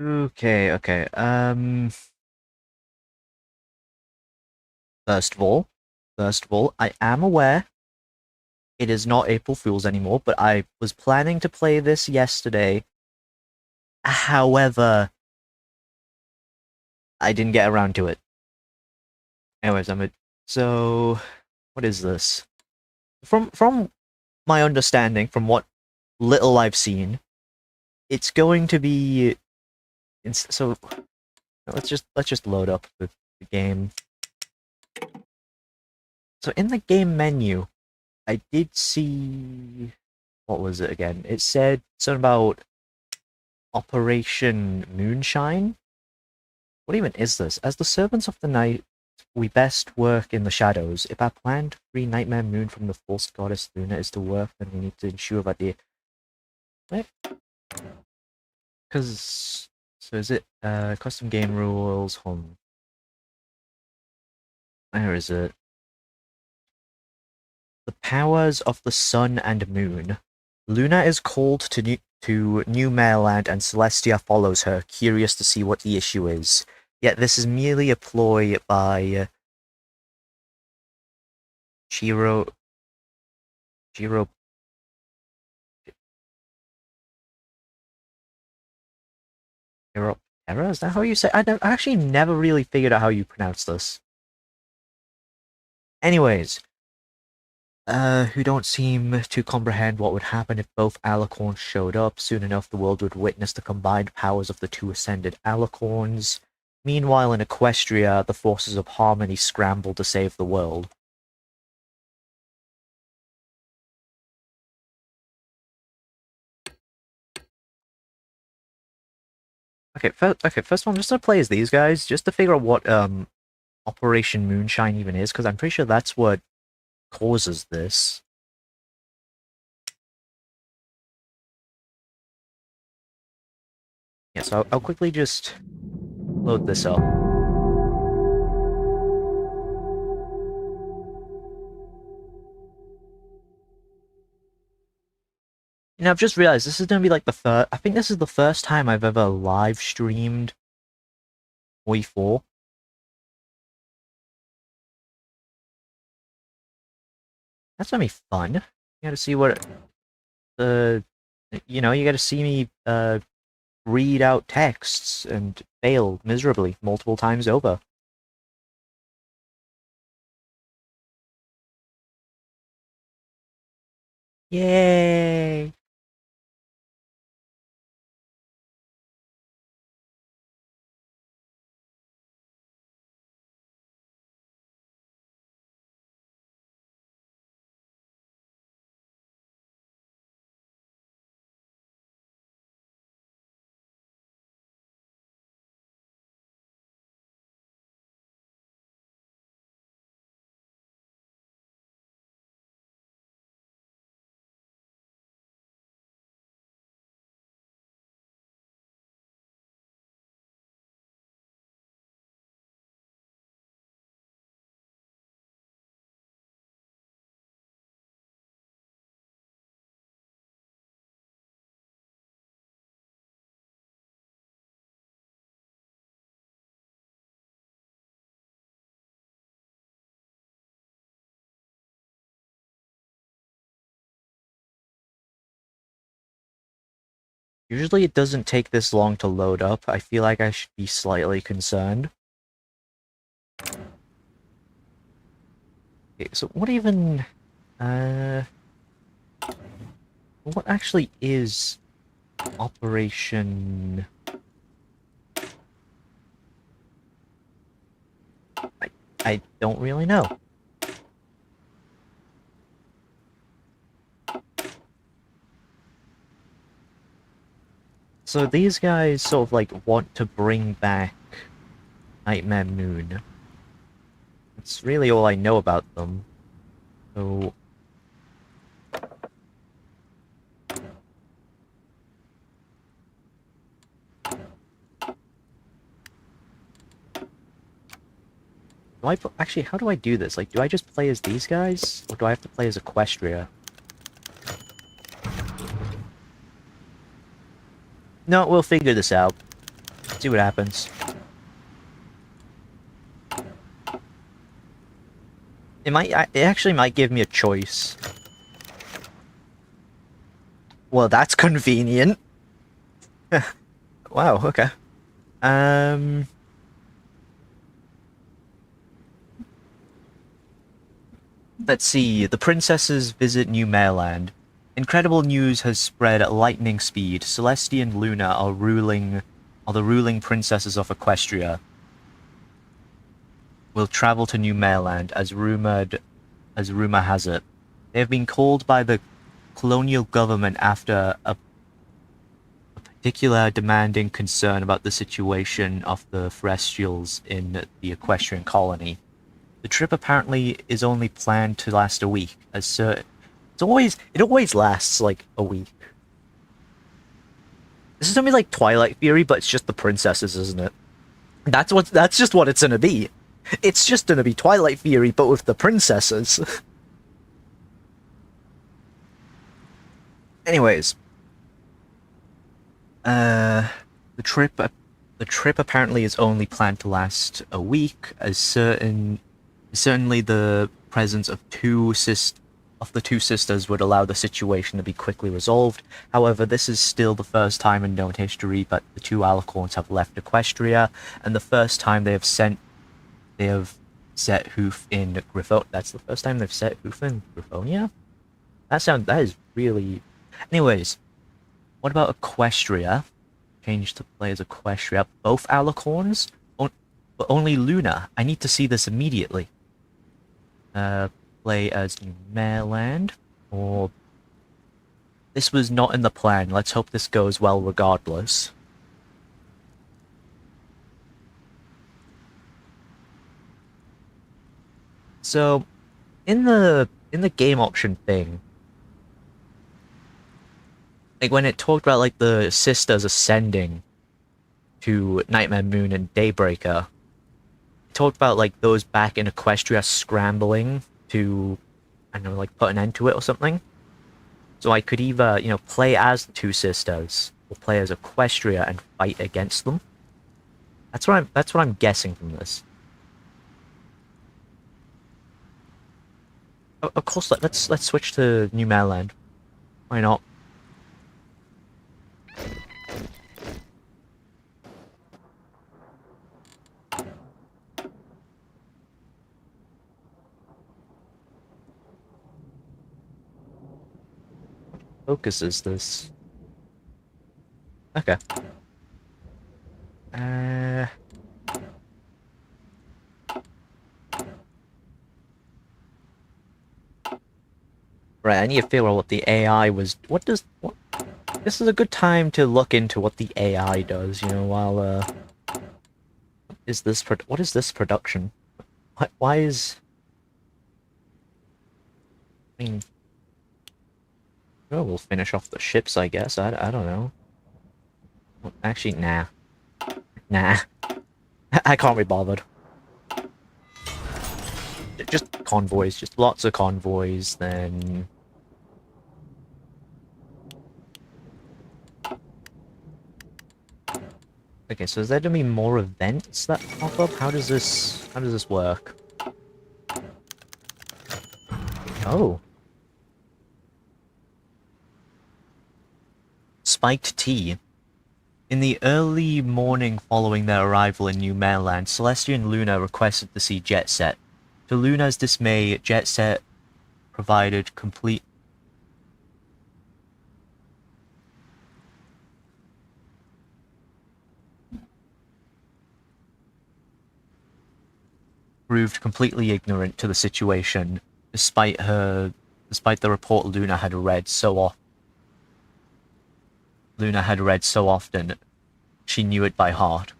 Okay. First of all, I am aware it is not April Fool's anymore, but I was planning to play this yesterday. However, I didn't get around to it. Anyways, so what is this? From my understanding, from what little I've seen, it's going to be so let's just load up the game. So in the game menu, I did see what was it again? It said something about Operation Moonshine. What even is this? As the servants of the night, we best work in the shadows. If our plan to free Nightmare Moon from the false goddess Luna is to work, then we need to ensure that the... What? Because... So is it, custom game rules, home... Where is it? The powers of the sun and moon. Luna is called to New Maryland and Celestia follows her, curious to see what the issue is. Yet this is merely a ploy by Chiro... Chiro... Era? Is that how you say? I actually never really figured out how you pronounce this. Anyways, who don't seem to comprehend what would happen if both alicorns showed up. Soon enough, the world would witness the combined powers of the two ascended alicorns. Meanwhile, in Equestria, the forces of harmony scramble to save the world. Okay, first one, I'm just gonna play as these guys, just to figure out what, Operation Moonshine even is, because I'm pretty sure that's what causes this. Yeah, so I'll quickly just load this up. You know, I've just realized this is gonna be like the first... I think this is the first time I've ever live streamed Oi 4. That's gonna be fun. You gotta see what the... You know, you gotta see me, read out texts and fail miserably multiple times over. Yay! Usually it doesn't take this long to load up. I feel like I should be slightly concerned. Okay, so what even... What actually is Operation... I don't really know. So these guys sort of like want to bring back Nightmare Moon. That's really all I know about them. So... Actually, how do I do this? Like, do I just play as these guys? Or do I have to play as Equestria? No, we'll figure this out. See what happens. It actually might give me a choice. Well, that's convenient. Wow, okay. Let's see. The princesses visit New Mareland. Incredible news has spread at lightning speed. Celestia and Luna are the ruling princesses of Equestria. Will travel to New Mareland as rumor has it. They have been called by the colonial government after a particular demanding concern about the situation of the Terrestrials in the Equestrian colony. The trip apparently is only planned to last a week, as it always lasts like a week. This is gonna be like Twilight Theory, but it's just the princesses, isn't it? That's just what it's gonna be. It's just gonna be Twilight Theory, but with the princesses. Anyways, the trip apparently is only planned to last a week, as certainly the presence of the two sisters would allow the situation to be quickly resolved. However, this is still the first time in known history that the two alicorns have left Equestria, and the first time they have set hoof in Grifo. That's the first time they've set hoof in Griffonia? That is really... Anyways, what about Equestria? Change to play as Equestria. Both alicorns? But only Luna. I need to see this immediately. Play as New Mareland, or... This was not in the plan. Let's hope this goes well regardless. So, in the game option thing, like when it talked about like the sisters ascending to Nightmare Moon and Daybreaker, it talked about like those back in Equestria scrambling to, I don't know, like put an end to it or something. So I could either, play as the two sisters or play as Equestria and fight against them. That's what I'm guessing from this. Of course, let's switch to New Mareland. Why not? Focus is this? Okay. Right, I need to figure out what the AI was... What... This is a good time to look into what the AI does, while, What is this production? Why is... I mean... Oh, we'll finish off the ships, I guess. I don't know. Actually, nah. Nah. I can't be bothered. Just convoys, just lots of convoys, then... Okay, so is there gonna be more events that pop up? How does this work? Oh. Spiked tea. In the early morning following their arrival in New Mareland, Celestia and Luna requested to see Jet Set. To Luna's dismay, Jet Set provided proved completely ignorant to the situation, despite the report Luna had read so often, she knew it by heart.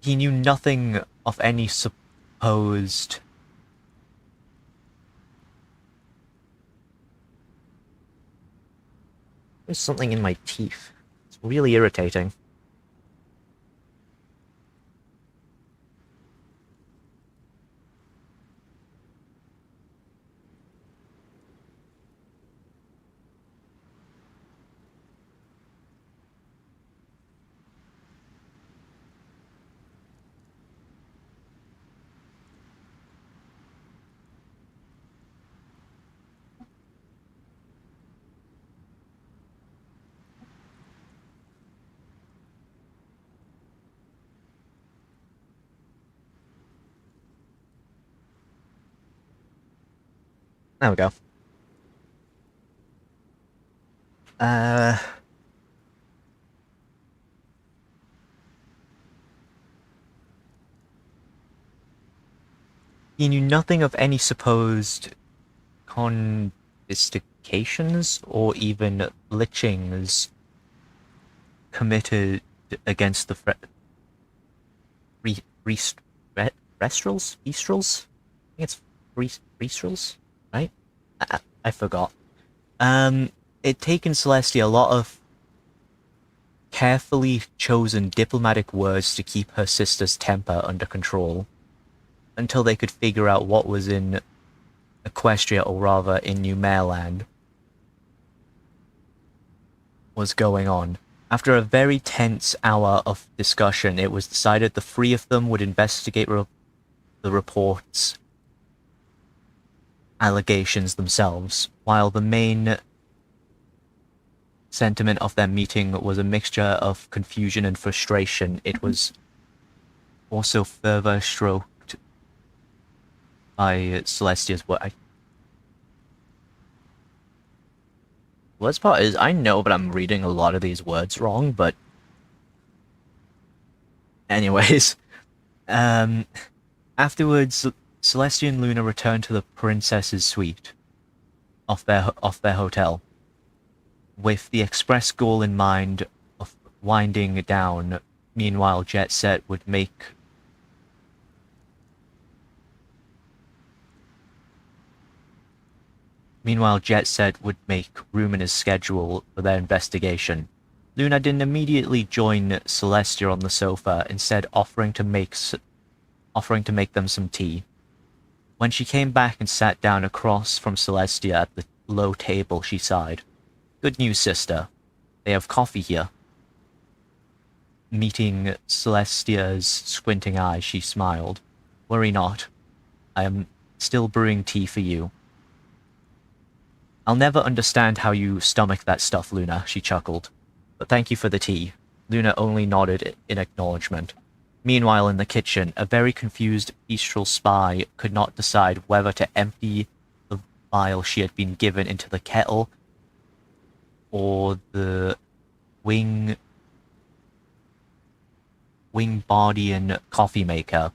He knew nothing of any supposed... There's something in my teeth. It's really irritating. There we go. Uh, he knew nothing of any supposed confiscations or even lynchings committed against the re, re, Restrals? Beastrals? I think it's Beastrals, right? I forgot. Um, it'd taken Celestia a lot of carefully chosen diplomatic words to keep her sister's temper under control until they could figure out what was in Equestria, or rather in New Mareland, was going on. After a very tense hour of discussion, it was decided the three of them would investigate the report's allegations themselves, while the main sentiment of their meeting was a mixture of confusion and frustration. It was also further stroked by Celestia's work. Worst part is, I know, but I'm reading a lot of these words wrong, but anyways. Afterwards, Celestia and Luna returned to the princess's suite off their hotel, with the express goal in mind of winding down. Meanwhile, Jet Set would make room in his schedule for their investigation. Luna didn't immediately join Celestia on the sofa, instead offering to make them some tea. When she came back and sat down across from Celestia at the low table, she sighed. "Good news, sister. They have coffee here." Meeting Celestia's squinting eyes, she smiled. "Worry not. I am still brewing tea for you." "I'll never understand how you stomach that stuff, Luna," she chuckled. "But thank you for the tea." Luna only nodded in acknowledgement. Meanwhile, in the kitchen, a very confused Eastral spy could not decide whether to empty the vial she had been given into the kettle or the Wingardium coffee maker,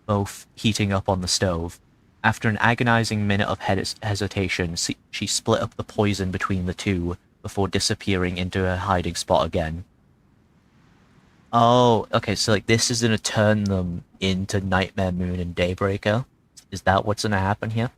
both heating up on the stove. After an agonizing minute of hesitation, she split up the poison between the two before disappearing into her hiding spot again. Oh, okay, so like this is gonna turn them into Nightmare Moon and Daybreaker? Is that what's gonna happen here?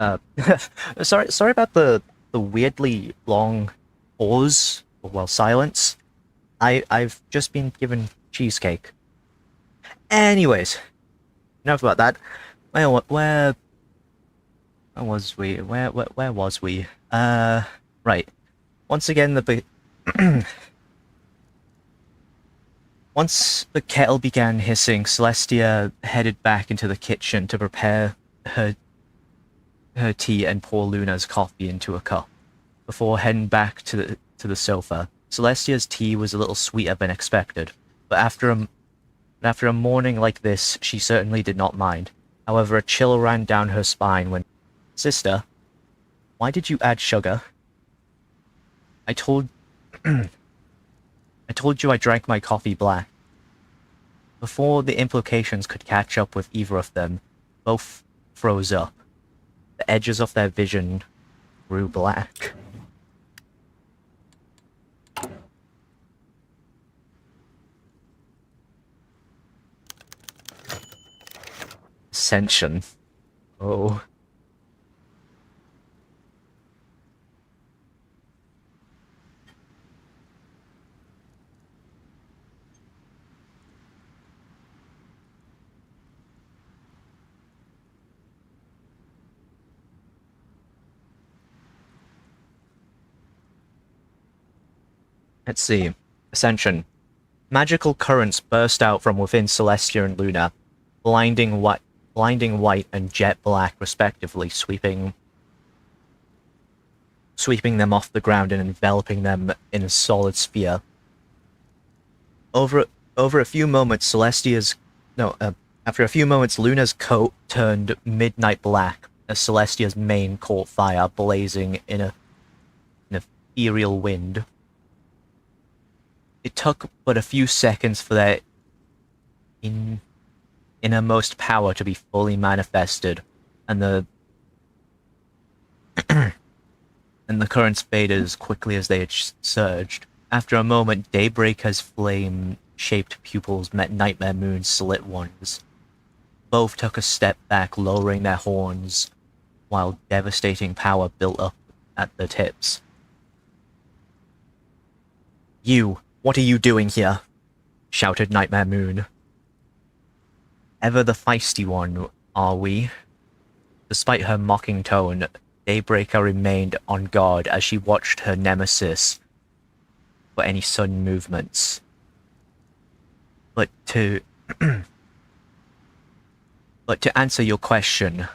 Uh, sorry about the weirdly long pause, or well, silence. I've just been given cheesecake. Anyways, enough about that. Where was we? Where was we? Right. Once again, once the kettle began hissing, Celestia headed back into the kitchen to prepare her her tea and pour Luna's coffee into a cup before heading back to the sofa. Celestia's tea was a little sweeter than expected, but after a morning like this, she certainly did not mind. However, a chill ran down her spine when, Sister, why did you add sugar? I told I told you I drank my coffee black. Before the implications could catch up with either of them, both froze up. The edges of their vision grew black. Ascension. Oh. Let's see. Ascension. Magical currents burst out from within Celestia and Luna, blinding white and jet black respectively, sweeping them off the ground and enveloping them in a solid sphere. Over a few moments, after a few moments, Luna's coat turned midnight black as Celestia's mane caught fire, blazing in an ethereal wind. It took but a few seconds for their innermost power to be fully manifested, and the and the currents faded as quickly as they had surged. After a moment, Daybreaker's flame-shaped pupils met Nightmare Moon's slit ones. Both took a step back, lowering their horns, while devastating power built up at the tips. You, what are you doing here? Shouted Nightmare Moon. Ever the feisty one, are we? Despite her mocking tone, Daybreaker remained on guard as she watched her nemesis for any sudden movements. But to answer your question,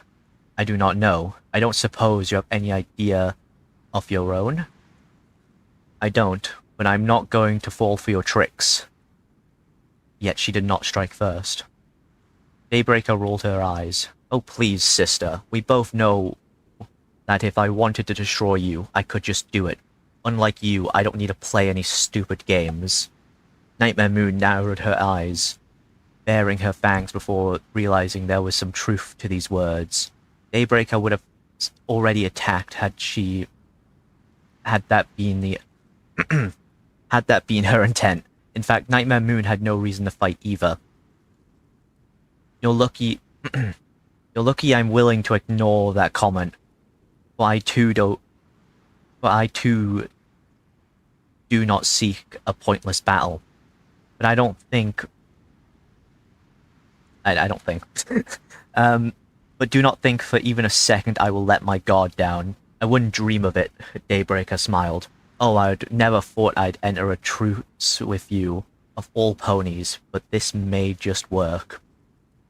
I do not know. I don't suppose you have any idea of your own? I don't, but I'm not going to fall for your tricks. Yet she did not strike first. Daybreaker rolled her eyes. Oh please, sister, we both know that if I wanted to destroy you, I could just do it. Unlike you, I don't need to play any stupid games. Nightmare Moon narrowed her eyes, baring her fangs before realizing there was some truth to these words. Daybreaker would have already attacked had that been her intent. In fact, Nightmare Moon had no reason to fight either. You're lucky I'm willing to ignore that comment. But I too do not seek a pointless battle. But I don't think but do not think for even a second I will let my guard down. I wouldn't dream of it, Daybreaker smiled. Oh, I'd never thought I'd enter a truce with you, of all ponies, but this may just work.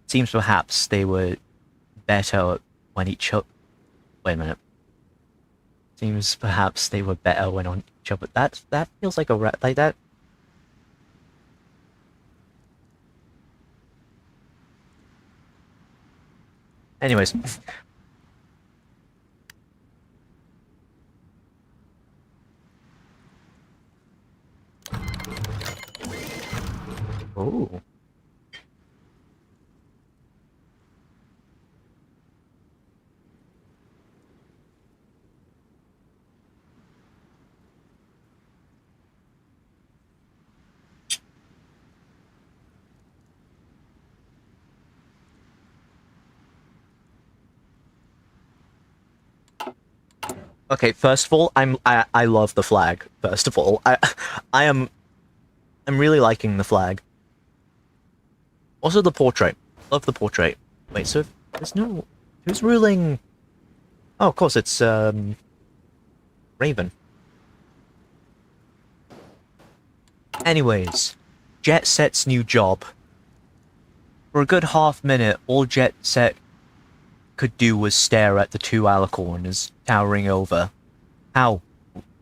Seems perhaps they were better when each other... Wait a minute. Seems perhaps they were better when on each other. That feels like like that. Anyways. Oh. Okay, first of all, I love the flag. First of all, I'm really liking the flag. Also the portrait. Love the portrait. Wait, so there's no who's ruling? Oh, of course it's Raven. Anyways, Jet Set's new job. For a good half minute, all Jet Set could do was stare at the two alicorns towering over. How?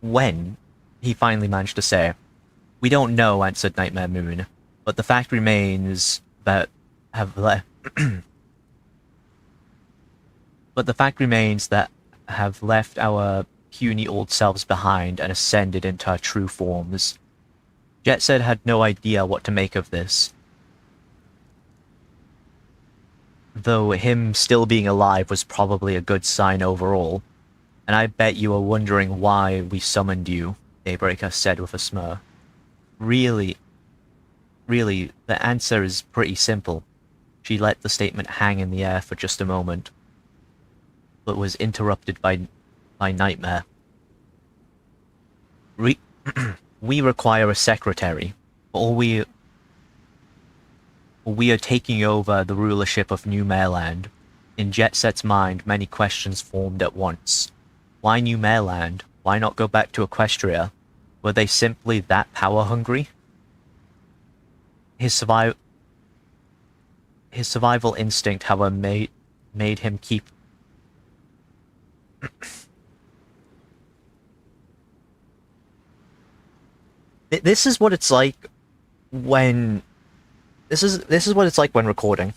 When? He finally managed to say. We don't know, answered Nightmare Moon, but the fact remains that have left. But the fact remains that have left our puny old selves behind and ascended into our true forms. Jet said had no idea what to make of this. Though him still being alive was probably a good sign overall. And I bet you are wondering why we summoned you, Daybreaker said with a smirk. Really, the answer is pretty simple. She let the statement hang in the air for just a moment, but was interrupted by Nightmare. We require a secretary, or we are taking over the rulership of New Mareland. In Jet Set's mind, many questions formed at once. Why New Mareland? Why not go back to Equestria? Were they simply that power-hungry? His survival instinct, however, made him keep... This is what it's like when... This is what it's like when recording.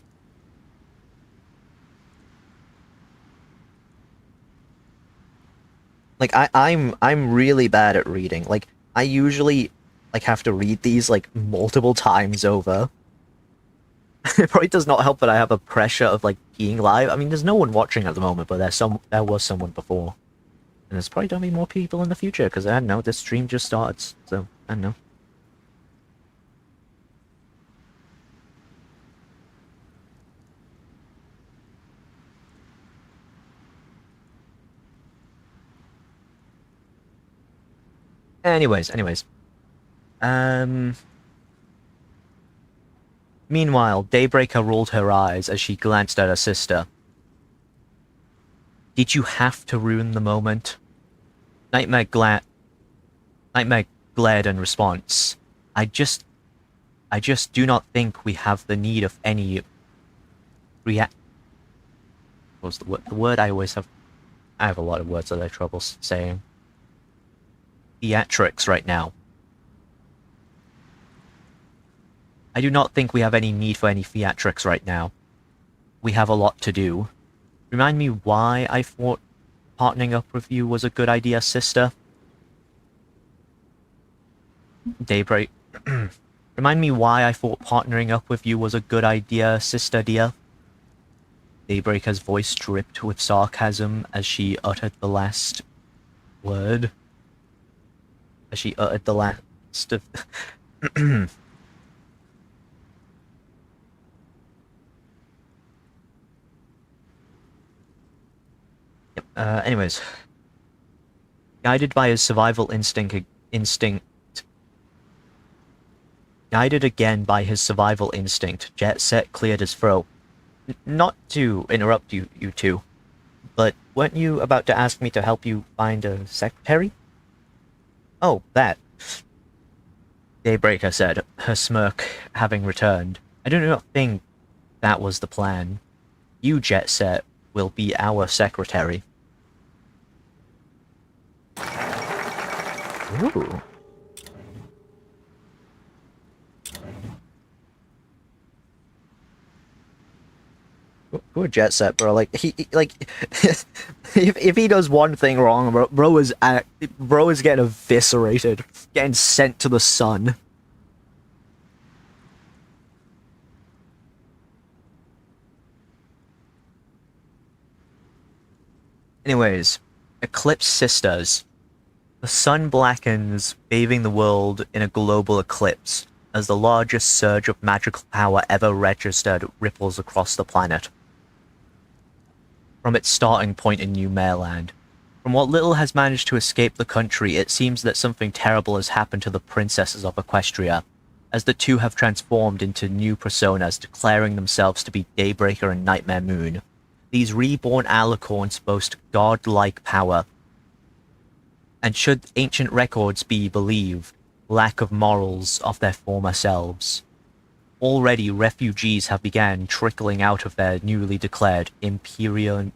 Like, I'm really bad at reading. Like, I usually, like, have to read these, like, multiple times over. It probably does not help that I have a pressure of, like, being live. I mean, there's no one watching at the moment, but there was someone before. And there's probably gonna be more people in the future, because, I don't know, this stream just starts, so, I don't know. Anyways. Meanwhile, Daybreaker rolled her eyes as she glanced at her sister. Did you have to ruin the moment? Nightmare glared in response. I just do not think we have the need of any react. What was the word I always have? I have a lot of words that I have trouble saying. Theatrics right now. I do not think we have any need for any theatrics right now. We have a lot to do. Remind me why I thought partnering up with you was a good idea, sister? Daybreak. Remind me why I thought partnering up with you was a good idea, sister dear? Daybreaker's voice dripped with sarcasm as she uttered the last word. As she uttered the last of... Anyways. Guided by his survival instinct... Guided again by his survival instinct, Jet Set cleared his throat. Not to interrupt you two, but weren't you about to ask me to help you find a secretary? Oh, that. Daybreaker said, her smirk having returned. I do not think that was the plan. You, Jet Set, will be our secretary. Ooh. Poor Jet Set, bro. Like he like, if he does one thing wrong, bro is getting eviscerated, getting sent to the sun. Anyways, Eclipse Sisters. The sun blackens, bathing the world in a global eclipse, as the largest surge of magical power ever registered ripples across the planet. From its starting point in New Mareland, From what little has managed to escape the country, it seems that something terrible has happened to the princesses of Equestria, as the two have transformed into new personas, declaring themselves to be Daybreaker and Nightmare Moon. These reborn alicorns boast godlike power, and should ancient records be believed, lack of morals of their former selves. Already, refugees have begun trickling out of their newly declared Imperial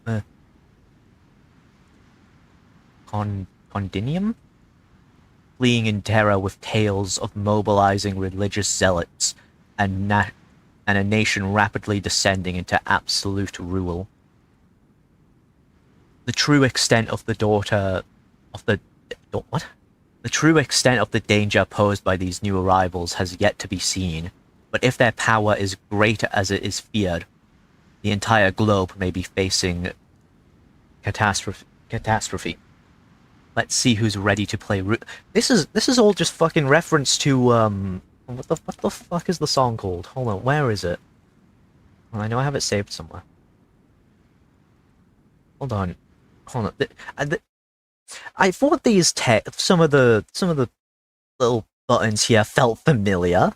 Condinium, fleeing in terror with tales of mobilizing religious zealots and a nation rapidly descending into absolute rule. The true extent of the The true extent of the danger posed by these new arrivals has yet to be seen, but if their power is great as it is feared, the entire globe may be facing catastrophe. Let's see who's ready to play This is all just fucking reference to what the fuck is the song called? Hold on, where is it? Well, I know I have it saved somewhere. Hold on. I thought these some of the little buttons here felt familiar.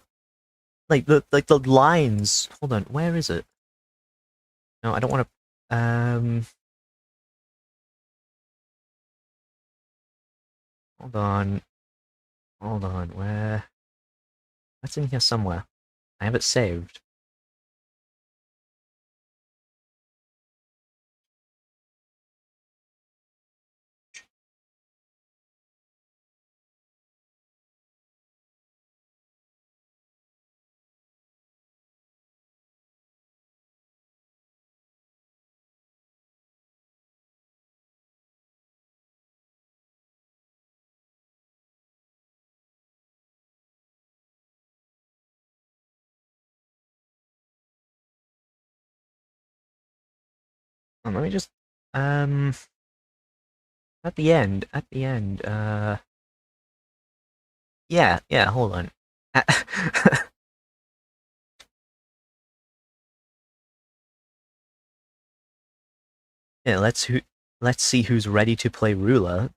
Like the lines. Hold on, where is it? No, I don't want to. Hold on. Hold on. Where? That's in here somewhere. I have it saved. Let me just at the end, yeah, hold on. Yeah, let's see who's ready to play ruler.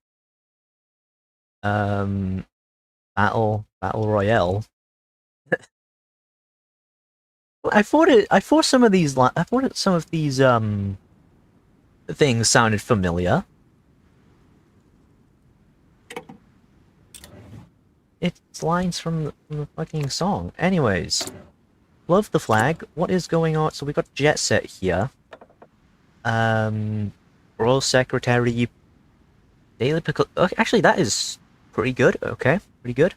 Battle Royale. I thought some of these things sounded familiar. It's lines from the fucking song. Anyways, love the flag. What is going on? So we got Jet Set here. Royal Secretary. Daily Pickle. Okay, actually, that is pretty good. Okay, pretty good.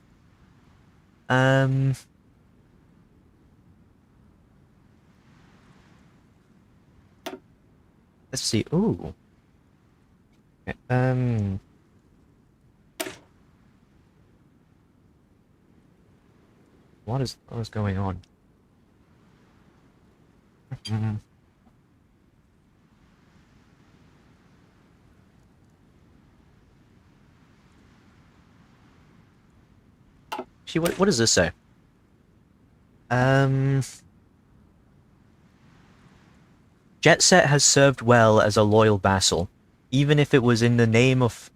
Let's see. Ooh. Okay, what is going on? What does this say? Jet Set has served well as a loyal vassal, even if it was in the name of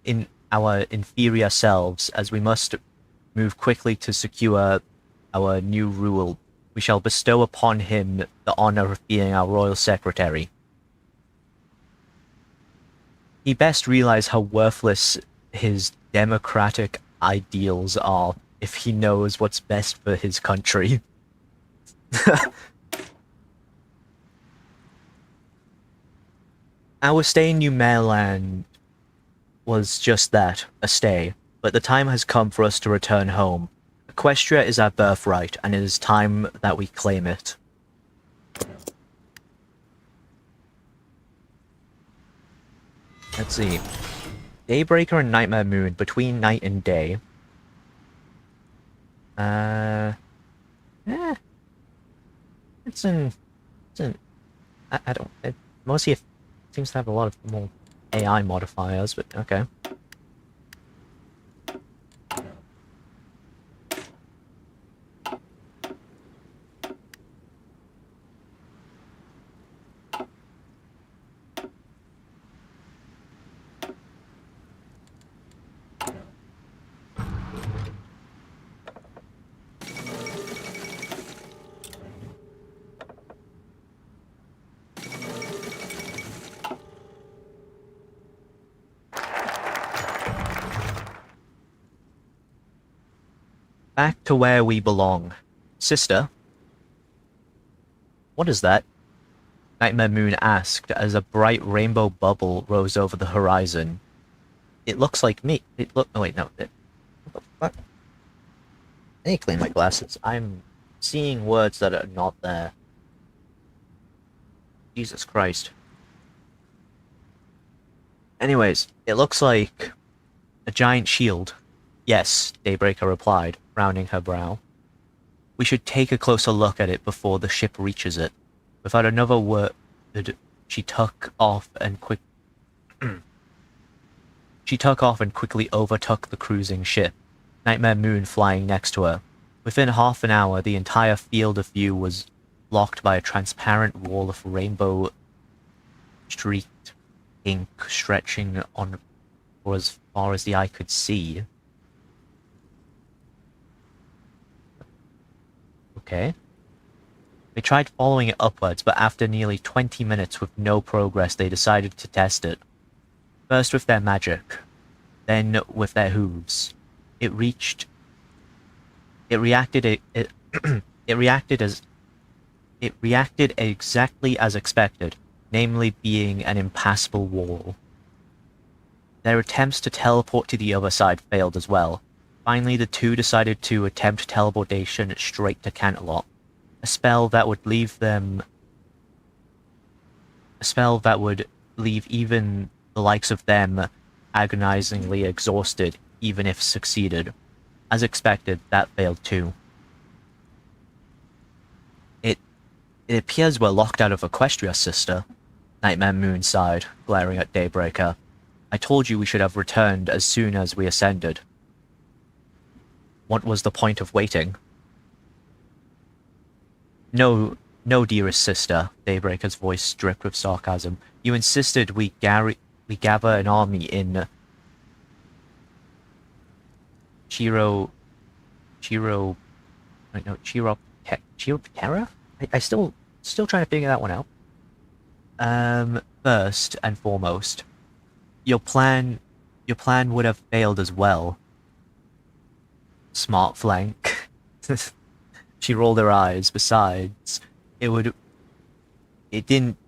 our inferior selves, as we must move quickly to secure our new rule. We shall bestow upon him the honor of being our royal secretary. He best realize how worthless his democratic ideals are if he knows what's best for his country. Our stay in New Maryland was just that, a stay, but the time has come for us to return home. Equestria is our birthright, and it is time that we claim it. Let's see. Daybreaker and Nightmare Moon, between night and day. It's in... I don't... mostly it seems to have a lot of more AI modifiers, but okay. Back to where we belong. Sister? What is that? Nightmare Moon asked as a bright rainbow bubble rose over the horizon. It looks like me. Oh wait, no. What the fuck? I need to clean my glasses. I'm seeing words that are not there. Jesus Christ. Anyways, it looks like a giant shield. Yes, Daybreaker replied, rounding her brow. We should take a closer look at it before the ship reaches it. Without another word, she took off and quickly overtook the cruising ship, Nightmare Moon flying next to her. Within half an hour, the entire field of view was blocked by a transparent wall of rainbow streaked ink stretching on for as far as the eye could see. Okay. They tried following it upwards, but after nearly 20 minutes with no progress, they decided to test it. First with their magic, then with their hooves. It reacted exactly as expected, namely being an impassable wall. Their attempts to teleport to the other side failed as well. Finally, the two decided to attempt teleportation straight to Canterlot, a spell that would leave even the likes of them agonizingly exhausted, even if succeeded. As expected, that failed too. It appears we're locked out of Equestria, sister, Nightmare Moon sighed, glaring at Daybreaker. I told you we should have returned as soon as we ascended. What was the point of waiting? No, dearest sister, Daybreaker's voice dripped with sarcasm. You insisted we gather an army in Chiroptera? I still trying to figure that one out. First and foremost, your plan would have failed as well. Smart flank. She rolled her eyes. Besides, it didn't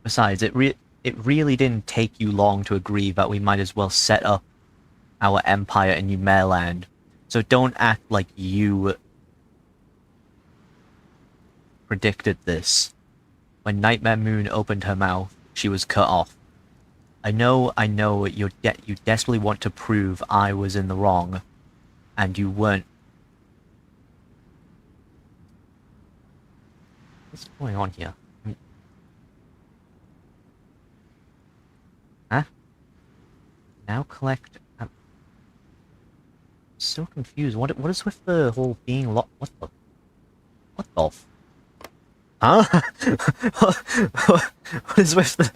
Besides, it really didn't take you long to agree that we might as well set up our empire in Numerland. So don't act like you predicted this. When Nightmare Moon opened her mouth, she was cut off. I know, you desperately want to prove I was in the wrong, and you weren't. What's going on here? Huh? Now collect. I'm so confused. What is with the whole being locked? What the? Huh? What is with the?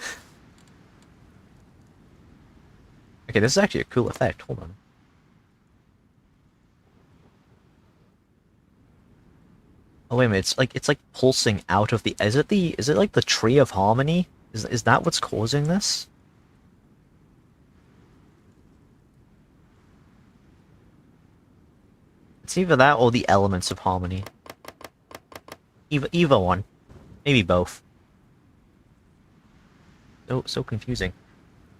Okay, this is actually a cool effect. Hold on. Oh wait a minute, it's like pulsing out of the. Is it like the Tree of Harmony? Is that what's causing this? It's either that or the elements of harmony. Either one. Maybe both. So confusing.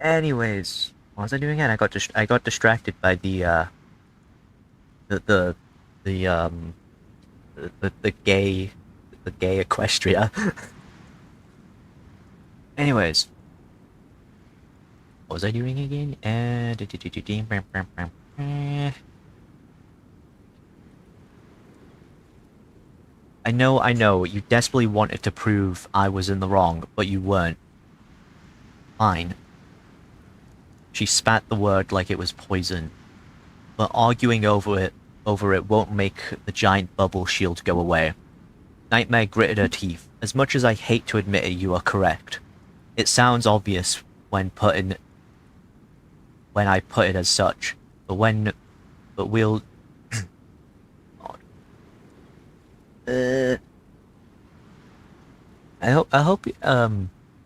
Anyways, what was I doing again? I got distracted by the gay Equestria. Anyways, what was I doing again? I know, you desperately wanted to prove I was in the wrong, but you weren't. Fine. She spat the word like it was poison. But arguing over it won't make the giant bubble shield go away. Nightmare gritted her teeth. As much as I hate to admit it, you are correct. It sounds obvious when put in when I put it as such. But we'll. I hope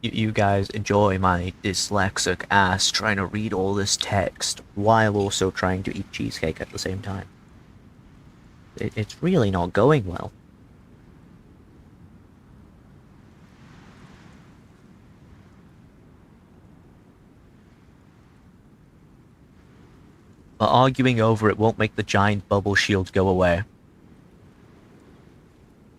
you guys enjoy my dyslexic ass trying to read all this text while also trying to eat cheesecake at the same time. It's really not going well. But arguing over it won't make the giant bubble shield go away.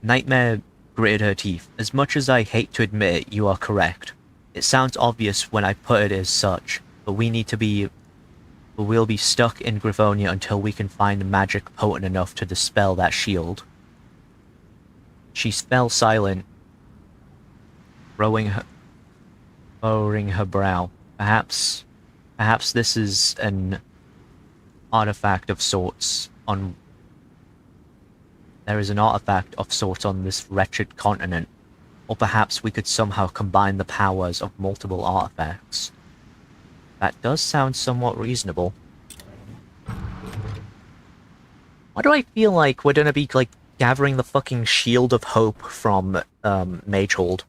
Nightmare gritted her teeth. As much as I hate to admit it, you are correct. It sounds obvious when I put it as such, but we'll be stuck in Gravonia until we can find magic potent enough to dispel that shield. She fell silent, lowering her brow. Perhaps this is an artifact of sorts on... There is an artifact of sorts on this wretched continent. Or perhaps we could somehow combine the powers of multiple artifacts. That does sound somewhat reasonable. Why do I feel like we're gonna be, like, gathering the fucking Shield of Hope from, Magehold?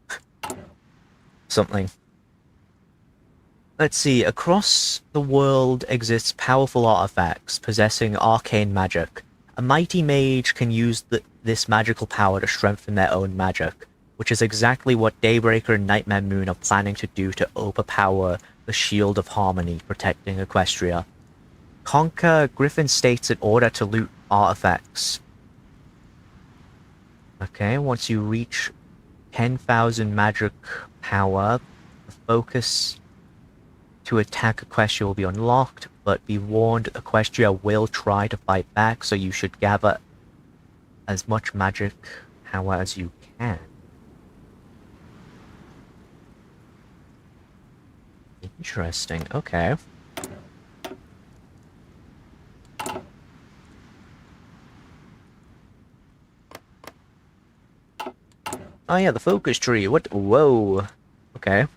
Something. Let's see, across the world exists powerful artifacts possessing arcane magic. A mighty mage can use this magical power to strengthen their own magic, which is exactly what Daybreaker and Nightmare Moon are planning to do to overpower the Shield of Harmony protecting Equestria. Conquer Griffin states in order to loot artifacts. Okay, once you reach 10,000 magic power, the focus to attack Equestria will be unlocked, but be warned, Equestria will try to fight back, so you should gather as much magic power as you can. Interesting, okay. Oh yeah, the focus tree, what? Whoa. Okay.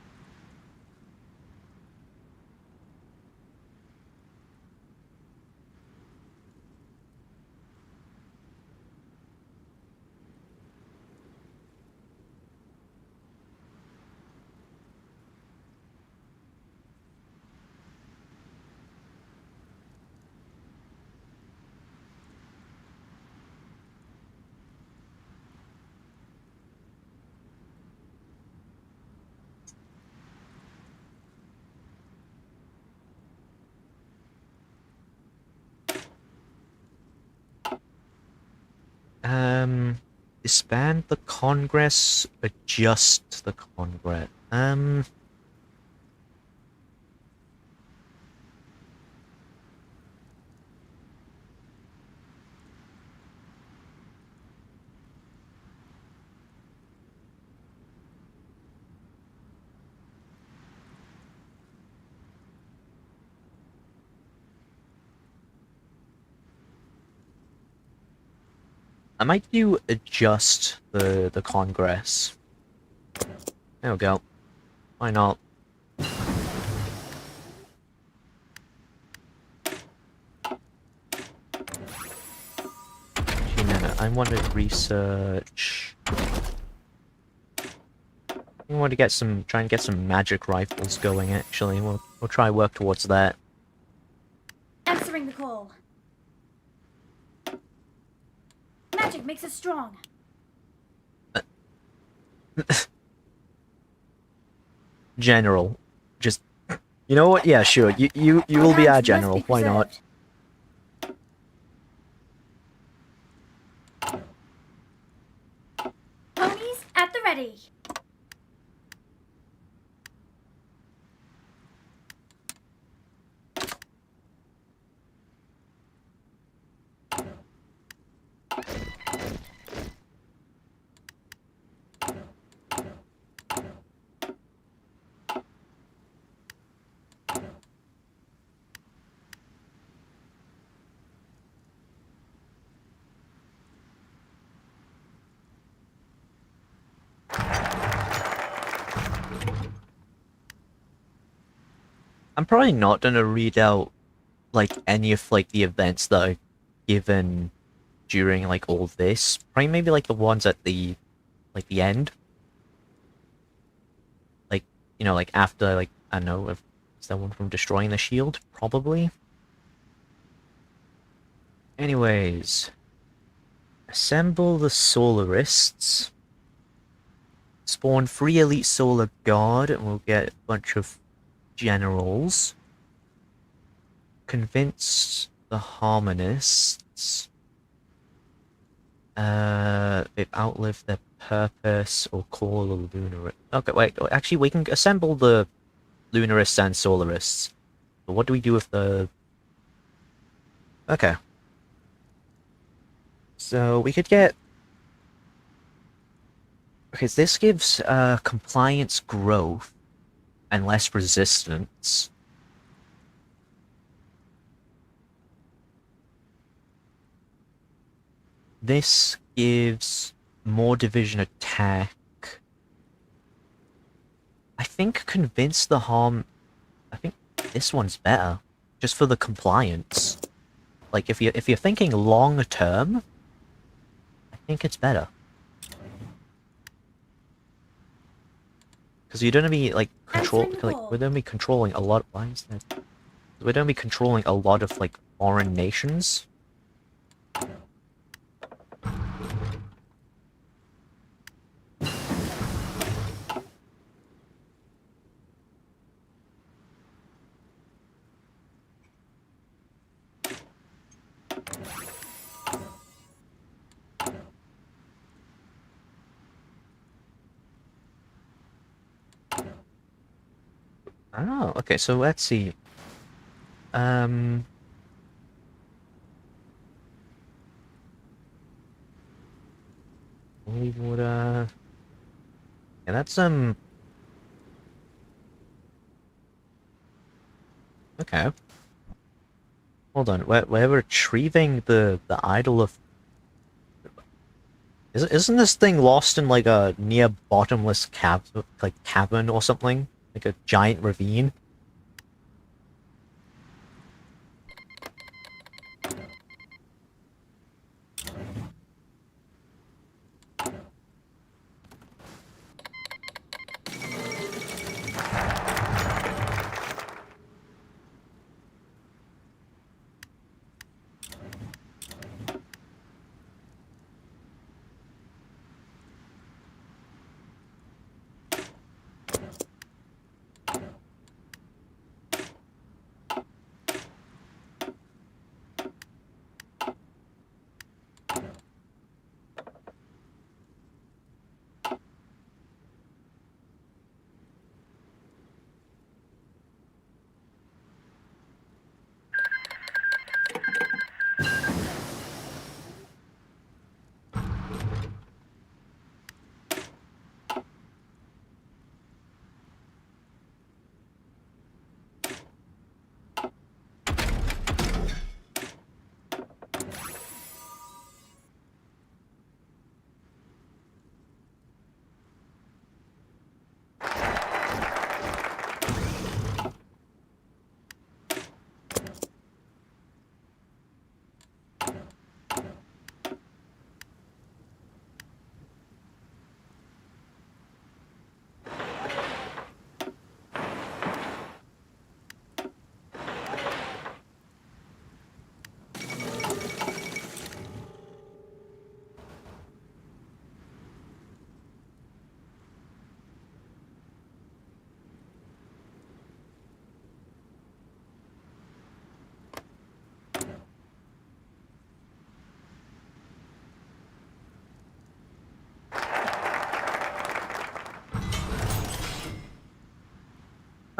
Disband the Congress, adjust the Congress. I might do adjust the Congress. There we go. Why not? Actually, no, I want to research. I want to try and get some magic rifles going. Actually, we'll try work towards that. Answering the call. Magic makes us strong. General, just, you know what? Yeah, sure. You will be our general. Why not? Ponies at the ready. I'm probably not gonna read out like any of like the events that are given during like all this. Probably maybe like the ones at the end. Like, you know, like after like I don't know if is that one from destroying the shield? Probably. Anyways, assemble the Solarists. Spawn 3 Elite Solar Guard, and we'll get a bunch of generals. Convince the Harmonists. They've outlived their purpose, or call the Lunar. Okay, wait. Actually, we can assemble the Lunarists and Solarists. But what do we do with the? Okay. So we could get. Okay, so this gives compliance growth and less resistance. This gives more division attack. I think convince the harm. I think this one's better, just for the compliance. Like if you're thinking long term, I think it's better. Because you're gonna be like we're gonna be controlling a lot. Why is that? We're gonna be controlling a lot of like foreign nations. Oh, okay. So let's see. Um. We would Yeah, that's okay. Hold on. We're retrieving the idol of. Isn't this thing lost in like a near bottomless cavern or something? Like a giant ravine?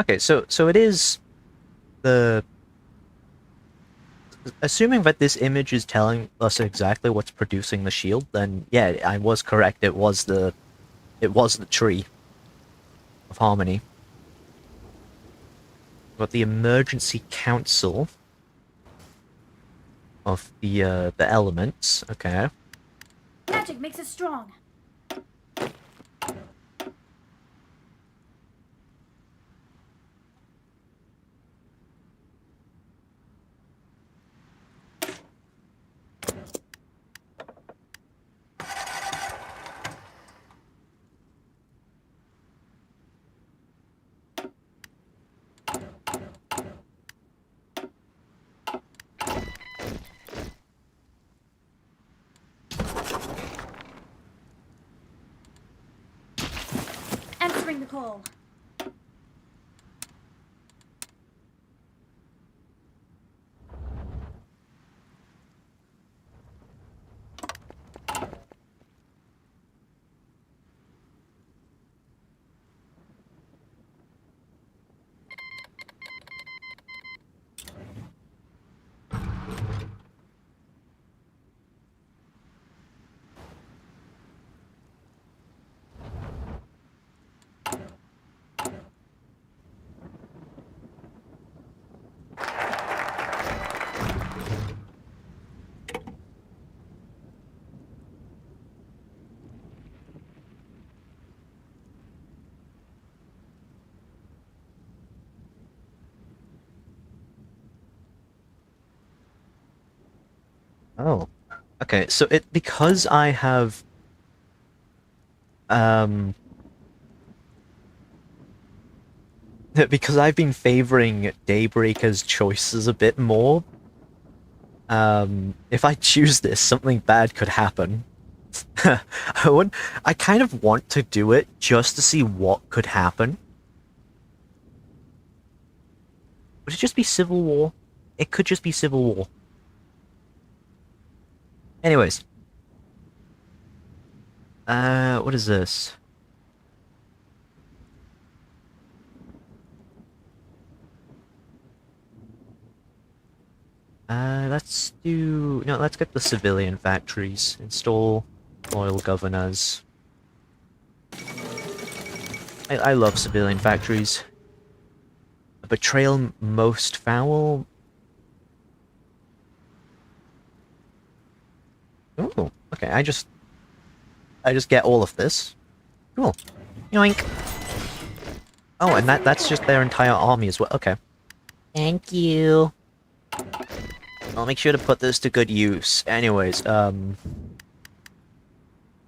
Okay, so it is the assuming that this image is telling us exactly what's producing the shield, then yeah, I was correct. It was the tree of harmony. But the emergency council of the elements. Okay. Magic makes us strong. bring the coal. Oh. Okay, so because I have um because I've been favoring Daybreaker's choices a bit more, if I choose this, something bad could happen. I kind of want to do it just to see what could happen. Would it just be civil war? It could just be civil war. Anyways, what is this? Let's do... No, let's get the civilian factories. Install loyal governors. I love civilian factories. A betrayal most foul? Oh, okay, I just get all of this. Cool. Yoink. Oh, and that's just their entire army as well. Okay. Thank you. I'll make sure to put this to good use. Anyways, oh,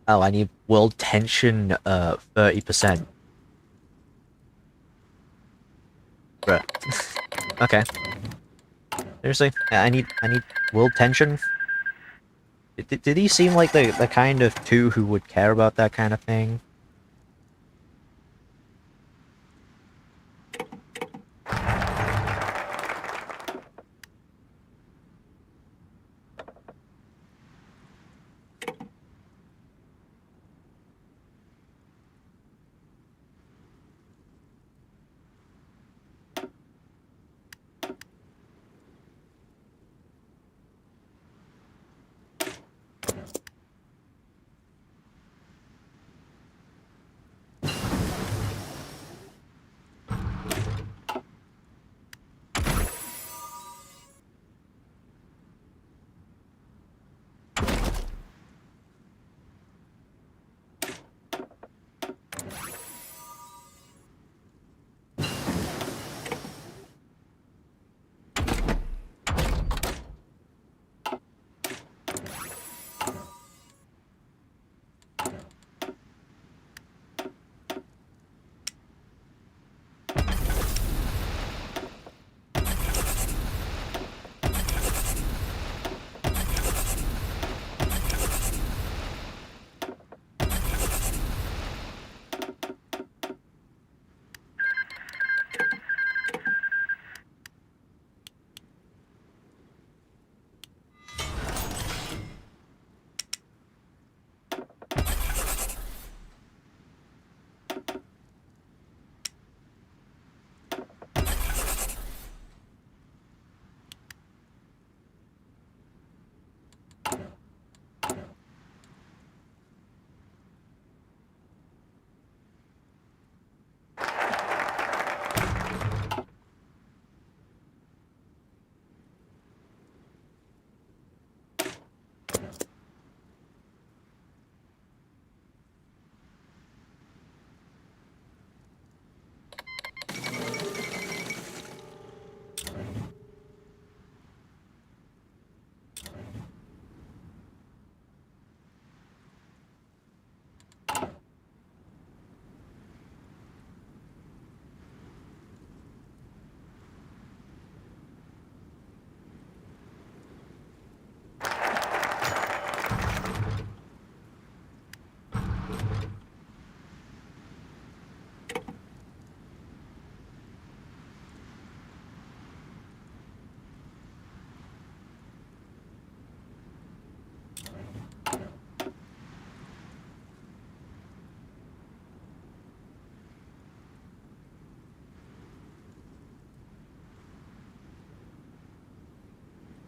I need world tension, 30%. Bruh. Okay. Seriously? I need world tension? Did he seem like the kind of two who would care about that kind of thing?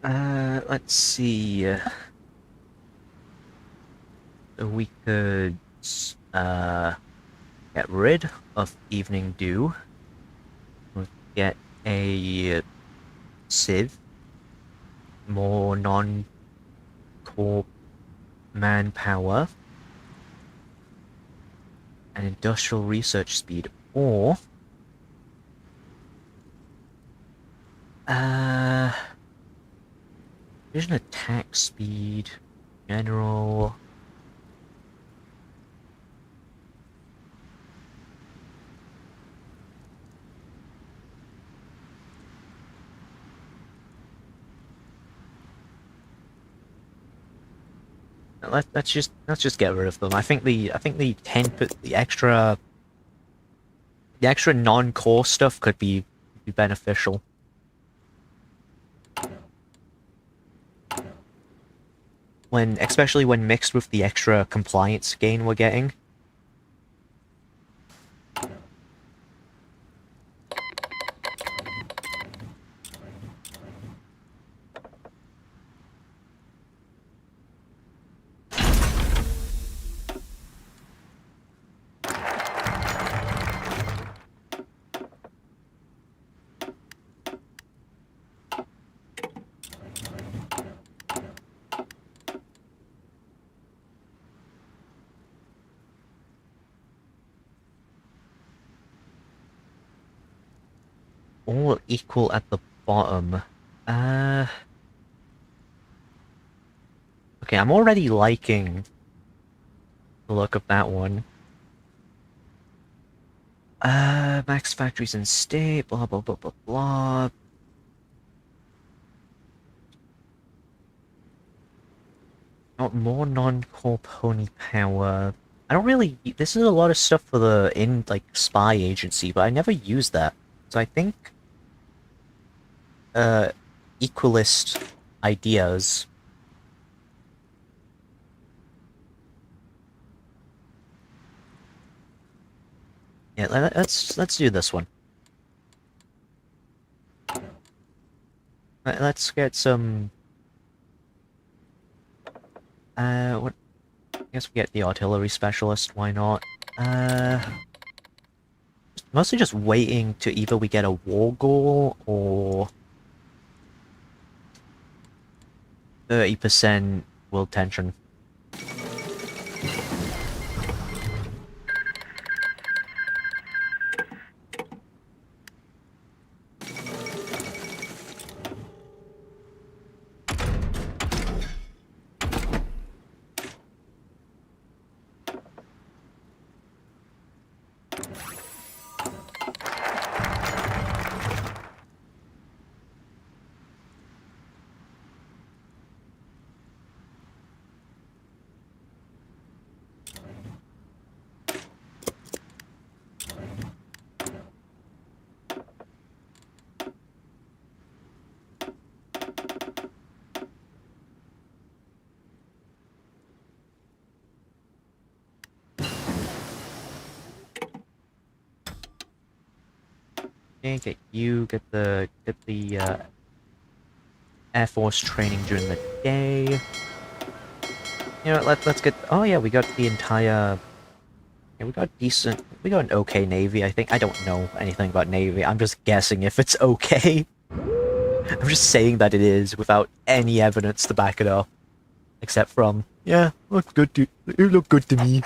Let's see. We could get rid of Evening Dew. We get a Civ, more non-core manpower, and industrial research speed, or vision attack speed, general. Let's just get rid of them. I think the 10 the extra non-core stuff could be beneficial. Especially when mixed with the extra compliance gain we're getting. All equal at the bottom. Okay, I'm already liking the look of that one. Max factories in state, blah blah blah blah blah. Got more non-core pony power. I don't really. This is a lot of stuff for the spy agency, but I never use that. So I think uh equalist ideas. Yeah, let's do this one. Let's get some. What? I guess we get the artillery specialist. Why not? Mostly just waiting to either we get a war goal or 30% world tension. Okay, get the Air Force training during the day. You know, let's get. Oh yeah, we got the entire. Yeah, we got decent. We got an okay Navy. I think I don't know anything about Navy. I'm just guessing if it's okay. I'm just saying that it is without any evidence to back it up, except from yeah, looks good to it looked good to me.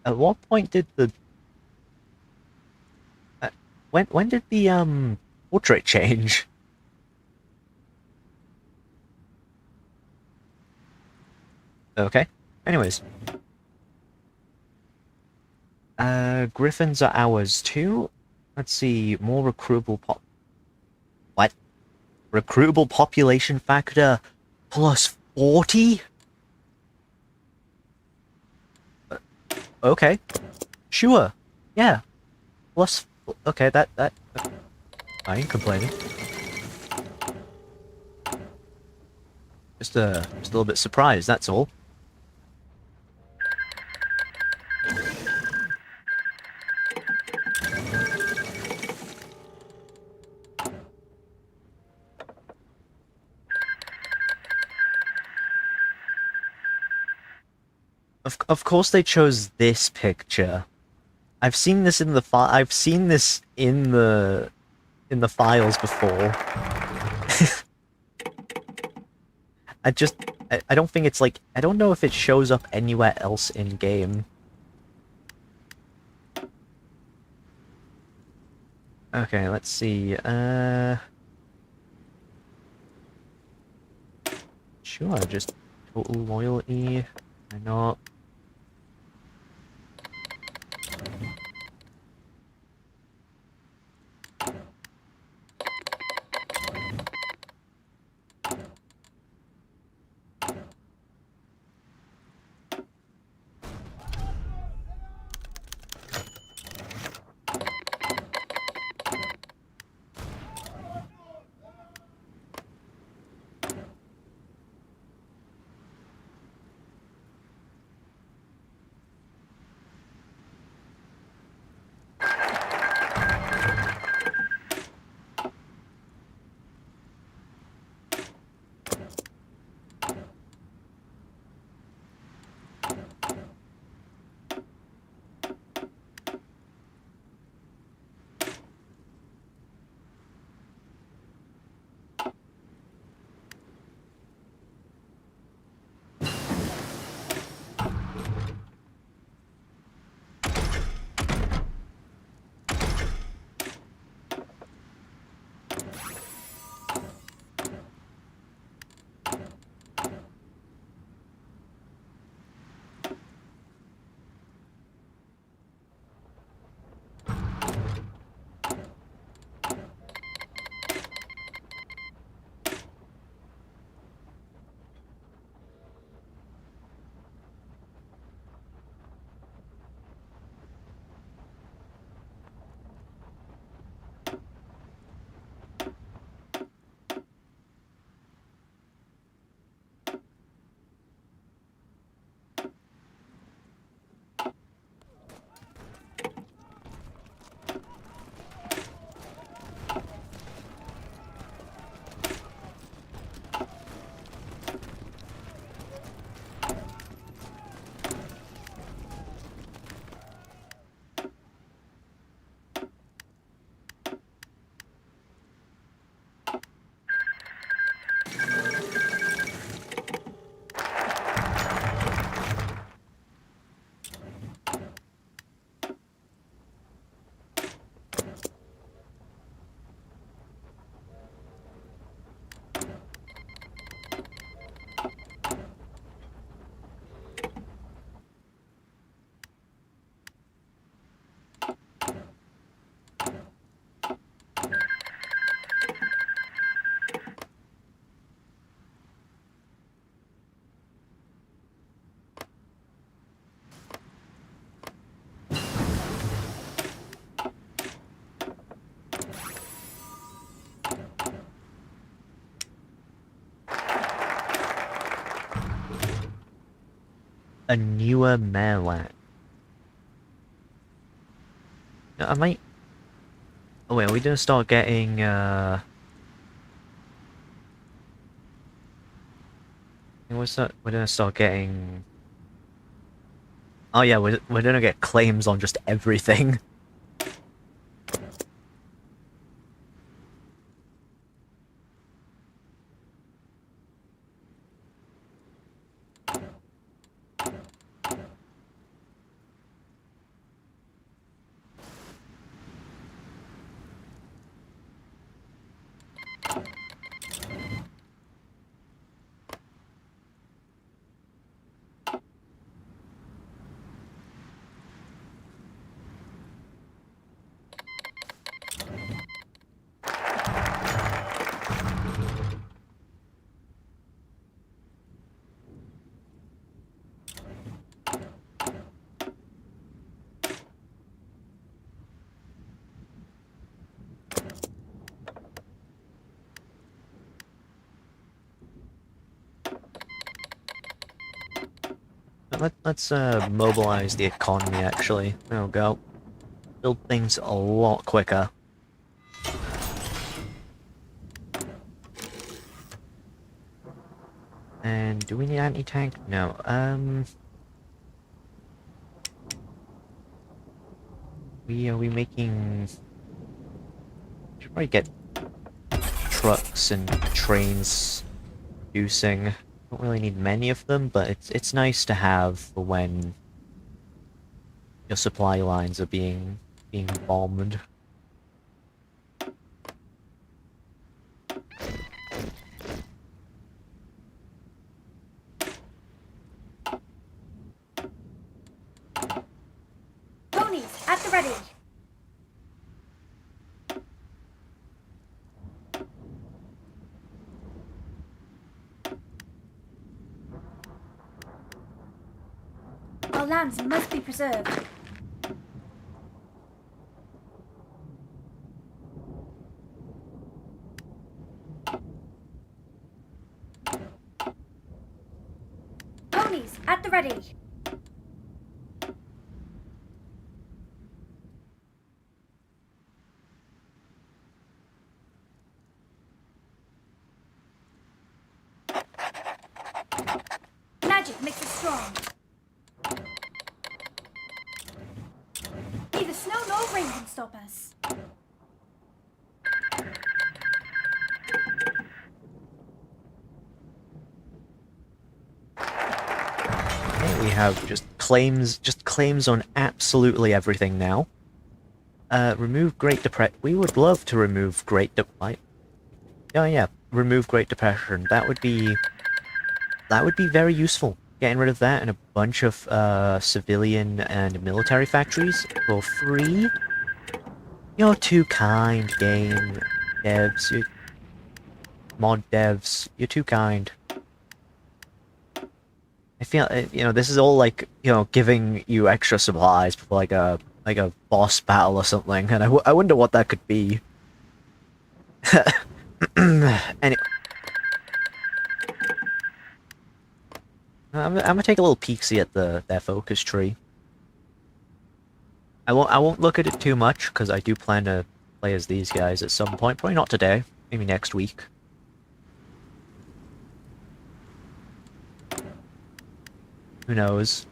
At what point did the when did the portrait change? Okay. Anyways, griffins are ours too. Let's see, more recruitable what? Recruitable population factor plus 40? Okay. Sure. Yeah. Plus okay, that I ain't complaining. Just a little bit surprised, that's all. Of course they chose this picture. I've seen this in the I've seen this in the files before. I just I don't think it's like I don't know if it shows up anywhere else in game. Okay, let's see. Sure, just total loyalty. Why not? A newer Merlin. I might. Oh wait, are we gonna start getting what's that? We're gonna start getting. Oh yeah, we're gonna get claims on just everything. Let's mobilize the economy, actually. There we go. Build things a lot quicker. And do we need anti-tank? No. Are we making... Should probably get trucks and trains producing. Don't really need many of them, but it's nice to have for when your supply lines are being bombed. Ponies, at the ready. Our lands must be preserved. Ponies, at the ready. Magic makes us strong. Neither snow nor rain can stop us. We have just claims on absolutely everything now. Remove Great Depression. We would love to remove Great Depression. Oh yeah, remove Great Depression. That would be very useful. Getting rid of that and a bunch of civilian and military factories for free. You're too kind, game devs. Mod devs. You're too kind. I feel, this is all like, giving you extra supplies for like a boss battle or something, and I wonder what that could be. Anyway, I'm gonna take a little peek-see at their focus tree. I won't look at it too much because I do plan to play as these guys at some point. Probably not today. Maybe next week. Who knows?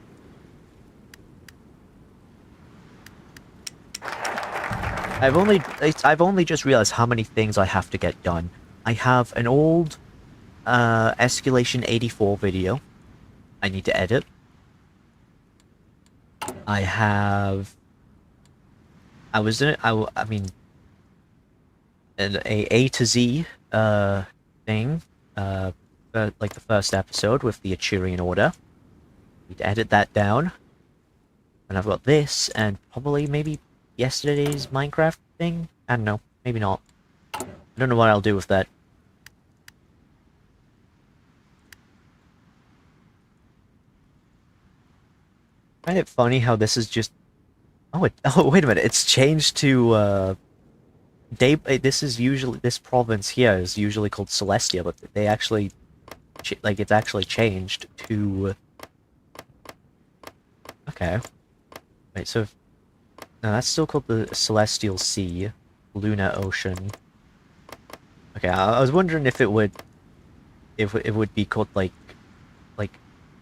I've only just realized how many things I have to get done. I have an old Escalation 84 video I need to edit. I have... I mean... A to Z thing. Like the first episode with the Achirian Order. Need to edit that down. And I've got this, and probably maybe yesterday's Minecraft thing? I don't know. Maybe not. I don't know what I'll do with that. I find it funny how this is just... Oh, wait a minute. It's changed to, this province here is usually called Celestia, but they actually... it's actually changed to... Okay. Wait, so... No, that's still called the Celestial Sea. Lunar Ocean. Okay, I was wondering if it would... If it would be called, like...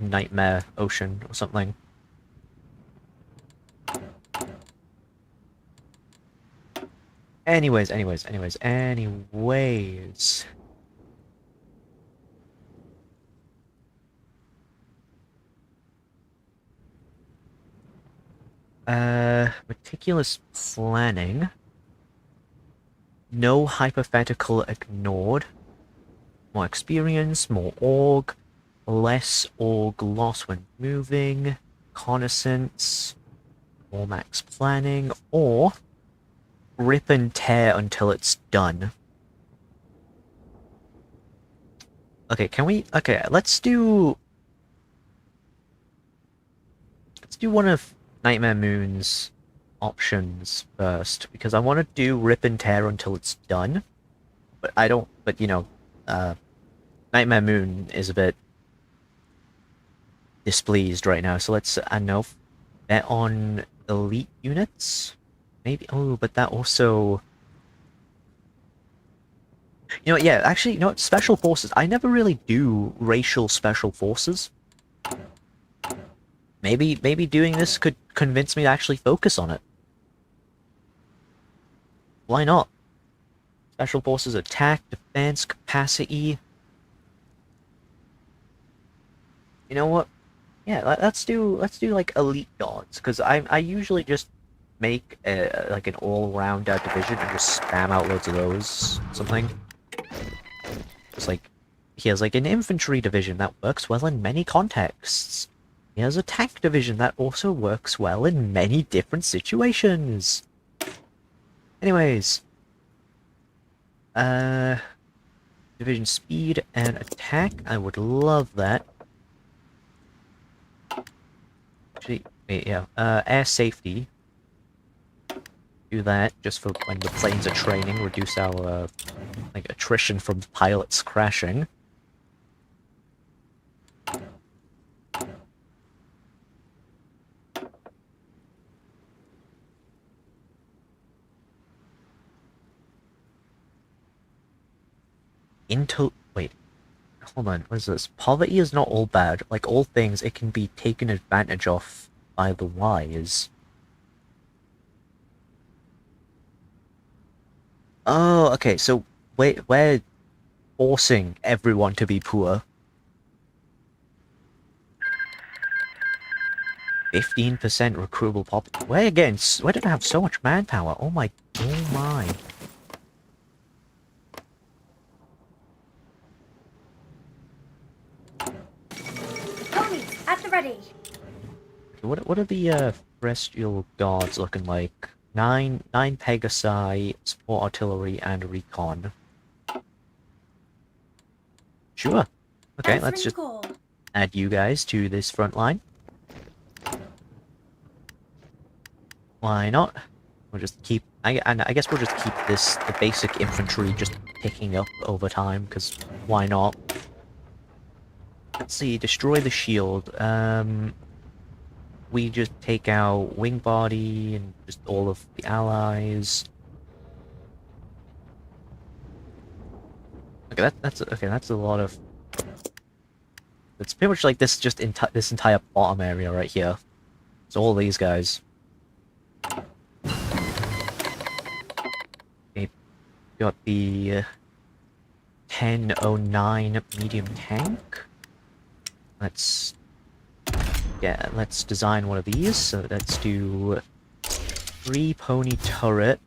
Nightmare Ocean or something. Anyways. Meticulous planning. No hypothetical ignored. More experience, more org. Less org loss when moving. Reconnaissance. More max planning. Or... rip and tear until it's done. Okay, can we... Okay, let's do one of Nightmare Moon's options first, because I want to do rip and tear until it's done. But I don't... But, Nightmare Moon is a bit... displeased right now. So let's, I don't know, bet on elite units? Maybe, oh, but that also... You know, yeah, actually, you know what, special forces. I never really do racial special forces. Maybe doing this could convince me to actually focus on it. Why not? Special forces attack, defense, capacity. You know what? Yeah, let's do like elite gods, because I usually just make like an all-round division and just spam out loads of those something. It's like he has like an infantry division that works well in many contexts. He has a tank division that also works well in many different situations. Anyways, division speed and attack. I would love that. Actually, wait, yeah. Air safety. Do that just for when the planes are training. Reduce our like attrition from pilots crashing. Wait, hold on. What is this? Poverty is not all bad. Like all things, it can be taken advantage of by the wise. Oh, okay. So we're forcing everyone to be poor. 15% recruitable pop. Where again? Where did I have so much manpower? Oh my. Oh my. Ponies at the ready. What are the terrestrial guards looking like? Nine Pegasi, support artillery, and recon. Sure. Okay, let's Answering just call. add you guys to this front line. Why not? We'll just keep. I guess we'll just keep the basic infantry just picking up over time, because why not? Let's see. Destroy the shield. We just take out wing body and just all of the allies. Okay, that's a lot of. It's pretty much like this, just this entire bottom area right here. So all these guys. Okay, got the 1009 medium tank. Let's design one of these. So let's do 3 pony turret,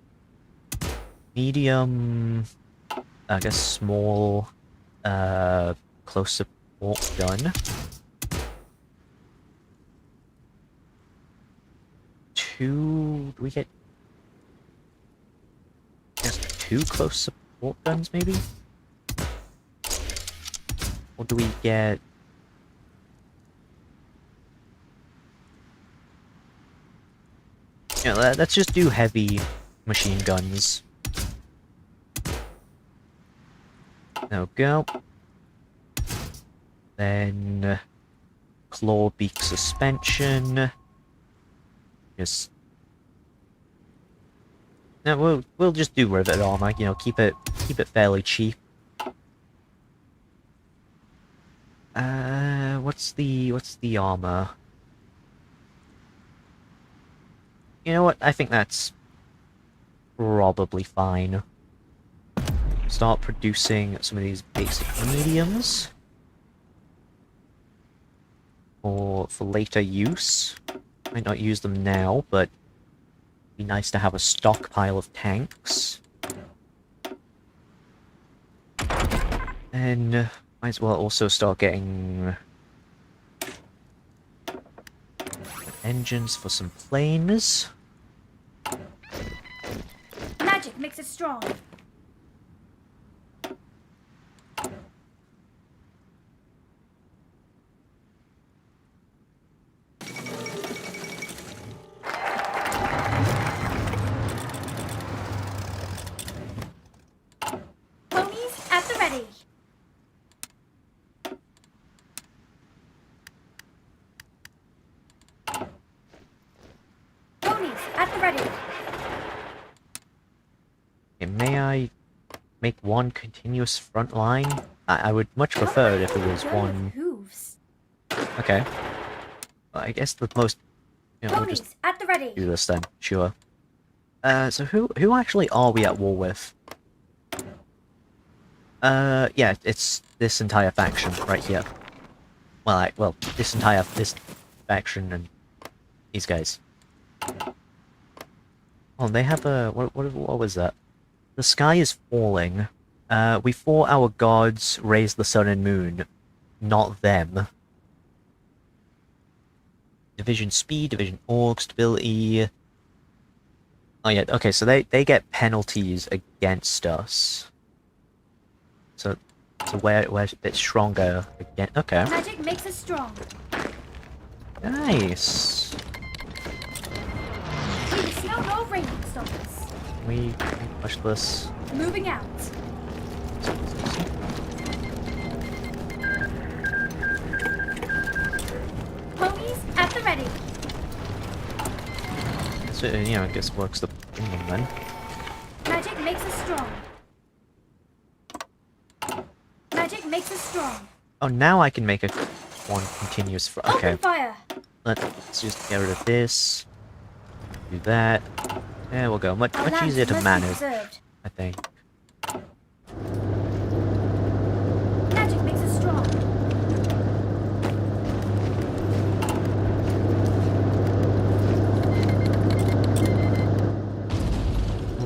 medium, I guess small, close support gun. 2. Do we get? I guess 2 close support guns, maybe. Or do we get? Yeah, let's just do heavy machine guns. There we go. Then claw beak suspension. Just no, we'll just do rivet armor. You know, keep it fairly cheap. What's the armor? You know what? I think that's probably fine. Start producing some of these basic mediums for later use. Might not use them now, but it'd be nice to have a stockpile of tanks. And might as well also start getting engines for some planes. Magic makes it strong. Ponies at the ready. at the ready. Okay, may I make one continuous front line? I would much prefer it if it was Gun with one... hooves. Okay. Well, I guess the most... You know, we'll Ponies just at the ready. do this then, sure. So who actually are we at war with? Yeah, it's this entire faction right here. Well, this faction and these guys. Oh, they have a... What was that? The sky is falling. We fought our gods, raised the sun and moon. Not them. Division speed, division org, stability... Oh yeah, okay, so they get penalties against us. So we're a bit stronger again. Okay. Magic makes us strong. Nice. Need snow no rain can stop us. We push this. Moving out. Ponies at the ready. So you know, I guess works the kingdom then. Magic makes us strong. Magic makes us strong. Oh, now I can make a one continuous. Okay. Open fire. Let's just get rid of this. Do that. There we'll go. Much Our easier to lands must be manage, preserved. I think. Magic makes us strong.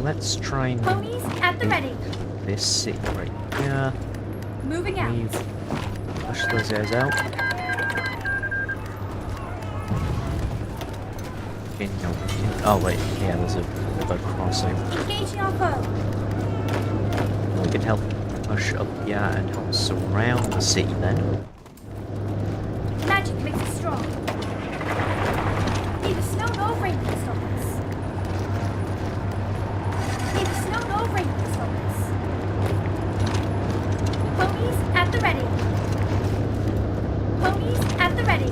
Let's try and Ponies at the ready. this city right here. Moving out. Leave. Push those guys out. Okay, no, oh wait, yeah, there's a river crossing. Engaging our foe. We can help push up here and help surround the city then. Magic makes us strong. Neither snow nor rain can stop us. Neither snow nor rain can stop us. Ponies at the ready. Ponies at the ready.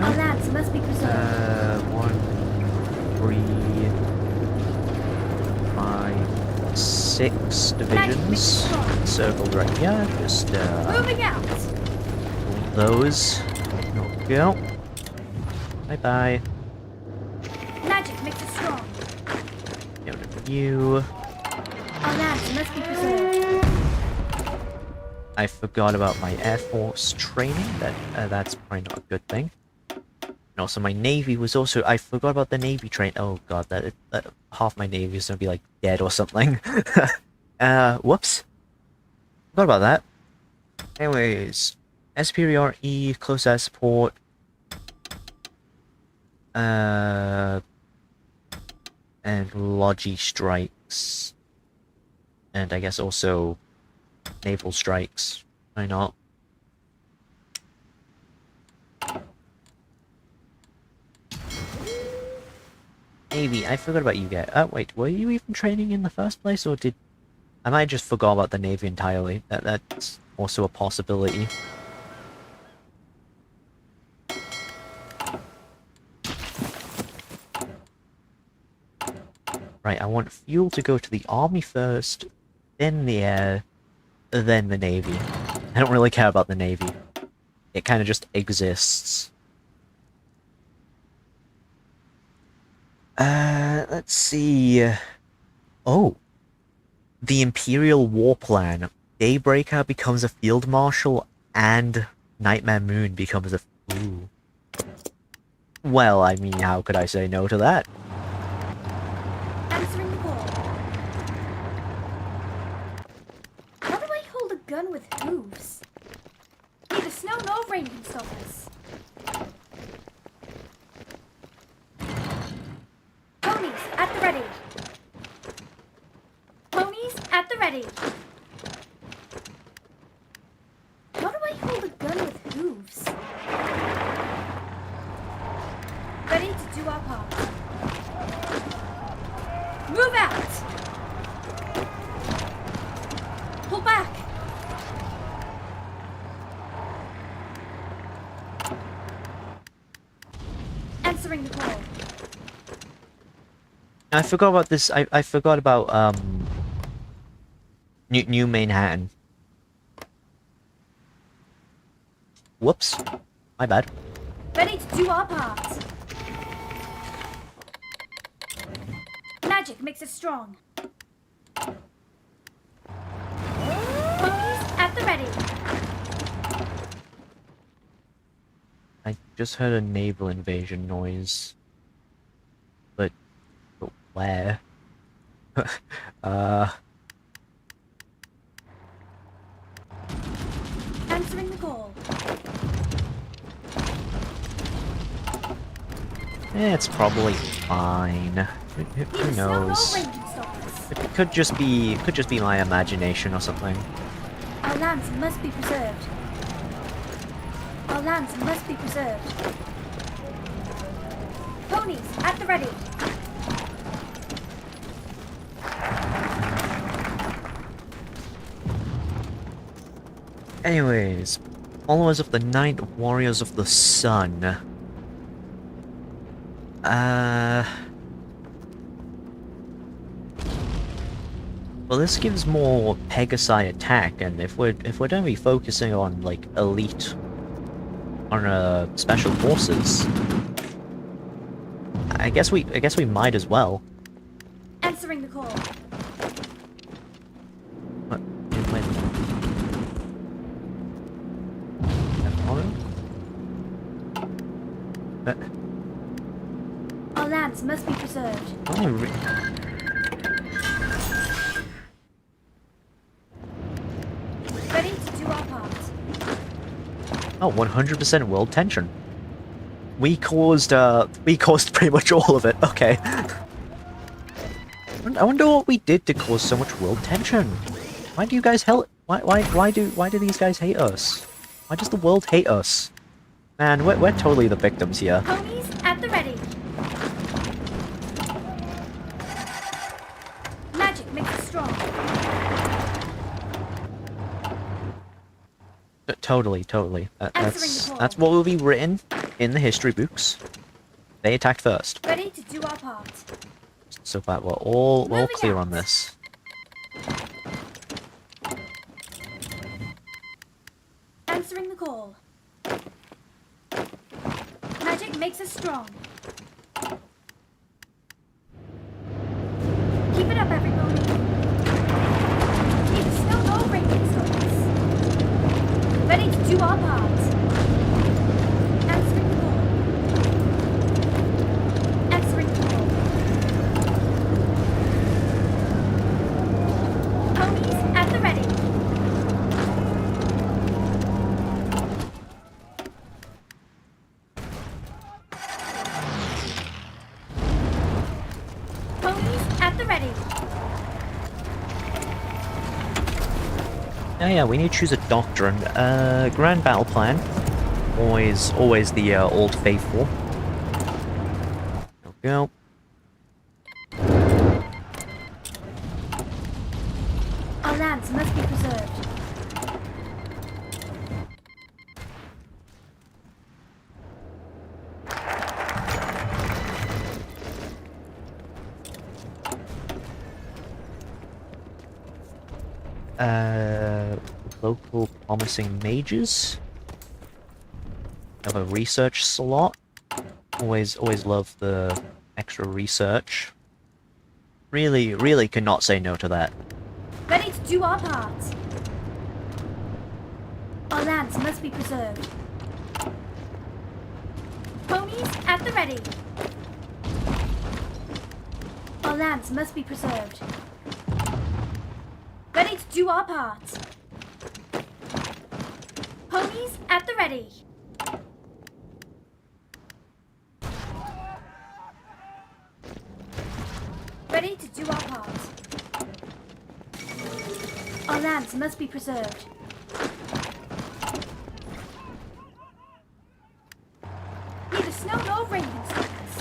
Our lands must be preserved. 1, 3, 5, 6 divisions circled right here. Just Moving out. pull those. There we go. Bye bye. Magic makes us strong. Get rid of you. Our lands must be preserved. I forgot about my Air Force training. That's probably not a good thing. And also my Navy was also... I forgot about the Navy train. Oh god, that half my Navy is gonna be like dead or something. Whoops. Forgot about that. Anyways, superiority, close air support. And logi strikes. And I guess also naval strikes. Why not? Navy, I forgot about you guys. Wait, were you even training in the first place, or did... I might have just forgot about the Navy entirely. That's also a possibility. Right, I want fuel to go to the army first, then the air, then the Navy. I don't really care about the Navy. It kind of just exists. Let's see. Oh. The Imperial War Plan. Daybreaker becomes a Field Marshal, and Nightmare Moon becomes a... Ooh. Well, I mean, how could I say no to that? Answering the call. How do I hold a gun with hooves? Neither snow nor rain can stop us. Ponies at the ready. Ponies at the ready. How do I hold a gun with hooves? Ready to do our part. Move out! Pull back! Answering the call. I forgot about this. I forgot about New Manhattan. Whoops. My bad. Ready to do our part. Magic makes us strong. Ponies at the ready. I just heard a naval invasion noise. But where? Answering the call. It's probably fine. Who knows? Rain can stop us. It could just be my imagination or something. Our lands must be preserved. Our lands must be preserved. Ponies at the ready. Anyways, followers of the Night, Warriors of the Sun. Well, this gives more Pegasi attack, and if we're gonna be focusing on like elite, on special forces, I guess we might as well. Answering the call. What? Wait. Our lands must be preserved. Ready to do our part. Oh, 100% world tension. We caused pretty much all of it. Okay. I wonder what we did to cause so much world tension. Why do you guys why do these guys hate us? Why does the world hate us? Man, we're totally the victims here. Ponies at the ready. Magic makes us strong. Totally. Answering the call. That's what will be written in the history books. They attacked first. Ready to do our part. So that we're all Moving clear out. on this. Answering the call. Magic makes us strong. Keep it up, everybody. Need the snow no rain can stop us. Ready to do our part. Answering the call. Answering the call. Ponies at the ready. Ponies at the ready. Yeah, we need to choose a doctrine. Grand battle plan. Always the old faithful. There we go. Our lands must be preserved. Local promising mages. Have a research slot. Always love the extra research. Really cannot say no to that. Ready to do our part. Our lands must be preserved. Ponies at the ready. Our lands must be preserved. Ready to do our part. Ponies at the ready. Ready to do our part. Our lands must be preserved. Neither snow nor rain can stop us.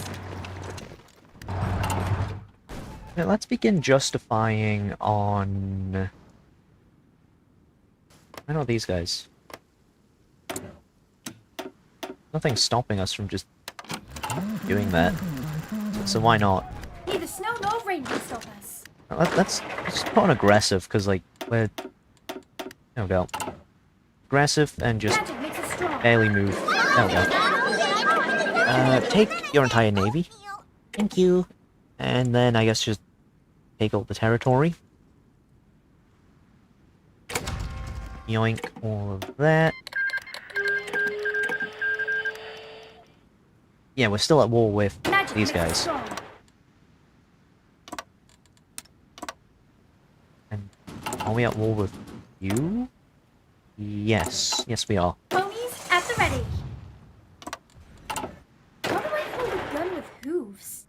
Now, let's begin justifying on... I know these guys. Nothing's stopping us from just doing that. So why not? Neither snow nor rain can stop us. Let's put on aggressive, because, like, we're... There we go. Aggressive and just Magic makes us strong. barely move. There we go. Take your entire navy. Thank you. And then I guess just take all the territory. Yoink all of that. Yeah, we're still at war with Magic these makes us guys. strong. And are we at war with you? Yes. Yes, we are. Ponies at the ready. How do I hold a gun with hooves?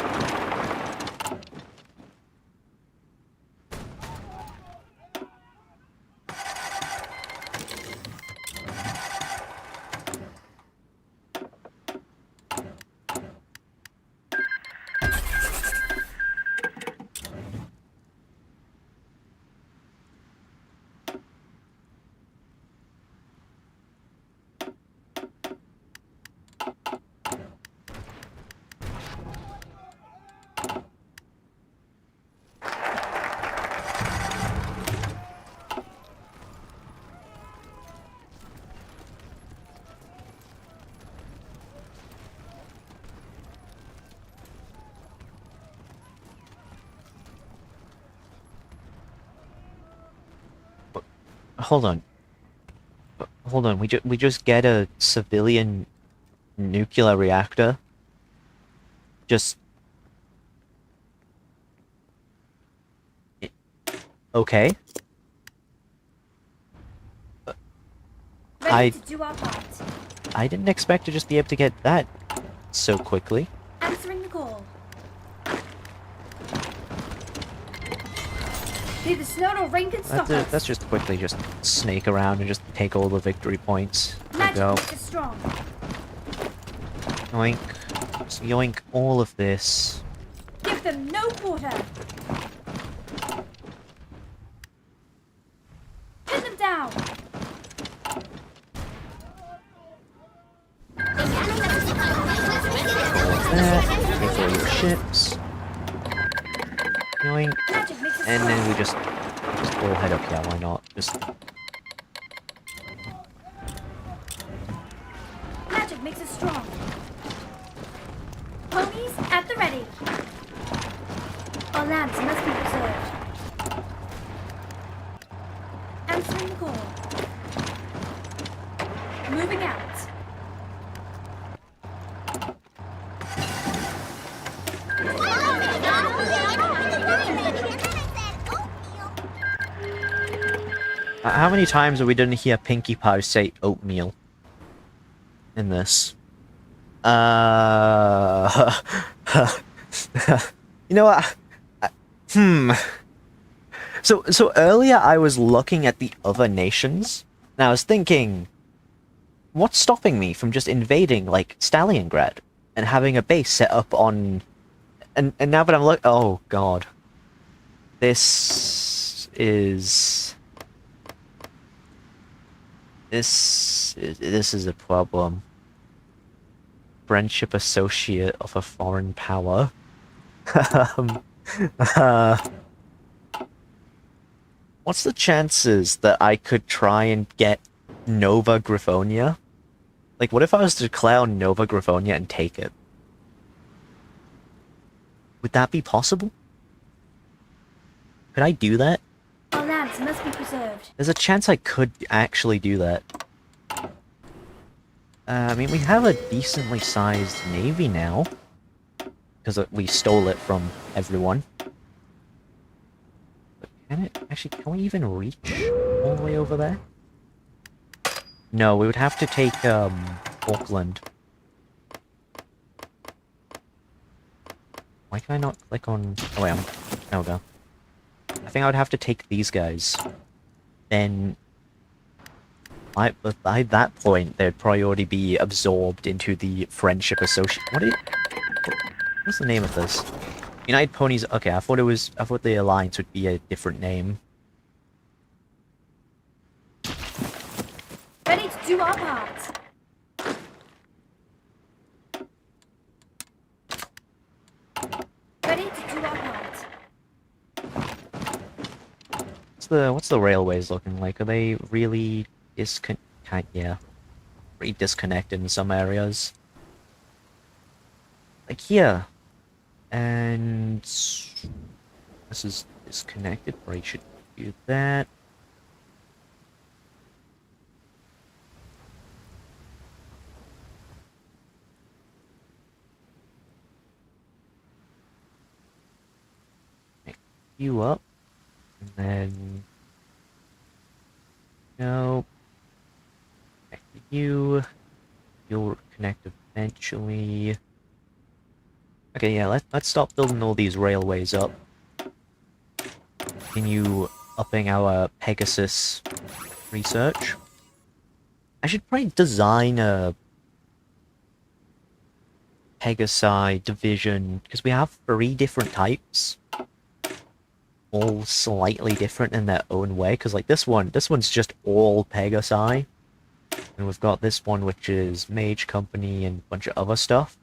Hold on. Hold on. We just get a civilian nuclear reactor. Just... Okay. Ready to do our part. I didn't expect to just be able to get that so quickly. Answering the call. Neither snow nor rain can stop us. Let's just quickly just snake around and just take all the victory points. There we Magic go. makes us strong. Yoink. Just yoink all of this. Give them no quarter. Pin them down. That. Take all your ships. Yoink. Magic makes us And strong. then we just all head up here, why not? Just... Magic makes us strong. Ponies at the ready. Our lands must be preserved. Answering the call. Moving out. How many times have we didn't hear Pinkie Pie say oatmeal in this? You know what? So earlier I was looking at the other nations, and I was thinking, what's stopping me from just invading, like, Stalingrad, and having a base set up on... And now that I'm oh god. This is a problem. Friendship associate of a foreign power. What's the chances that I could try and get Nova Griffonia? Like, what if I was to declare Nova Griffonia and take it? Would that be possible? Could I do that? Our lands must be preserved. There's a chance I could actually do that. I mean, we have a decently sized navy now. Because we stole it from everyone. But can it... Actually, can we even reach all the way over there? No, we would have to take, Auckland. Why can I not click on... Oh wait, there we go. I think I would have to take these guys. Then... by that point, they'd probably already be absorbed into the Friendship Association... What's the name of this? United Ponies... Okay, I thought the Alliance would be a different name. Ready to do our part. what's the railways looking like? Are they really yeah, pretty disconnected in some areas? Like here, and this is disconnected. Right, should do that. Connect you up, and then no. Connect you. You'll connect eventually. Okay, yeah, let's stop building all these railways up. Continue upping our Pegasus research. I should probably design a Pegasi division, because we have 3 different types. All slightly different in their own way, because like this one's just all Pegasi. And we've got this one which is Mage Company and a bunch of other stuff.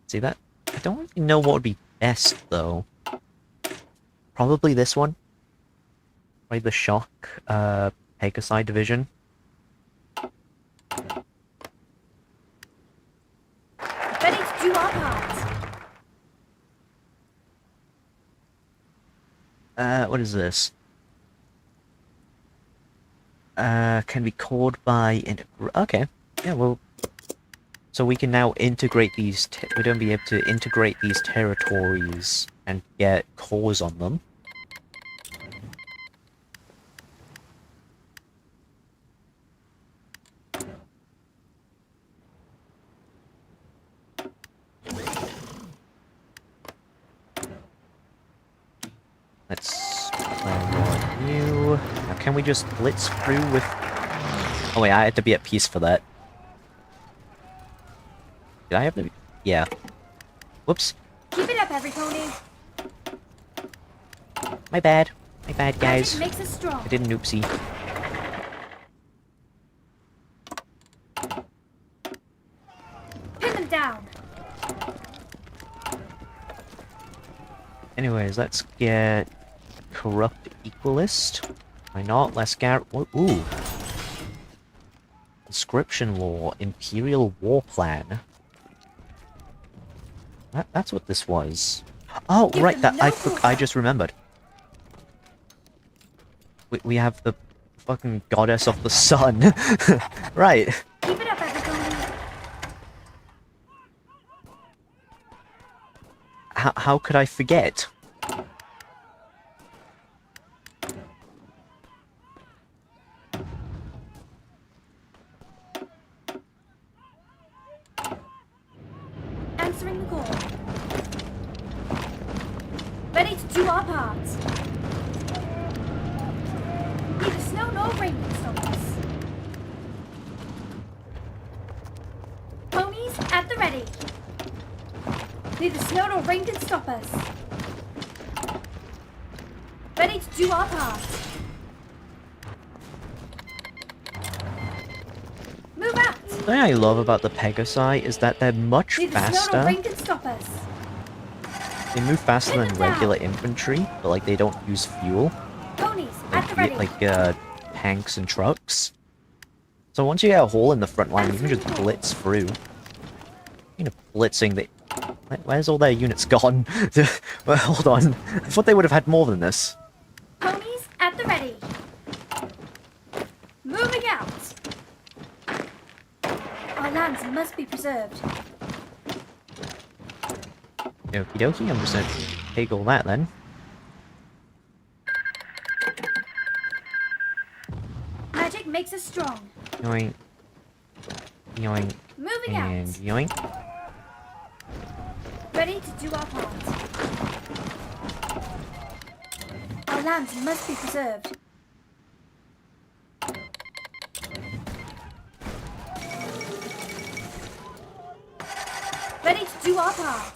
See that? I don't really know what would be best though. Probably this one. Probably the Shock Pegasi division. Ready to do our part. What is this? Can be called by okay. Yeah, well, so we can now integrate these. We're going to be able to integrate these territories and get cores on them. Let's plan on you. Now, can we just blitz through with? Oh wait, I had to be at peace for that. Did I have to? Yeah. Whoops. Keep it up, every pony. My bad. My bad, guys. Magic makes us strong. I did an oopsie. Pin them down. Anyways, let's get corrupt equalist. Why not? Let's get ooh. Inscription law, Imperial War Plan. That's what this was. Oh, right, that I just remembered. We have the fucking goddess of the sun. Right. Keep it up, everybody. How could I forget? Answering the call. Ready to do our part. Neither snow nor rain can stop us. Ponies at the ready. Neither snow nor rain can stop us. Ready to do our part. Move out. The thing I love about the Pegasi is that they're much Neither snow nor faster. rain can stop us. They move faster than regular infantry, but like they don't use fuel. Ponies at the ready. Like tanks and trucks. So once you get a hole in the front line, you can just blitz through. You know, blitzing the. Where's all their units gone? Well, hold on. I thought they would have had more than this. Ponies at the ready. Moving out. Our lands must be preserved. Okie dokie, I'm just gonna take all that then. Magic makes us strong. Yoink. Yoink. Moving And out. yoink. Ready to do our part. Our lands must be preserved. Ready to do our part.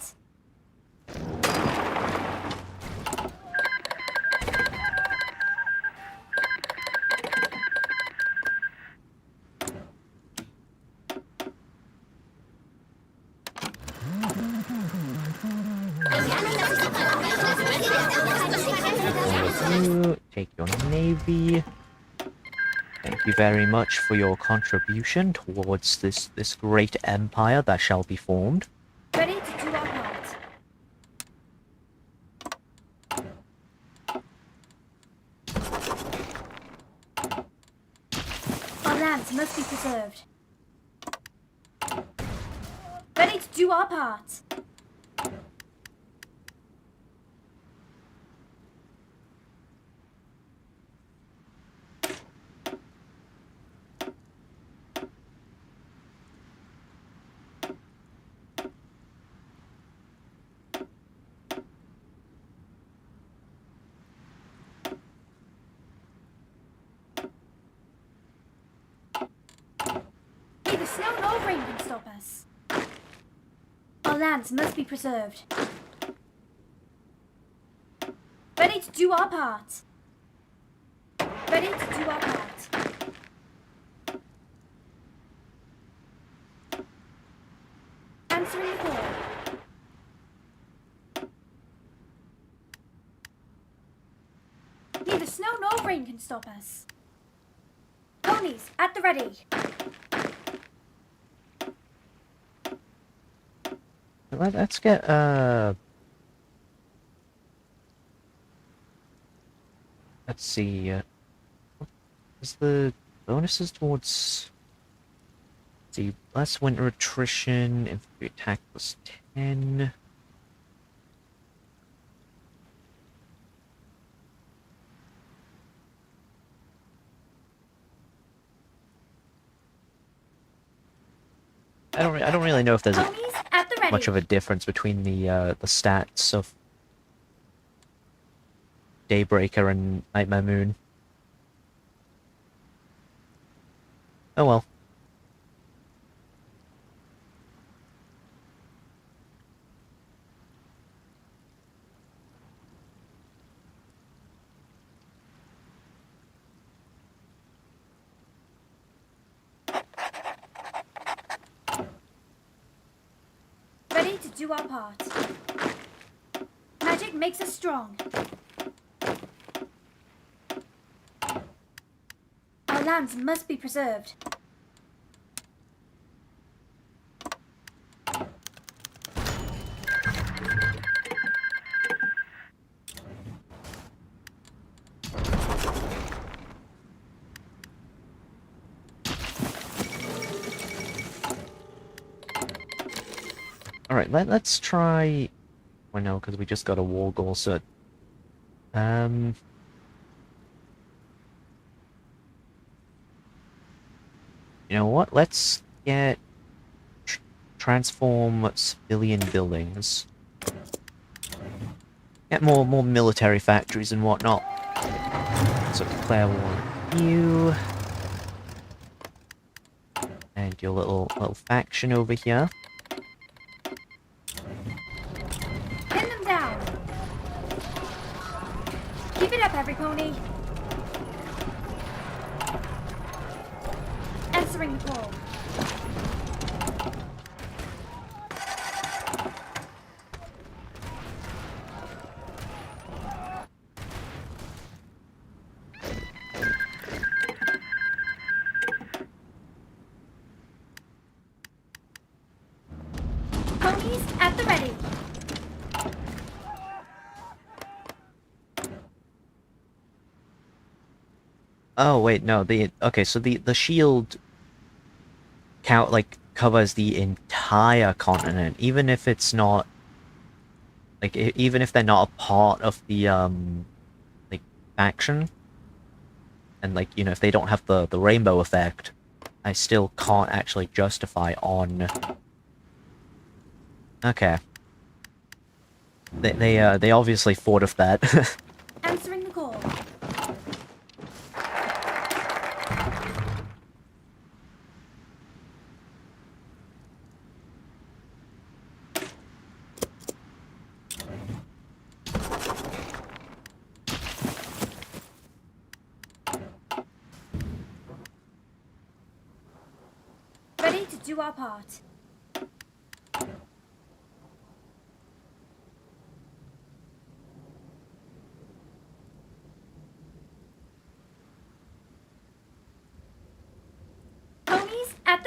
Navy. Thank you very much for your contribution towards this great empire that shall be formed. Ready to do our part. Our lands must be preserved. Ready to do our part. Neither snow nor rain can stop us. Our lands must be preserved. Ready to do our part. Ready to do our part. Answering the call. Neither snow nor rain can stop us. Ponies at the ready. Let's get let's see. Is the bonuses towards? Let's see, less winter attrition, infantry attack plus 10. I don't really know if there's Ponies at the ready. much of a difference between the stats of Daybreaker and Nightmare Moon. Oh well. Ready to do our part. Magic makes us strong. Our lands must be preserved. Alright, let's try... Well, no, because we just got a war goal, so... You know what? Let's get... transform civilian buildings. Get more military factories and whatnot. So declare war on you. And your little faction over here. Pin them down. Keep it up, every pony. Answering the call. Ponies at the ready. Oh wait, no, okay, so the shield count covers the entire continent, even if it's not even if they're not a part of the like faction, and you know, if they don't have the rainbow effect, I still can't actually justify on. Okay. They obviously thought of that. Answering the call. Ready to do our part.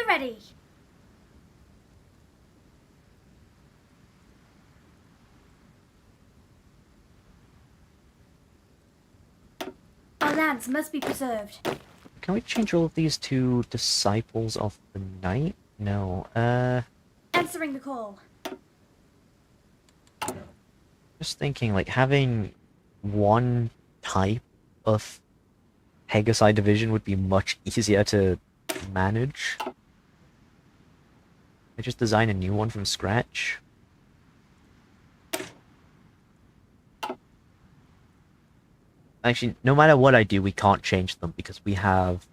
you ready? Our lands must be preserved. Can we change all of these to Disciples of the Night? No. Answering the call. Just thinking, like, having one type of Pegasi division would be much easier to manage. I just design a new one from scratch. Actually, no matter what I do, we can't change them because we have...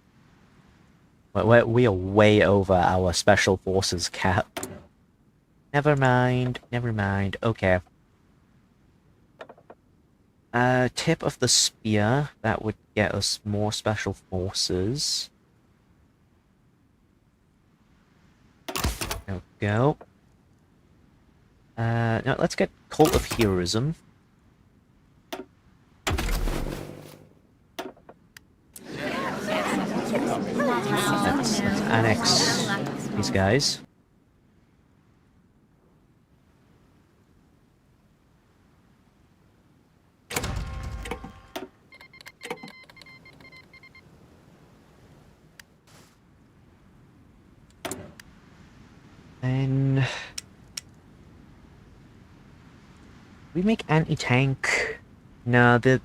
We are way over our special forces cap. Never mind, never mind. Okay. Tip of the spear. That would get us more special forces. There we go. Now let's get Cult of Heroism. Let's annex these guys. Then we make anti-tank. No, the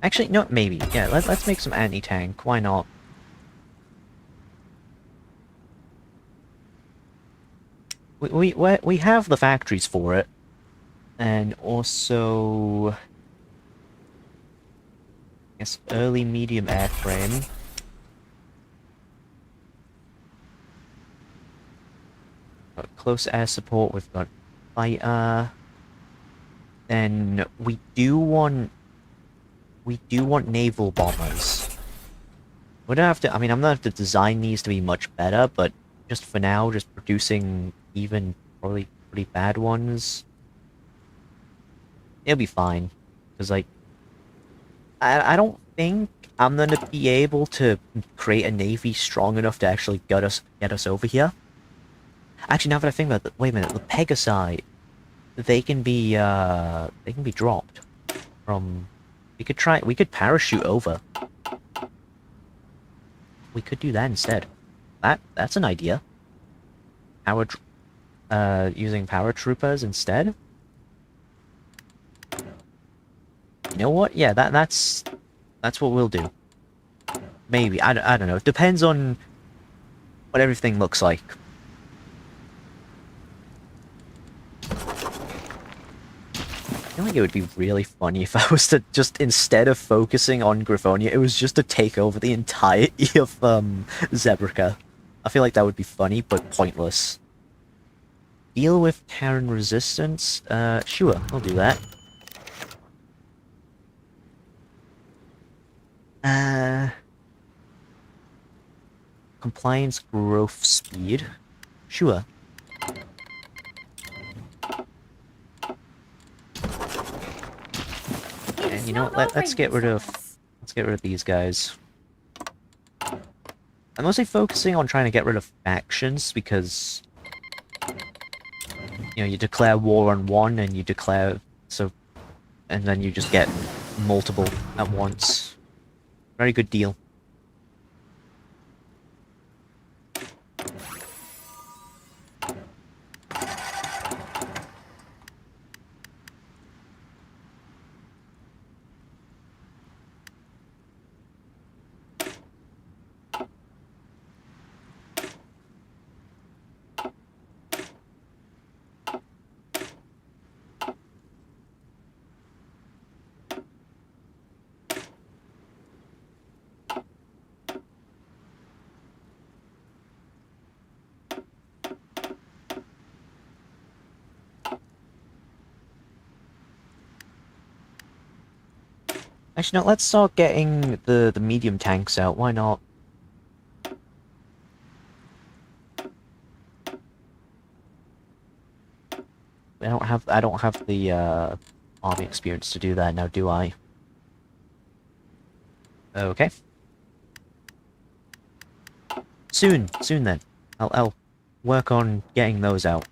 actually no, maybe yeah. Let's make some anti-tank. Why not? We have the factories for it, and also I guess early medium airframe. Got close air support. We've got fighter. Then we do want naval bombers. We don't have to. I mean, I'm not have to design these to be much better, but just for now, just producing even probably pretty bad ones, it'll be fine. Because like, I don't think I'm gonna be able to create a navy strong enough to actually get us over here. Actually, now that I think about it, wait a minute, the Pegasi, they can be dropped from. We could parachute over. We could do that instead. That's an idea. Using paratroopers instead. You know what? Yeah, that's what we'll do. Maybe I don't know. It depends on what everything looks like. I feel like it would be really funny if I was to just, instead of focusing on Griffonia, it was just to take over the entirety of Zebrica. I feel like that would be funny, but pointless. Deal with Terran resistance? Sure, I'll do that. Compliance growth speed? Sure. And you know what, let's get rid of these guys. I'm mostly focusing on trying to get rid of factions because you know, you declare war on one and you declare and then you just get multiple at once. Very good deal. Actually, no, let's start getting the medium tanks out. Why not? I don't have the army experience to do that now, do I? Okay. soon then. I'll work on getting those out.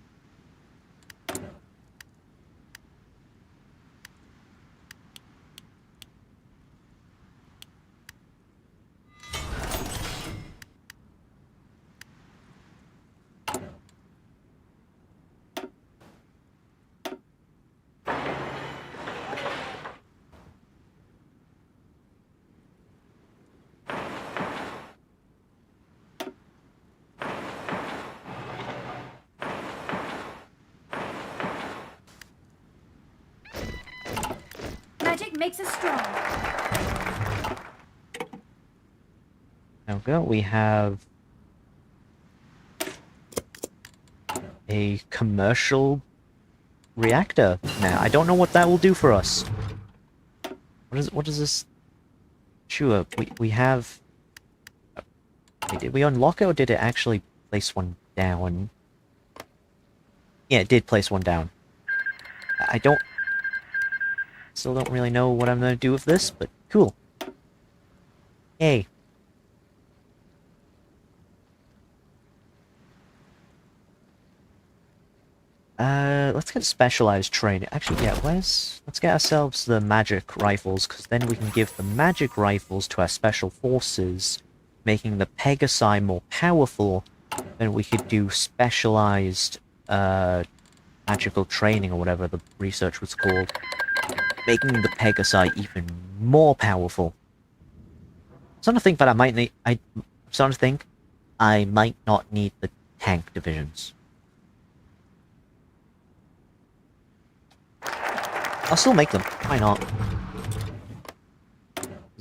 Magic makes us strong. There we go. We have a commercial reactor now. I don't know what that will do for us. What is this? Sure, we have. Wait, did we unlock it or did it actually place one down? Yeah, it did place one down. I still don't really know what I'm gonna do with this, but cool. Yay. Let's get specialized training. Actually, yeah, let's get ourselves the magic rifles, because then we can give the magic rifles to our special forces, making the Pegasi more powerful. Then we could do specialized, magical training, or whatever the research was called, making the Pegasi even more powerful. I'm starting to think that I'm starting to think I might not need the tank divisions. I'll still make them. Why not?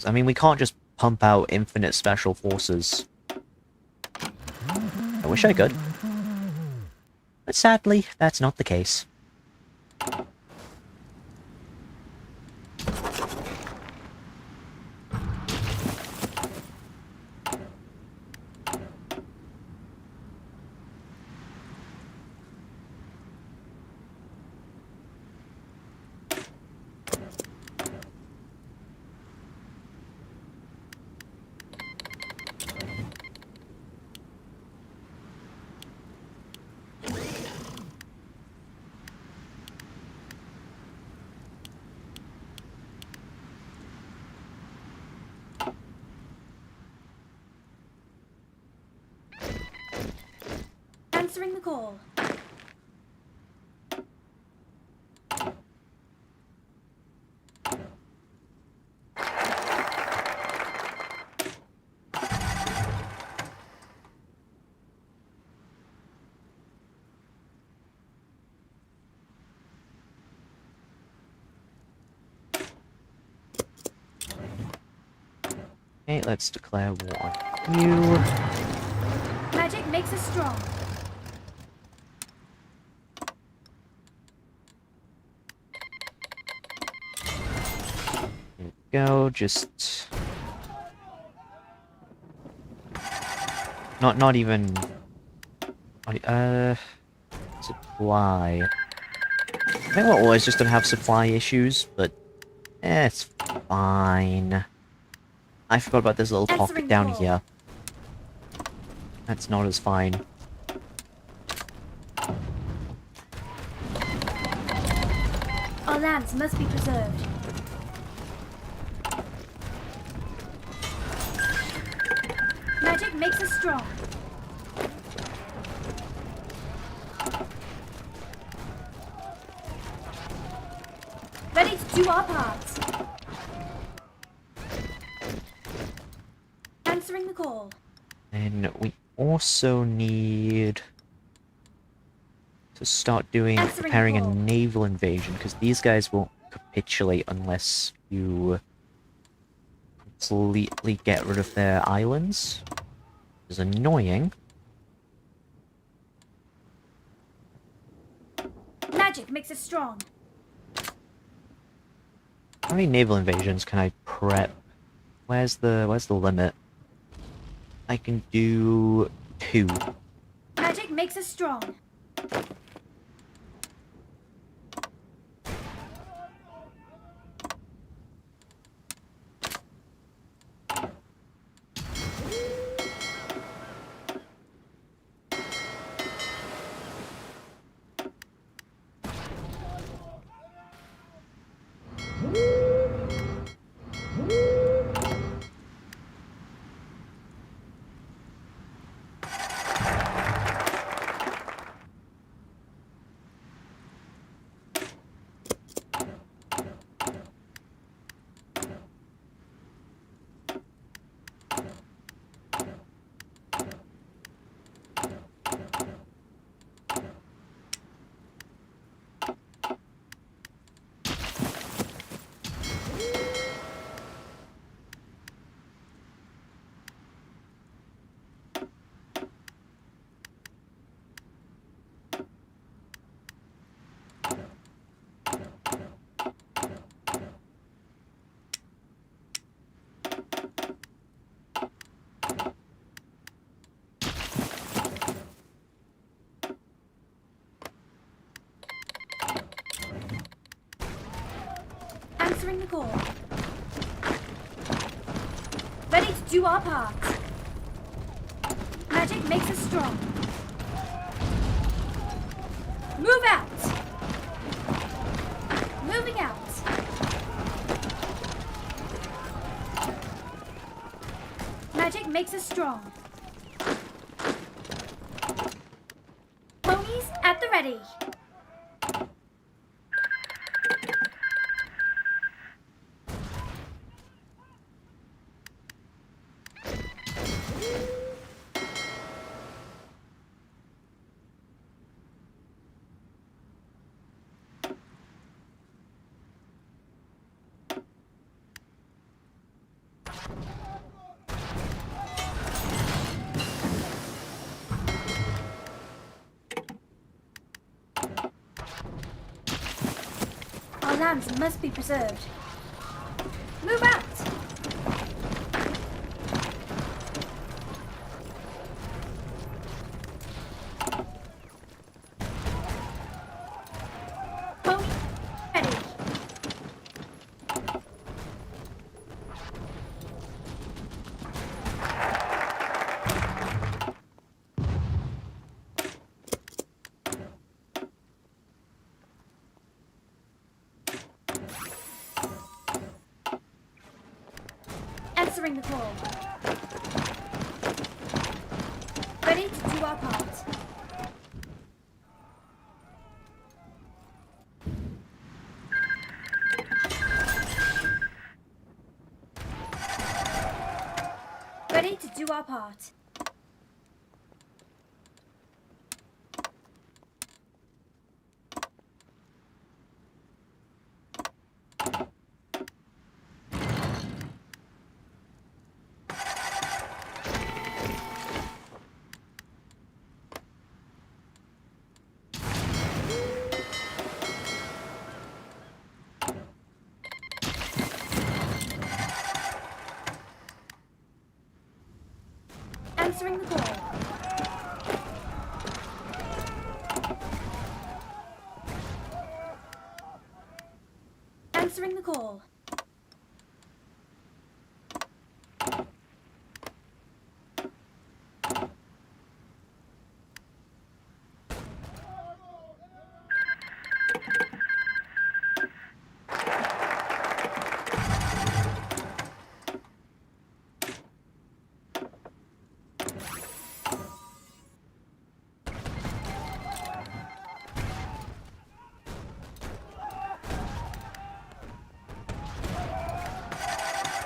I mean, we can't just pump out infinite special forces. I wish I could. But sadly, that's not the case. Answering the call. Okay, let's declare war on you. Magic makes us strong. Here we go, just... Not even... Supply... I think we're always just gonna have supply issues, but... it's fine. I forgot about this little pocket down here. That's not as fine. Our lands must be preserved. Magic makes us strong. Ready to do our part. Answering the call. And we also need to start preparing a naval invasion, because these guys won't capitulate unless you completely get rid of their islands. Which is annoying. Magic makes us strong. How many naval invasions can I prep? Where's the limit? I can do 2. Magic makes us strong. Answering the call. Ready to do our part. Magic makes us strong. Move out. Moving out. Magic makes us strong. Ponies at the ready. Our lands must be preserved. Move out! Pony ready. Answering the call. Ready to do our part. Ready to do our part. Answering the call. Answering the call.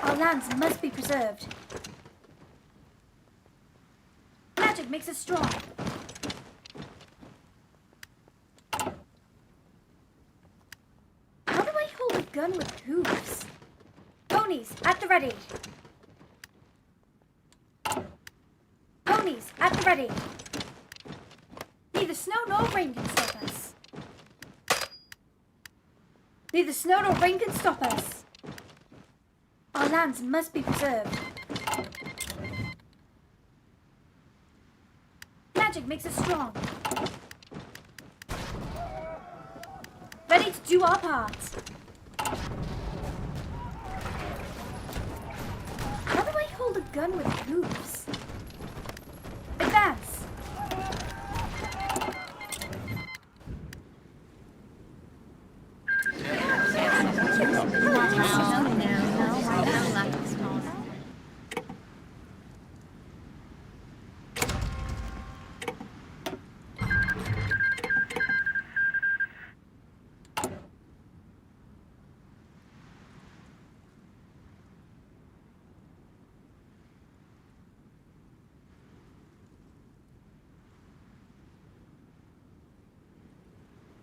Our lands must be preserved. Magic makes us strong. How do I hold a gun with hooves? Ponies at the ready. Ponies at the ready. Neither snow nor rain can stop us. Neither snow nor rain can stop us. Our lands must be preserved. Magic makes us strong. Ready to do our part. How do I hold a gun with hooves? Advance.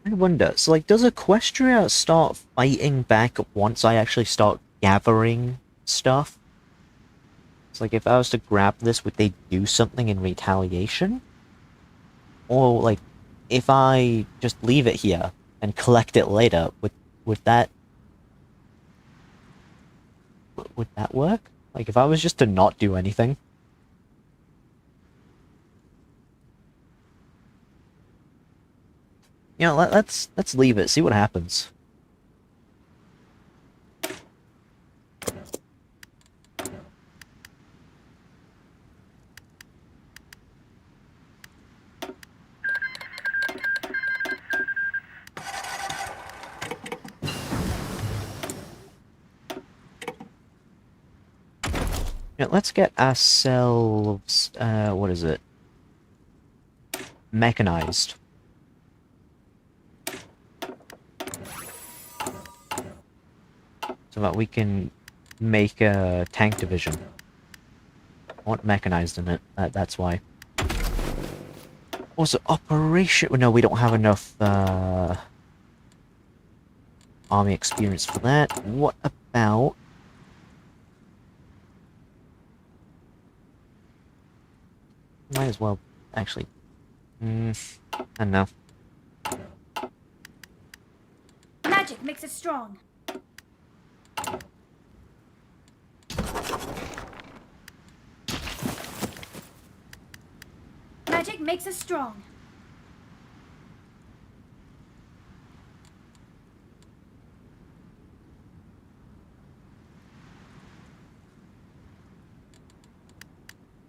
I wonder, so like, does Equestria start fighting back once I actually start gathering stuff? It's like, if I was to grab this, would they do something in retaliation? Or, like, if I just leave it here and collect it later, would that... would that work? Like, if I was just to not do anything? You know, let's leave it, see what happens. Yeah, let's get ourselves, what is it? Mechanized. So that we can make a tank division. I want mechanized in it, that's why. Also, operation... No, we don't have enough, army experience for that. What about... Might as well, actually. I don't know. Magic makes us strong. Magic makes us strong.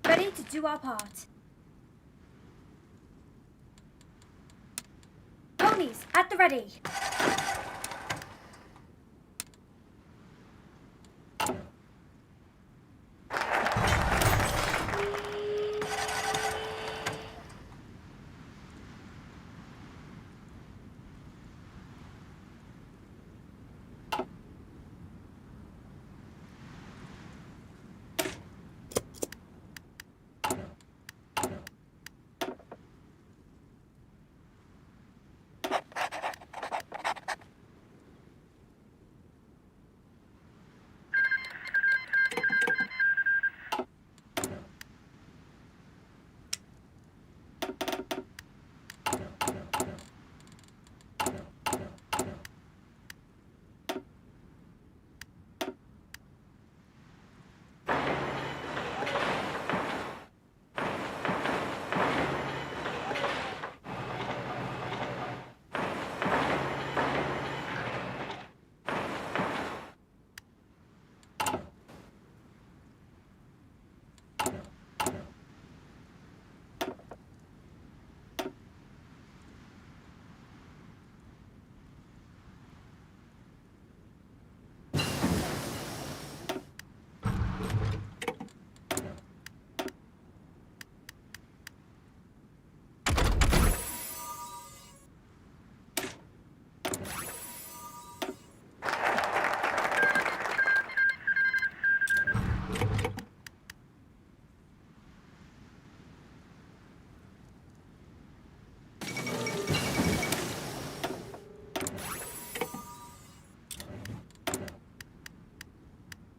Ready to do our part. Ponies at the ready.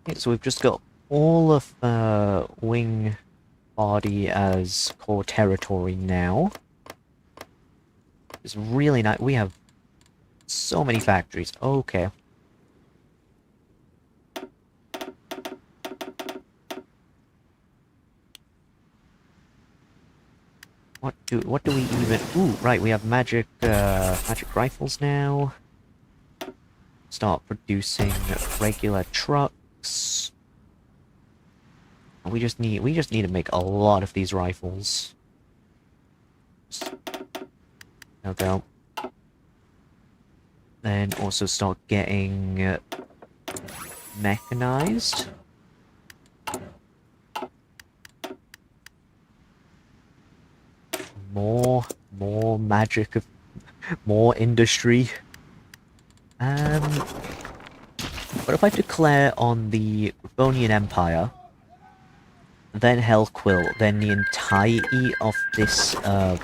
Okay, so we've just got all of wing body as core territory now. It's really nice. We have so many factories. Okay. What do we even... Ooh, right, we have magic rifles now. Start producing regular trucks. We just need to make a lot of these rifles. No go. Then also start getting mechanized. More magic of more industry. What if I declare on the Grifonian Empire, then Hellquill, then the entirety of this, the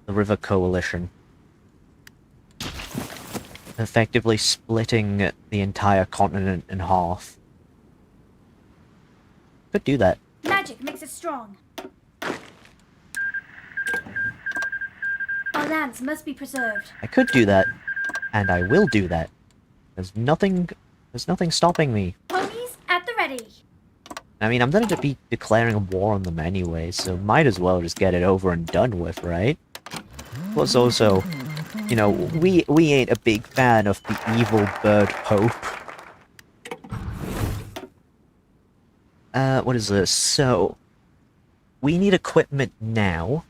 River Coalition? Effectively splitting the entire continent in half. Could do that. Magic makes us strong. Our lands must be preserved. I could do that, and I will do that. There's nothing stopping me. Ponies at the ready. I mean, I'm gonna be declaring war on them anyway, so might as well just get it over and done with, right? Plus also, you know, we ain't a big fan of the evil bird pope. What is this? So, we need equipment now.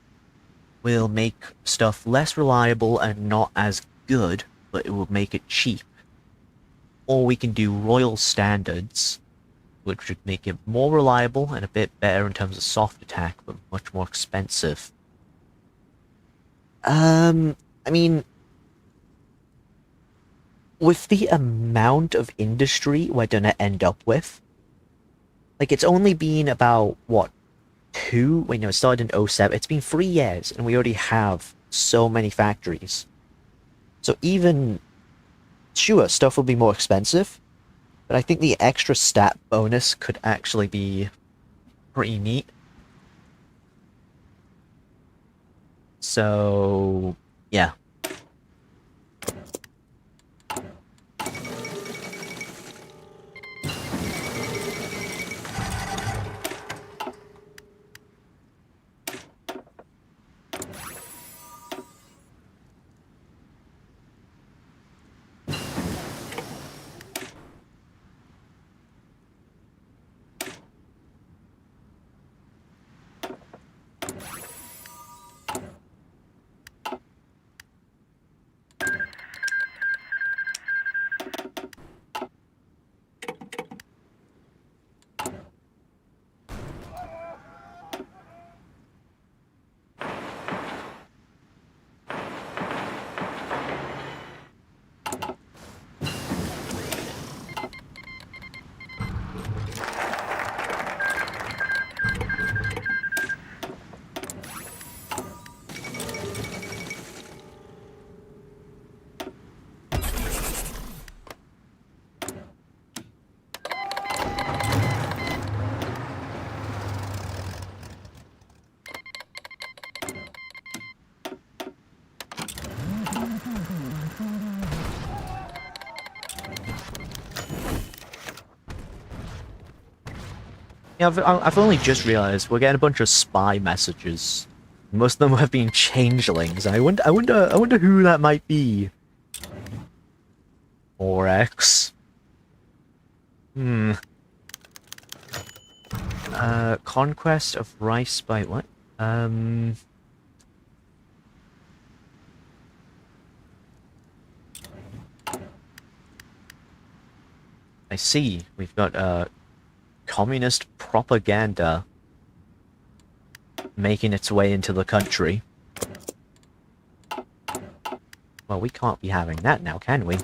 Will make stuff less reliable and not as good, but it will make it cheap. Or we can do royal standards, which would make it more reliable and a bit better in terms of soft attack, but much more expensive. I mean, with the amount of industry we're gonna end up with, like, it's only been about, what, wait, no, it started in 07. It's been 3 years, and we already have so many factories. So even, sure, stuff will be more expensive, but I think the extra stat bonus could actually be pretty neat. So, yeah. Yeah, I've only just realized we're getting a bunch of spy messages. Most of them have been changelings. I wonder who that might be. Or X. Hmm. Conquest of Rice by what? I see. We've got, communist propaganda making its way into the country. Well, we can't be having that now, can we?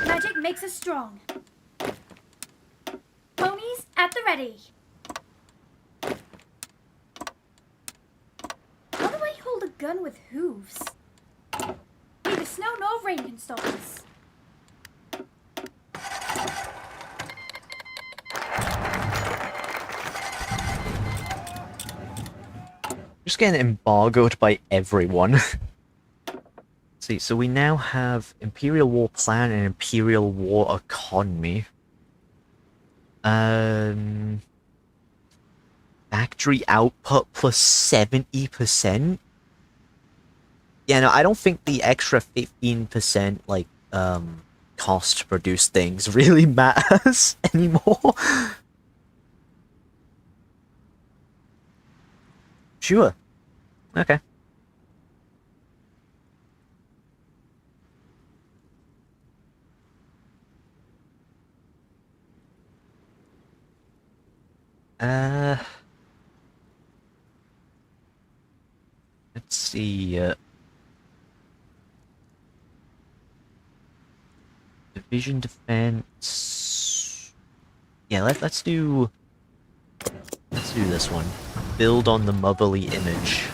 Magic makes us strong. Ponies at the ready. How do I hold a gun with hooves? Neither snow nor rain can stop us. Just getting embargoed by everyone. See, so we now have Imperial War Plan and Imperial War Economy. Factory output plus 70%? Yeah, no, I don't think the extra 15%, like, cost to produce things really matters anymore. Sure. Okay. Let's see, Vision defense. Yeah, let's do this one. Build on the motherly image.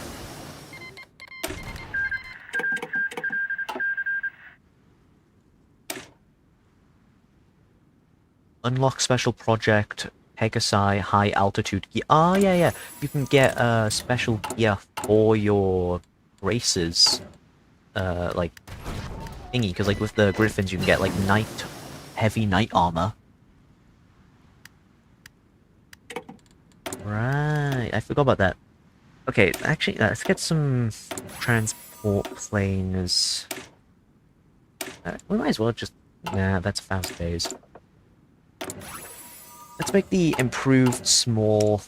Unlock special project Pegasi high altitude gear. Ah, yeah, yeah. You can get special gear for your races. Like thingy, because like with the Griffins you can get like heavy night armor. Right, I forgot about that. Okay, actually, let's get some transport planes. We might as well just... Nah, that's fast phase. Let's make the improved small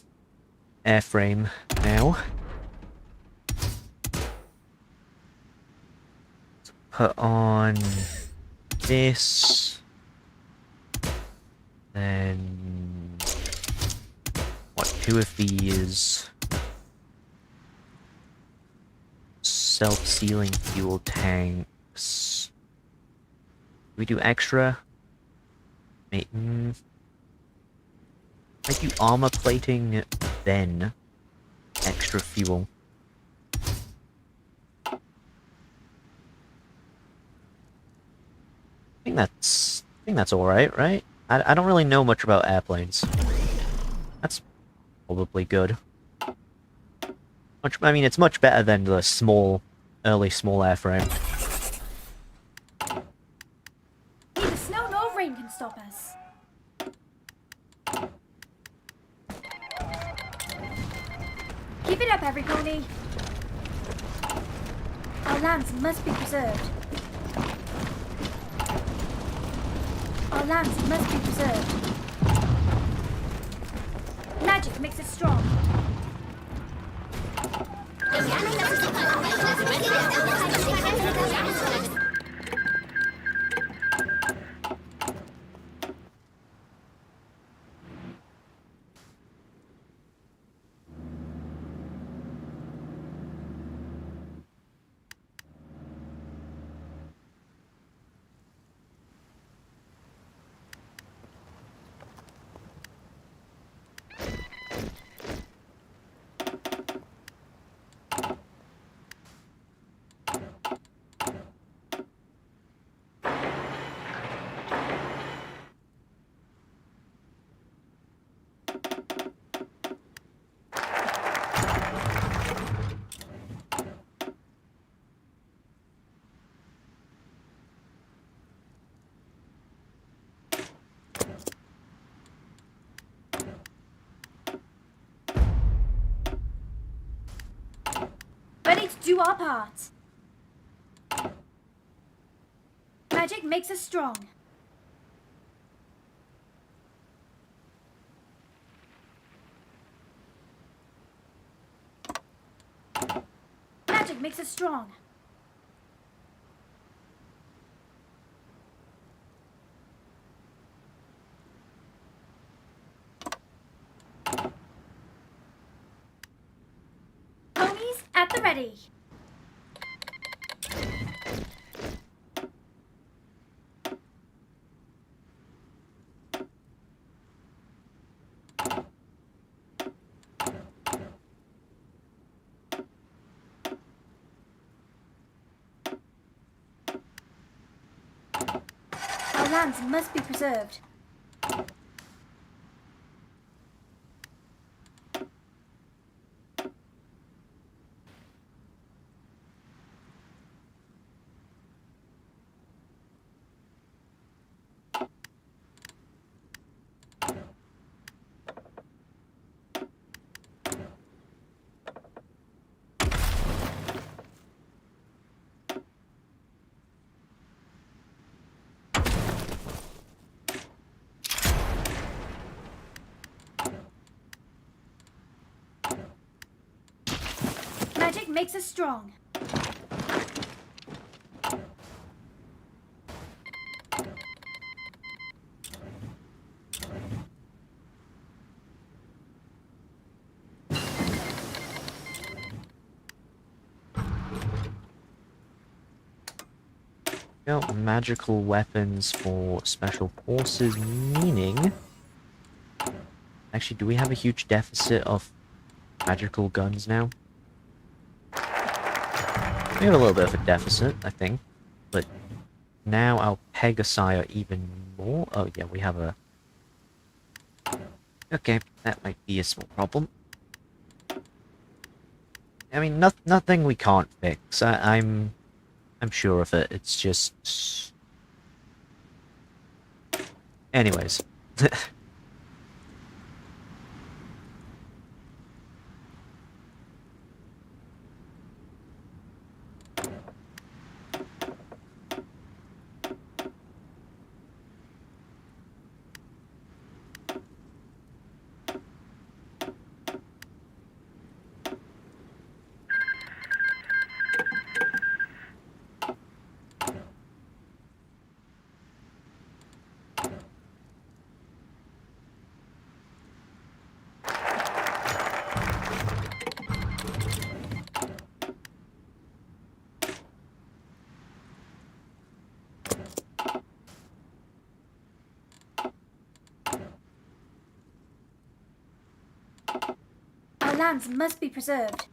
airframe now. Put on this. Then... What, 2 of these... Self-sealing fuel tanks. We do extra? Might do armor plating, then extra fuel. I think that's alright, right? I don't really know much about airplanes. That's probably good. I mean, it's much better than the early small airframe. Neither snow nor rain can stop us. Keep it up, every pony. Our lands must be preserved. Our lands must be preserved. Magic makes us strong. Ready to do our part. Magic makes us strong. Magic makes us strong. Ponies at the ready. Our lands must be preserved. Magic makes us strong. Got magical weapons for special forces, meaning... Actually, do we have a huge deficit of magical guns now? We have a little bit of a deficit, I think. But now our Pegasi are even more... Oh yeah, we have a... Okay, that might be a small problem. I mean, nothing we can't fix. I'm sure of it. It's just... Anyways. Our lands must be preserved.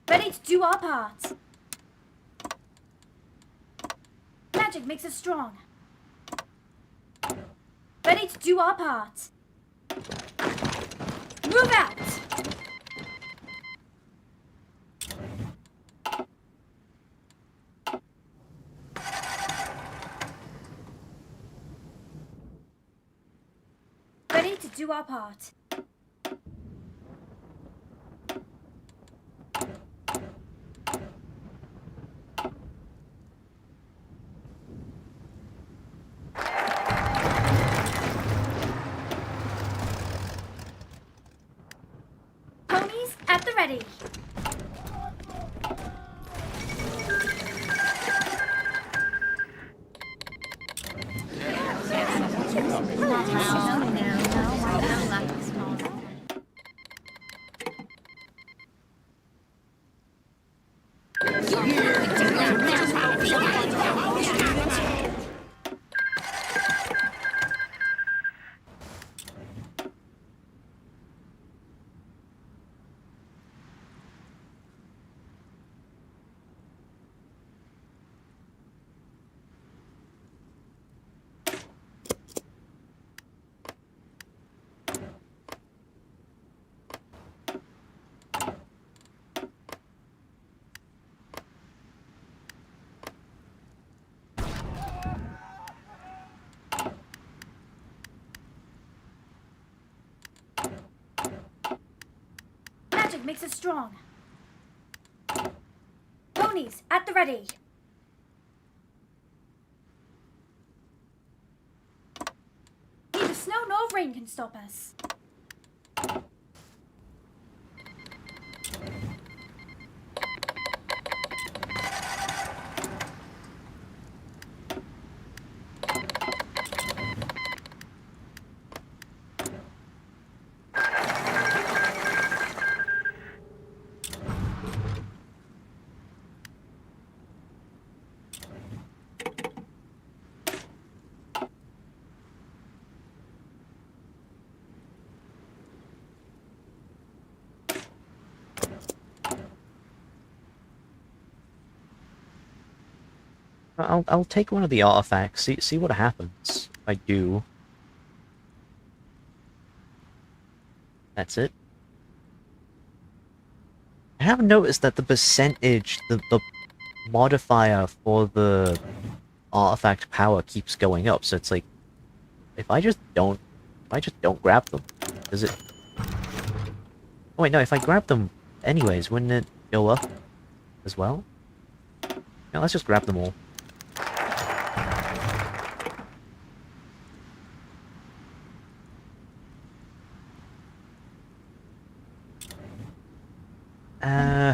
Ready to do our part. Magic makes us strong. Ready to do our part. Move out! Ready to do our part. Ponies at the ready. Magic makes us strong. Ponies at the ready. Neither snow nor rain can stop us. I'll take one of the artifacts, see what happens if I do. That's it. I have noticed that the percentage, the modifier for the artifact power keeps going up, so it's like, if I just don't grab them, does it... Oh wait, no, if I grab them anyways, wouldn't it go up as well? No, let's just grab them all. Uh...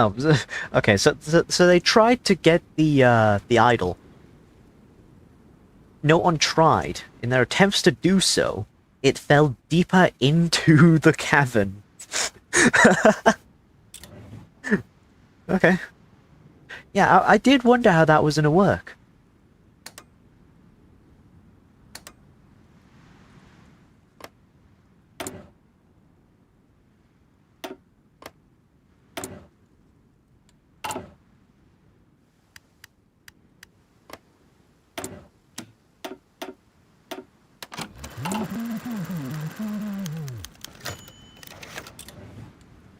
Oh, okay. So they tried to get the idol. No one tried. In their attempts to do so, it fell deeper into the cavern. Okay. Yeah, I did wonder how that was gonna work.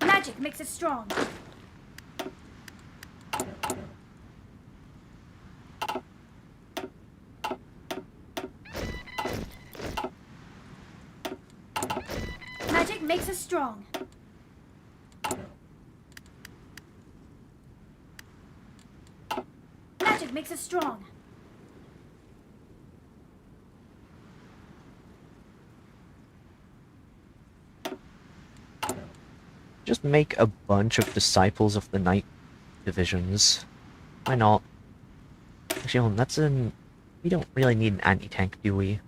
Magic makes us strong. Magic makes us strong. Magic makes us strong. Just make a bunch of disciples of the night divisions. Why not? Actually, hold on, that's an... We don't really need an anti-tank, do we?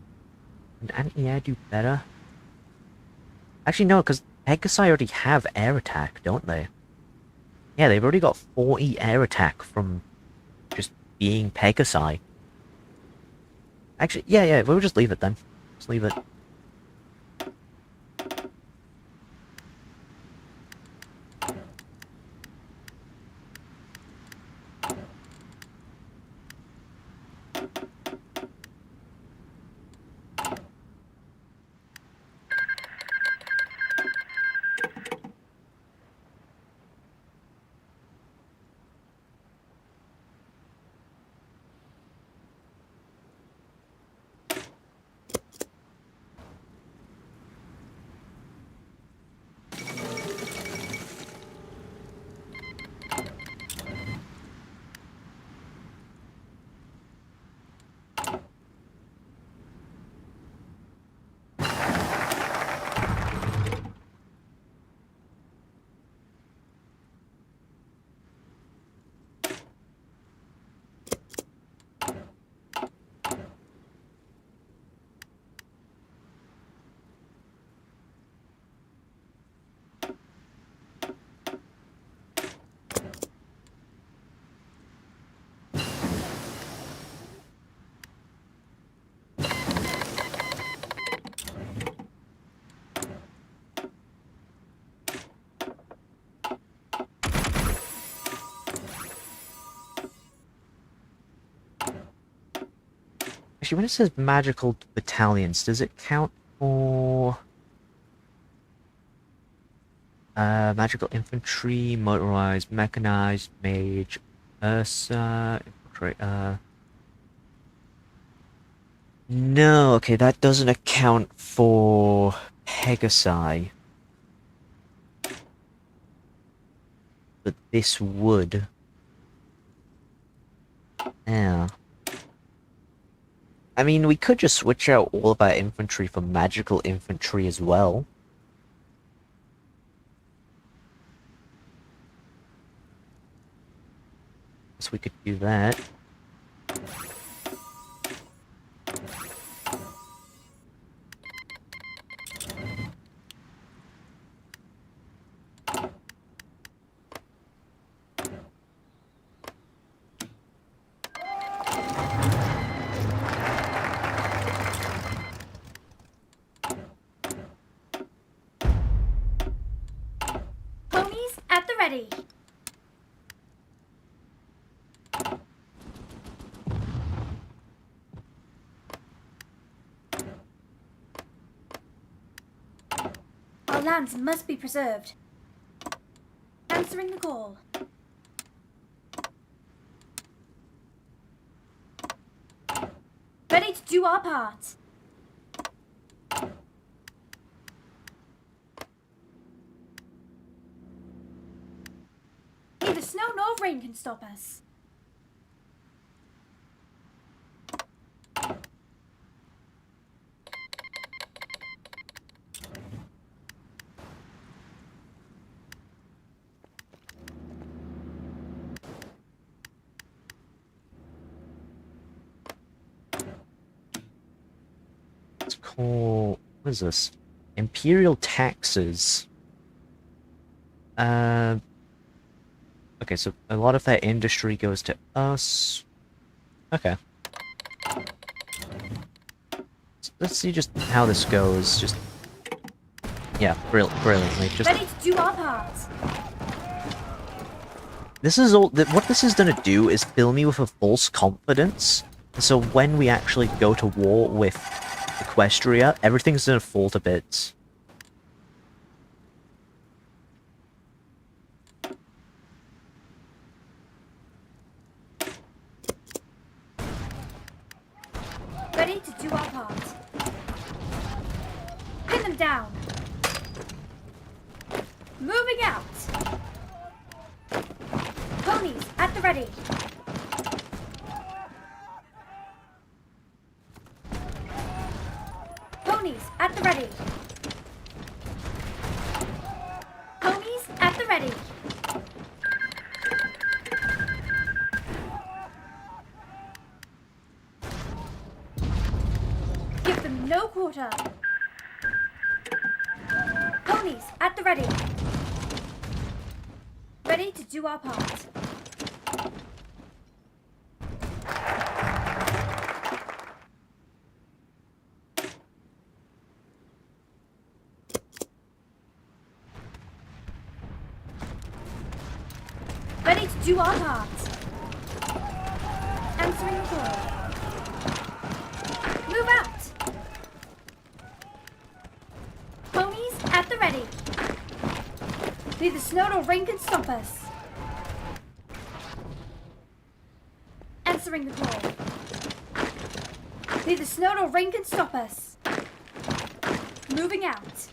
An anti-air do better? Actually, no, because Pegasi already have air attack, don't they? Yeah, they've already got 40 air attack from just being Pegasi. Actually, yeah, we'll just leave it then. Just leave it. Actually, when it says magical battalions, does it count for... magical infantry, motorized, mechanized, mage, Ursa, infiltrate, No, okay, that doesn't account for Pegasi. But this would. Yeah. I mean, we could just switch out all of our infantry for magical infantry as well. Guess we could do that. Ponies at the ready. Our lands must be preserved. Answering the call. Ready to do our part. Neither snow nor rain can stop us. Let's call... What is this? Imperial taxes. Okay, so a lot of that industry goes to us. Okay. So let's see just how this goes. Just... Yeah, brilliantly. Just... Ready to do our part. This is all... What this is gonna do is fill me with a false confidence. So when we actually go to war with Equestria, everything's gonna fall to bits. Ready to do our part. Pin them down. Moving out. Ponies at the ready. Ponies at the ready. Ponies at the ready. Give them no quarter. Ponies at the ready. Ready to do our part. Ready to do our part. Answering the call. Move out. Ponies at the ready. Neither snow nor rain can stop us. Answering the call. Neither snow nor rain can stop us. Moving out.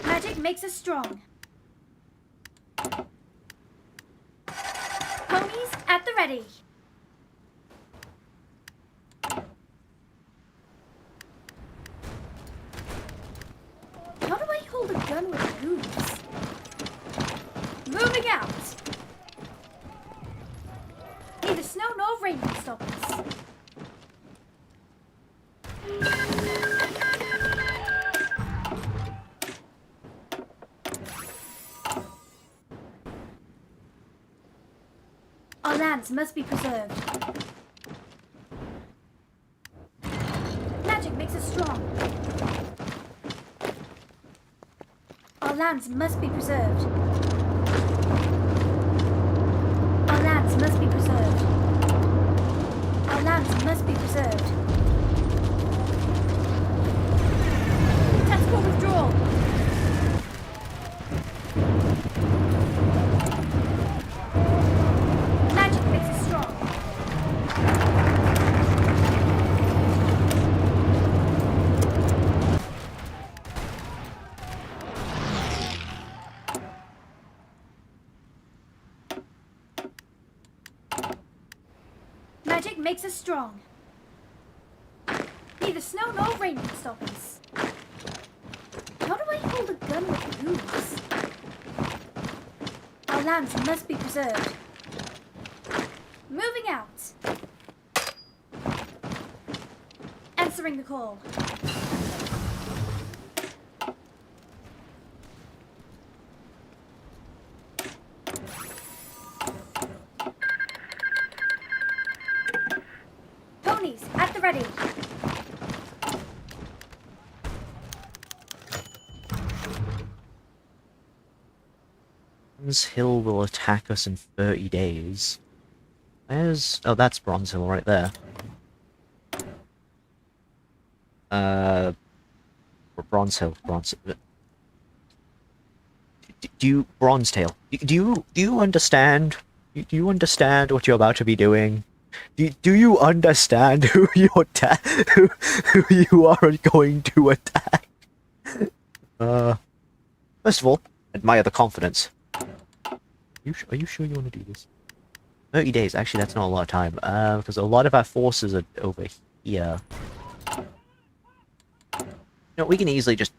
Magic makes us strong. Ponies at the ready. How do I hold a gun with hooves? Moving out. Neither snow nor rain can stop us. Our lands must be preserved. Magic makes us strong. Our lands must be preserved. Our lands must be preserved. Our lands must be preserved. Tactical withdrawal. Magic makes us strong. Magic makes us strong. Neither snow nor rain can stop us. How do I hold a gun with hooves? Our lands must be preserved. Moving out. Answering the call. Ponies at the ready. Bronze Hill will attack us in 30 days. Where's... Oh, that's Bronze Hill right there. Bronze Hill. Do you... Bronze Tail. Do you understand? Do you understand what you're about to be doing? Do you understand who you're who you are going to attack? First of all, admire the confidence. Are you sure you want to do this? 30 days. Actually, that's not a lot of time. Because a lot of our forces are over here. No, we can easily just,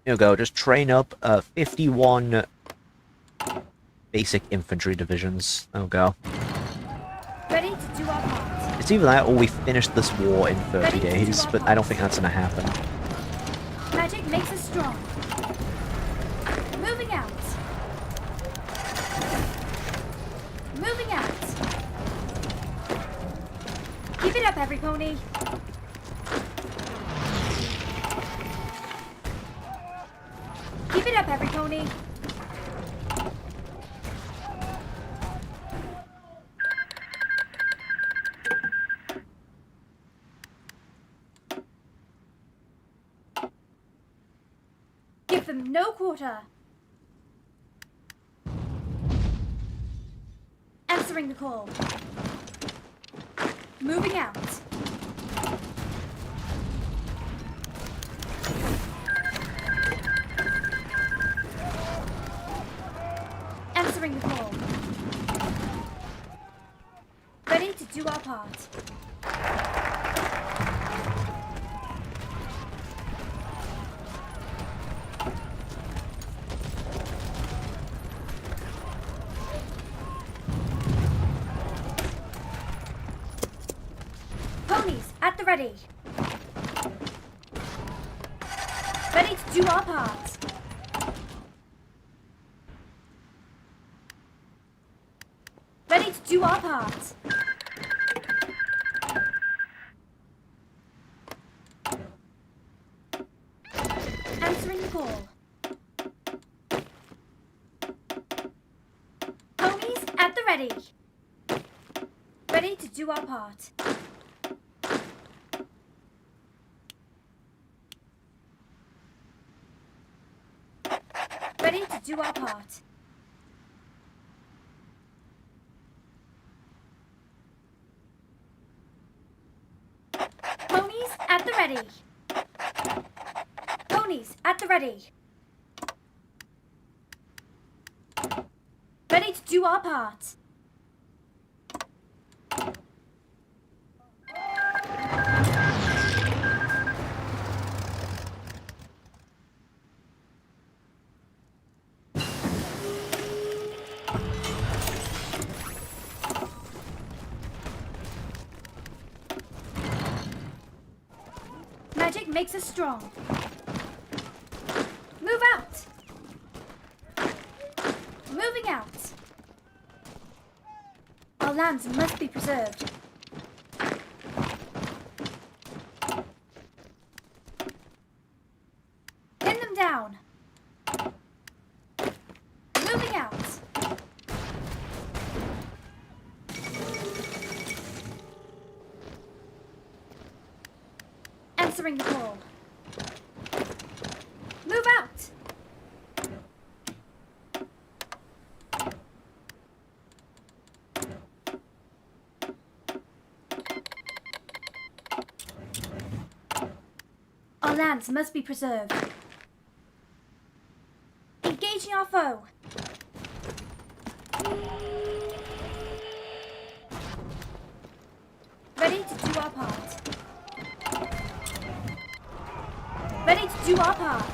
just train up 51 basic infantry divisions. There we go. Ready to do our part. It's either that or we finish this war in 30 Ready to do days, our but I don't think that's gonna happen. Magic makes us strong. Moving out. Moving out. Keep it up, every pony. Keep it up, every pony. Give them no quarter. Answering the call. Moving out. Answering the call. Ready to do our part. Ponies at the ready. Ready to do our part. Ready to do our part. Answering the call. Ponies at the ready. Ready to do our part. Ready to do our part. Ponies at the ready. Ponies at the ready. Ready to do our part. Magic makes us strong. Move out. Moving out. Our lands must be preserved. Pin them down. Moving out. Answering the call. Move out. Our lands must be preserved. Engaging our foe. Ready to do our part. Ready to do our part.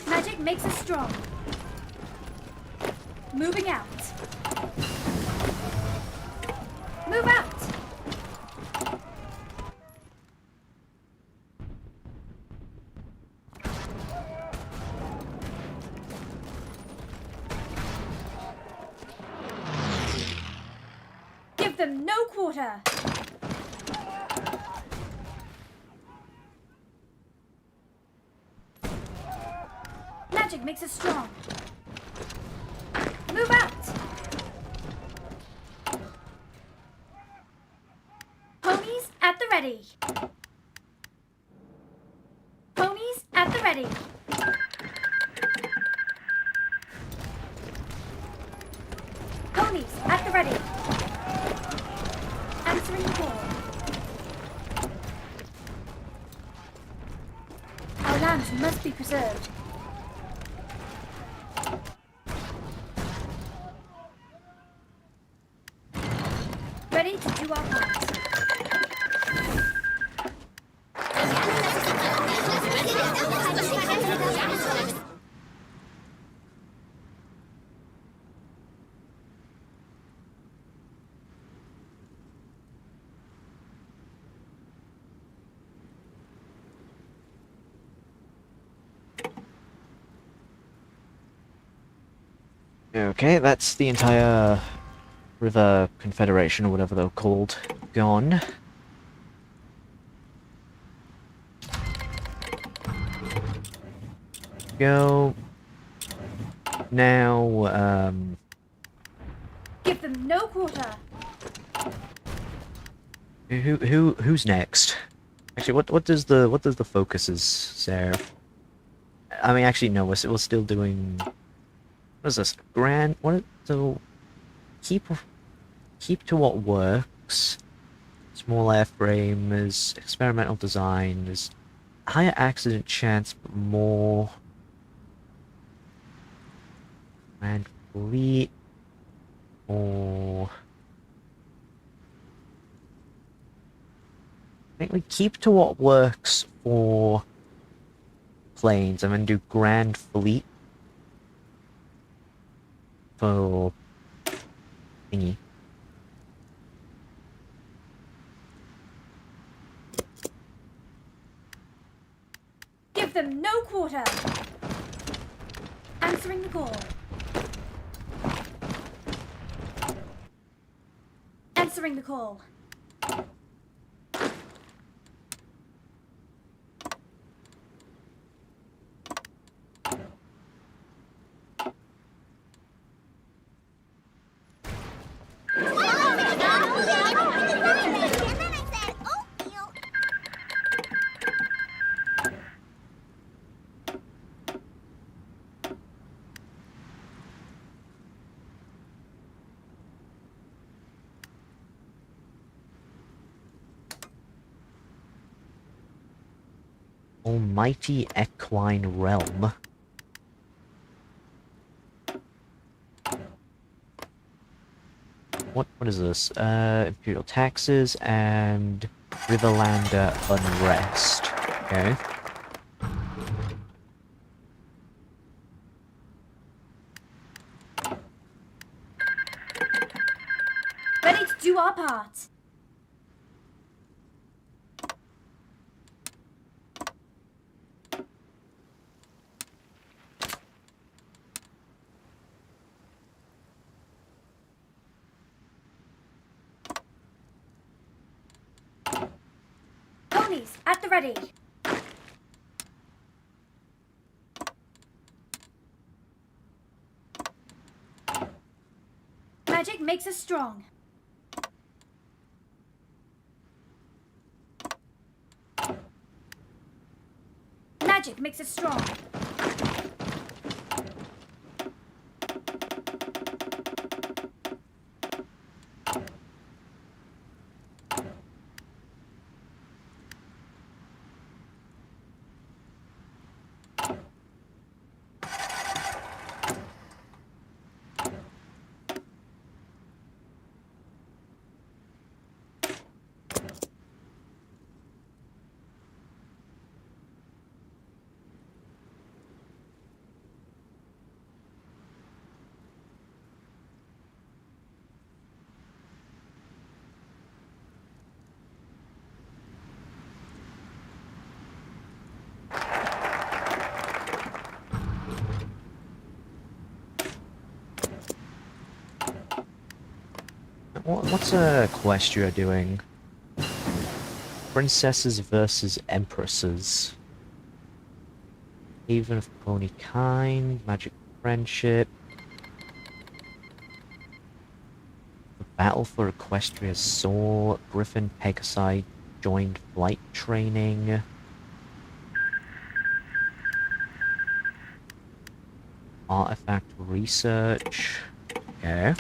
Magic makes us strong. Moving out. Move out. Give them no quarter. Magic makes us strong. Move out. Ponies at the ready. Ponies at the ready. Ponies at the ready. Answering the call. Our lands must be preserved. Ready to do our part. Okay, that's the entire River Confederation, or whatever they're called, gone. Go. Now, Give them no quarter. who's next? Actually, what does the focuses say? I mean, actually, no, we're still doing. What is this? Grand. What? So keep to what works. Small airframe is experimental design is higher accident chance, but more. And fleet or. I think we keep to what works for planes and then do Grand Fleet for thingy. Give them no quarter. Answering the call. Answering the call. Almighty Equine Realm. What is this? Imperial taxes and Riverlander unrest. Okay. Ready to do our part. Ponies at the ready. Magic makes us strong. Magic makes us strong. What's Equestria doing? Princesses versus Empresses. Haven of Pony Kind, Magic Friendship. The Battle for Equestria's Soul, Griffin Pegasi joined flight training. Artifact research. Okay.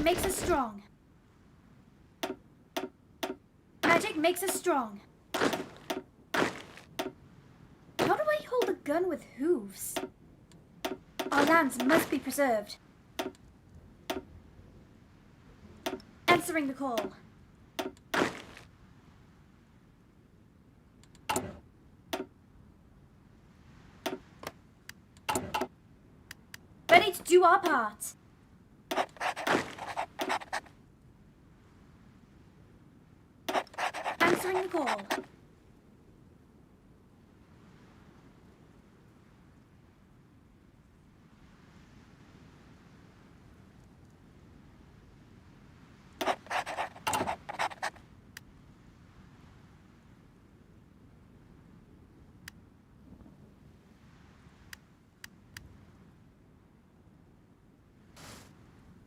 makes us strong. Magic makes us strong. How do I hold a gun with hooves? Our lands must be preserved. Answering the call. Ready to do our part. Answering the call.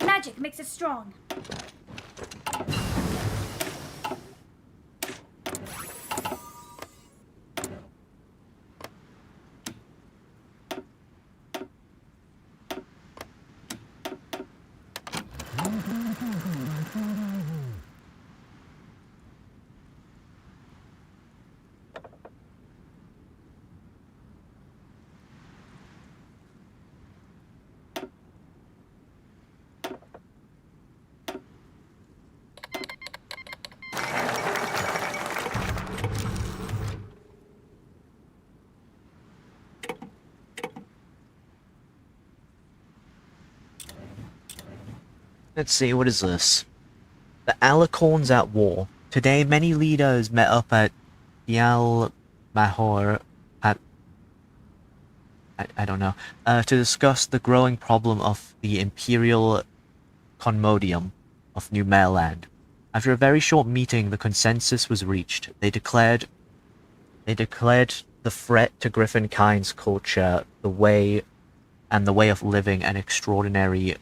Magic makes us strong. Let's see, what is this? The Alicorns at war. Today, many leaders met up at Yal Mahor at... I don't know. To discuss the growing problem of the Imperial Conmodium of New Maryland. After a very short meeting, the consensus was reached. They declared the threat to Griffin Kind's culture, the way of living an extraordinary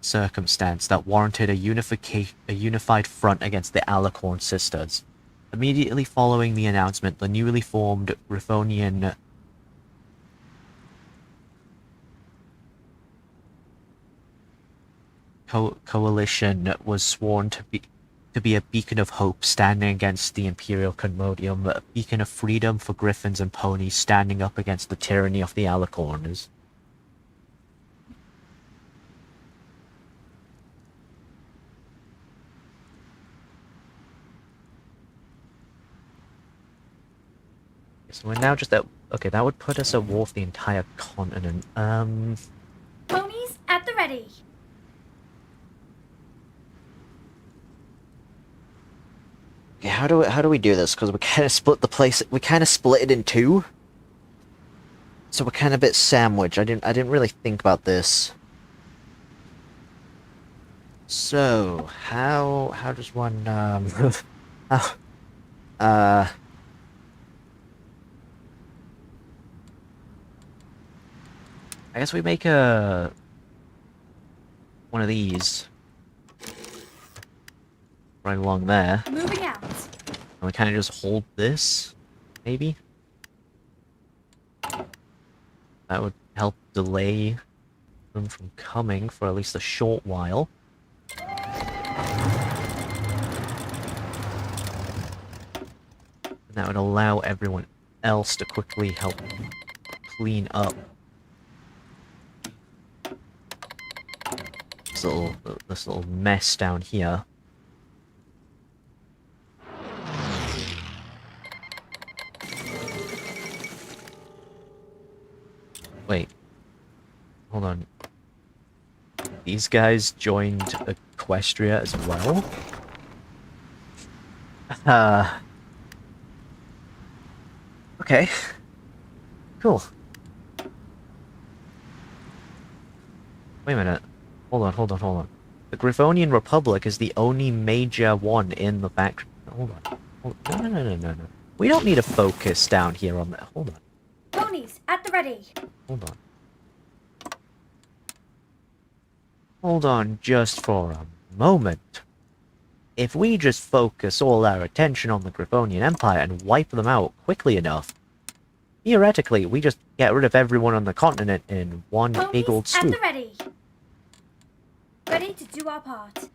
circumstance that warranted a unified front against the Alicorn sisters. Immediately following the announcement, the newly formed Griffonian coalition was sworn to be a beacon of hope standing against the Imperial Conmodium, a beacon of freedom for griffins and ponies standing up against the tyranny of the Alicorners. So we're now just at... Okay, that would put us at war for the entire continent. Ponies at the ready. Okay, how do we do this? Because we kind of split the place... We kind of split it in two. So we're kind of a bit sandwiched. I didn't really think about this. So, how does one, I guess we make one of these right along there. Moving out. And we kind of just hold this, maybe? That would help delay them from coming for at least a short while. And that would allow everyone else to quickly help clean up this little mess down here. Wait. Hold on. These guys joined Equestria as well? Okay. Cool. Wait a minute. Hold on. The Griffonian Republic is the only major one in the back... Hold on. No. We don't need to focus down here on that. Hold on. Ponies at the ready. Hold on. Hold on just for a moment. If we just focus all our attention on the Griffonian Empire and wipe them out quickly enough, theoretically, we just get rid of everyone on the continent in one big old Ponies at swoop. the ready. Ready to do our part.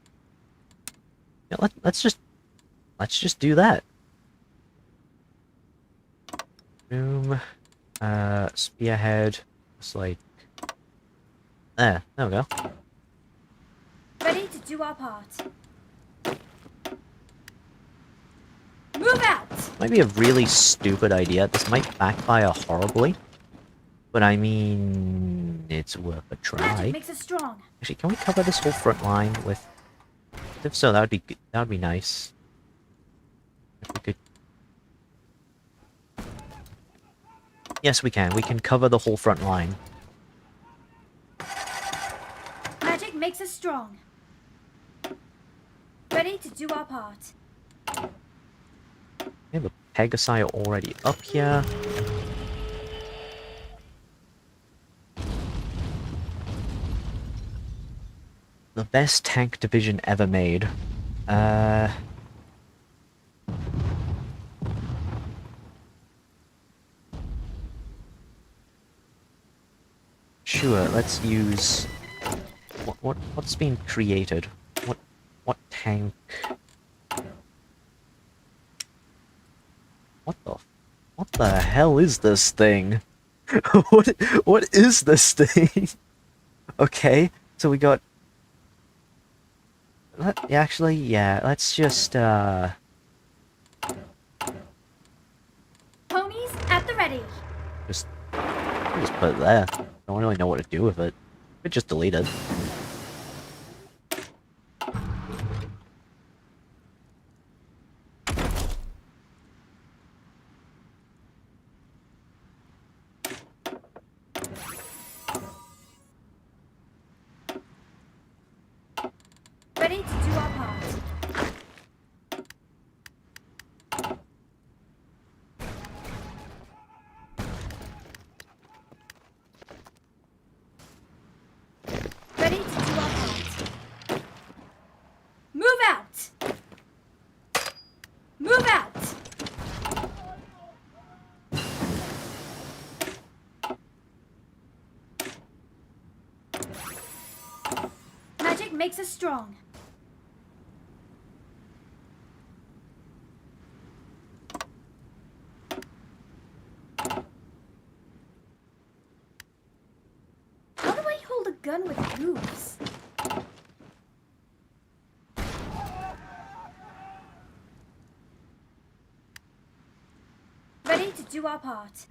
Yeah, let's just do that. Boom. Spearhead. It's like there we go. Ready to do our part. Move out! Might be a really stupid idea. This might backfire horribly. But I mean, it's worth a try. Magic makes us strong. Actually, can we cover this whole front line with... If so, that would be good. That would be nice. If we could... Yes, we can. We can cover the whole front line. Magic makes us strong. Ready to do our part. We have a Pegasi already up here. The best tank division ever made. Sure, let's use... What's being created? What tank? What the hell is this thing? what is this thing? Okay, so we got... Actually, yeah, let's just, Ponies at the ready. just put it there. Don't really know what to do with it. Could just delete it. Ready to do our part. Ready to do our part. Move out! Move out! Magic makes us strong. How do I hold a gun with hooves? Ready to do our part.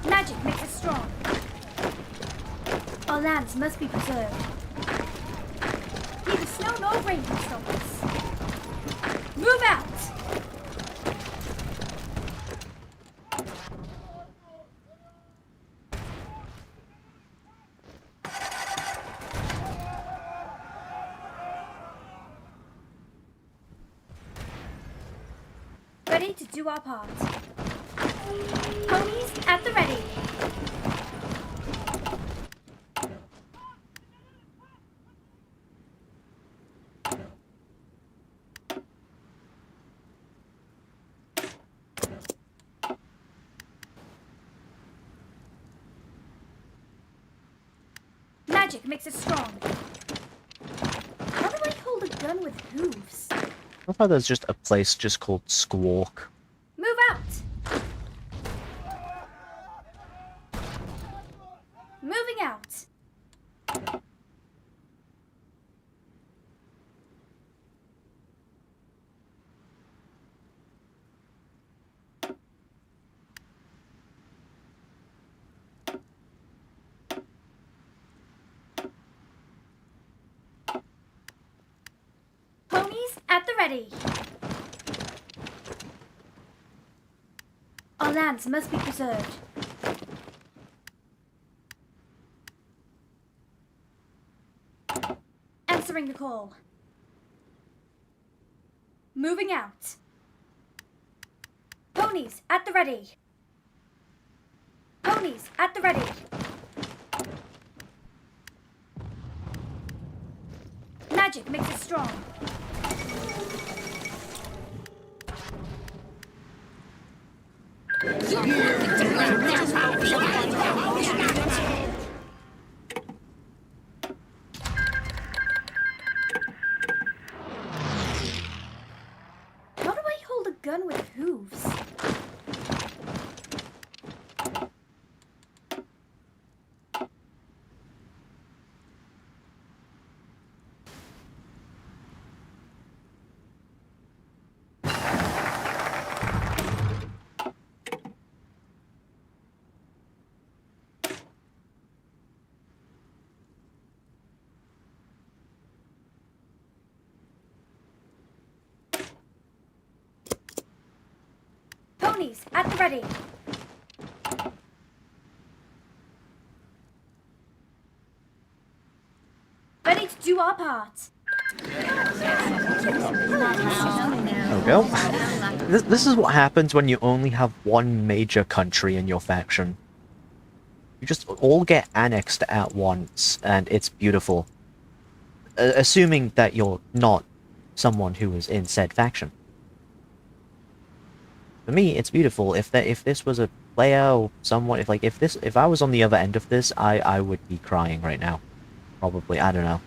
Magic makes us strong. Our lands must be preserved. Neither snow nor rain can stop us. Move out! Ready to do our part. Ponies at the ready. Magic makes us strong. How do I hold a gun with hooves? I thought there's just a place just called Squawk. Move out! Moving out. Ponies at the ready. Our lands must be preserved. Answering the call. Moving out. Ponies at the ready. Ponies at the ready. Magic makes us strong. How do I hold a gun with hooves? Ponies, at the ready. Ready to do our part. There we go. This is what happens when you only have one major country in your faction. You just all get annexed at once, and it's beautiful. Assuming that you're not someone who is in said faction. For me, it's beautiful. If this was a player or someone, if I was on the other end of this, I would be crying right now. Probably, I don't know.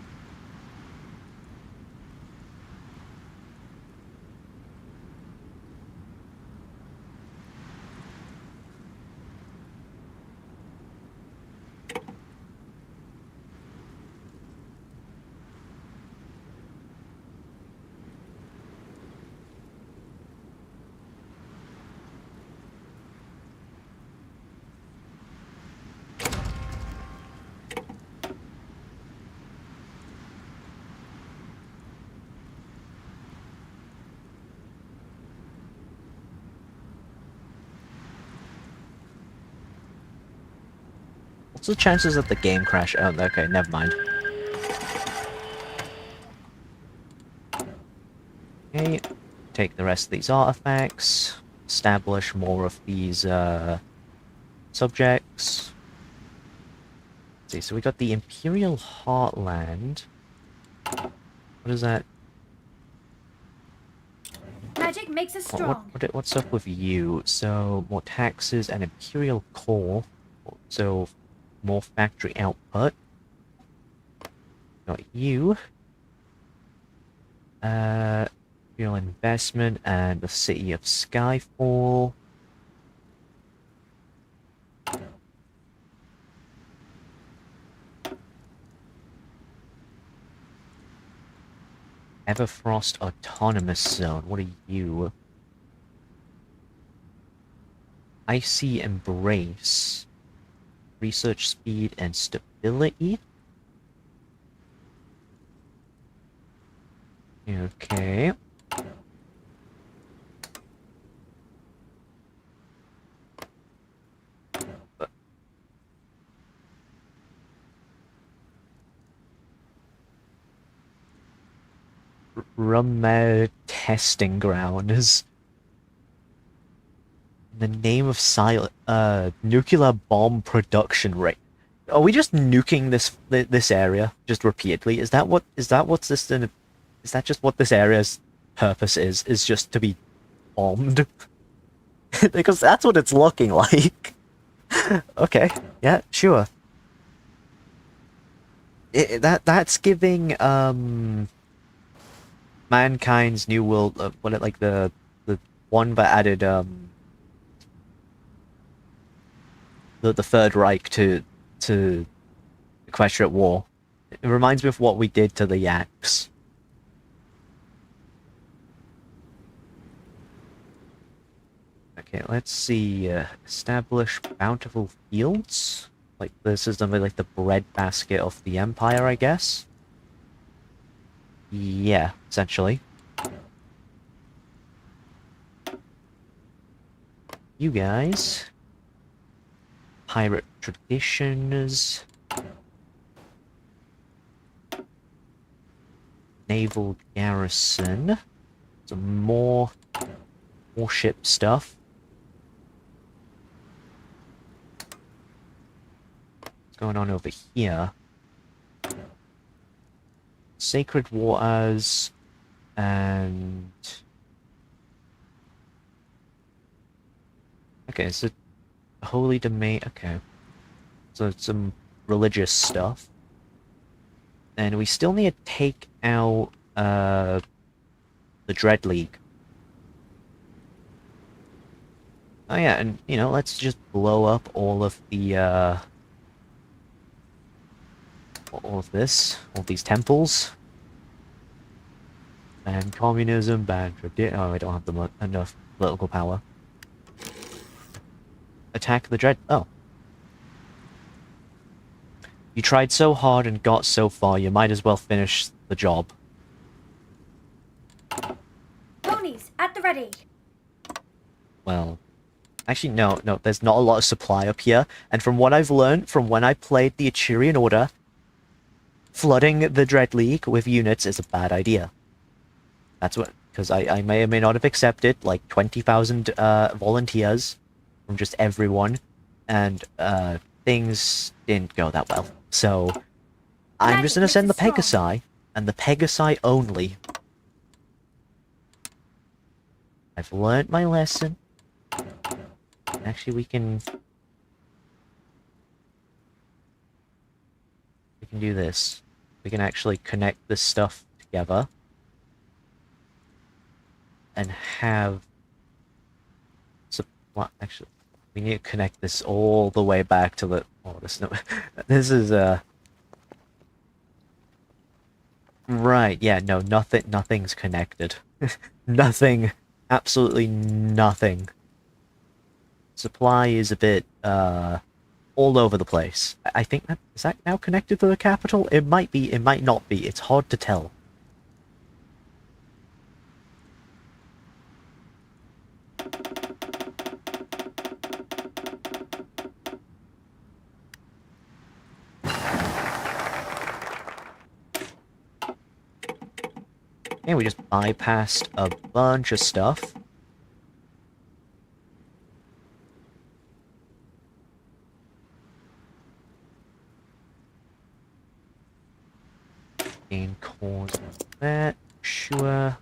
What's the chances that the game crash? Oh, okay, never mind. Okay, take the rest of these artifacts, establish more of these subjects. Let's see, so we got the Imperial Heartland. What is that? Magic makes us strong. What's up with you? So, more taxes and Imperial Core. So, more factory output. Got you. Imperial investment and the city of Skyfall. Everfrost Autonomous Zone. What are you? Icy Embrace. Research speed and stability. Okay. Rumel testing ground is the name of nuclear bomb production rate. Are we just nuking this area just repeatedly? Is that just what this area's purpose is? Is just to be bombed? Because that's what it's looking like. Okay, yeah, sure. That's giving Mankind's New World, the one that added the Third Reich to Equestria War. It reminds me of what we did to the Yaks. Okay, let's see. Establish bountiful fields. Like this is like the breadbasket of the Empire, I guess. Yeah, essentially. You guys. Pirate traditions. Naval garrison. Some more warship stuff. What's going on over here? Sacred waters and Okay, so holy domain. Okay, so some religious stuff. And we still need to take out the Dread League. Oh yeah, and you know, let's just blow up all of the all of this, all these temples. Ban communism, ban tradition. Oh, I don't have enough political power. Attack the Dread. Oh. You tried so hard and got so far, you might as well finish the job. Ponies, at the ready. Well, actually, no, there's not a lot of supply up here, and from what I've learned from when I played the Achirian Order, flooding the Dread League with units is a bad idea. That's what, because I may or may not have accepted, like, 20,000 volunteers from just everyone, and things didn't go that well. So, I'm just gonna send the Pegasi, and the Pegasi only. I've learned my lesson. Actually, we can do this. We can actually connect this stuff together and have supply. Actually, we need to connect this all the way back to the. Oh, this no. This is right. Yeah. No. Nothing's connected. Nothing. Absolutely nothing. Supply is a bit all over the place. I think that is that now connected to the capital? It might be, it might not be. It's hard to tell. Yeah, we just bypassed a bunch of stuff. Gain cause of that, sure.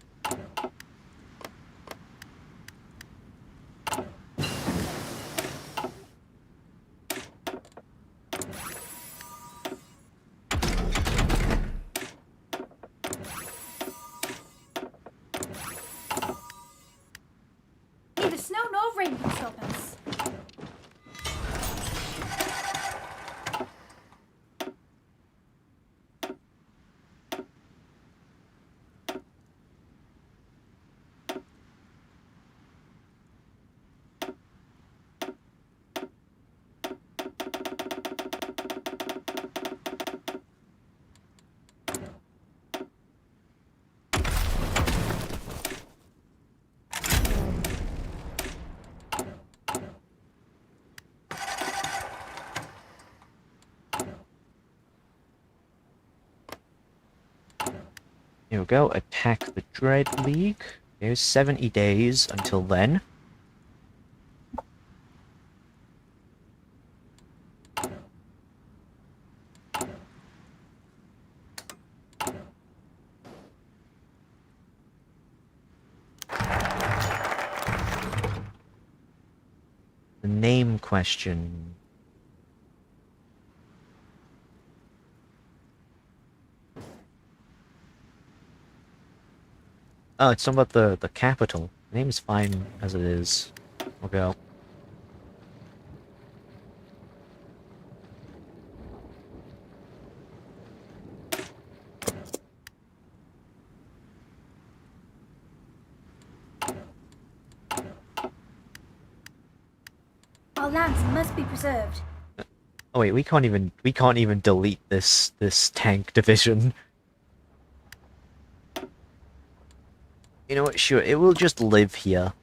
Neither snow nor rain can stop us. Here we go, attack the Dread League. There's 70 days until then. The name question. Oh, it's something about the capital. The name's fine as it is. We'll go. Our lands must be preserved. Oh wait, we can't even delete this tank division. You know what? Sure, it will just live here.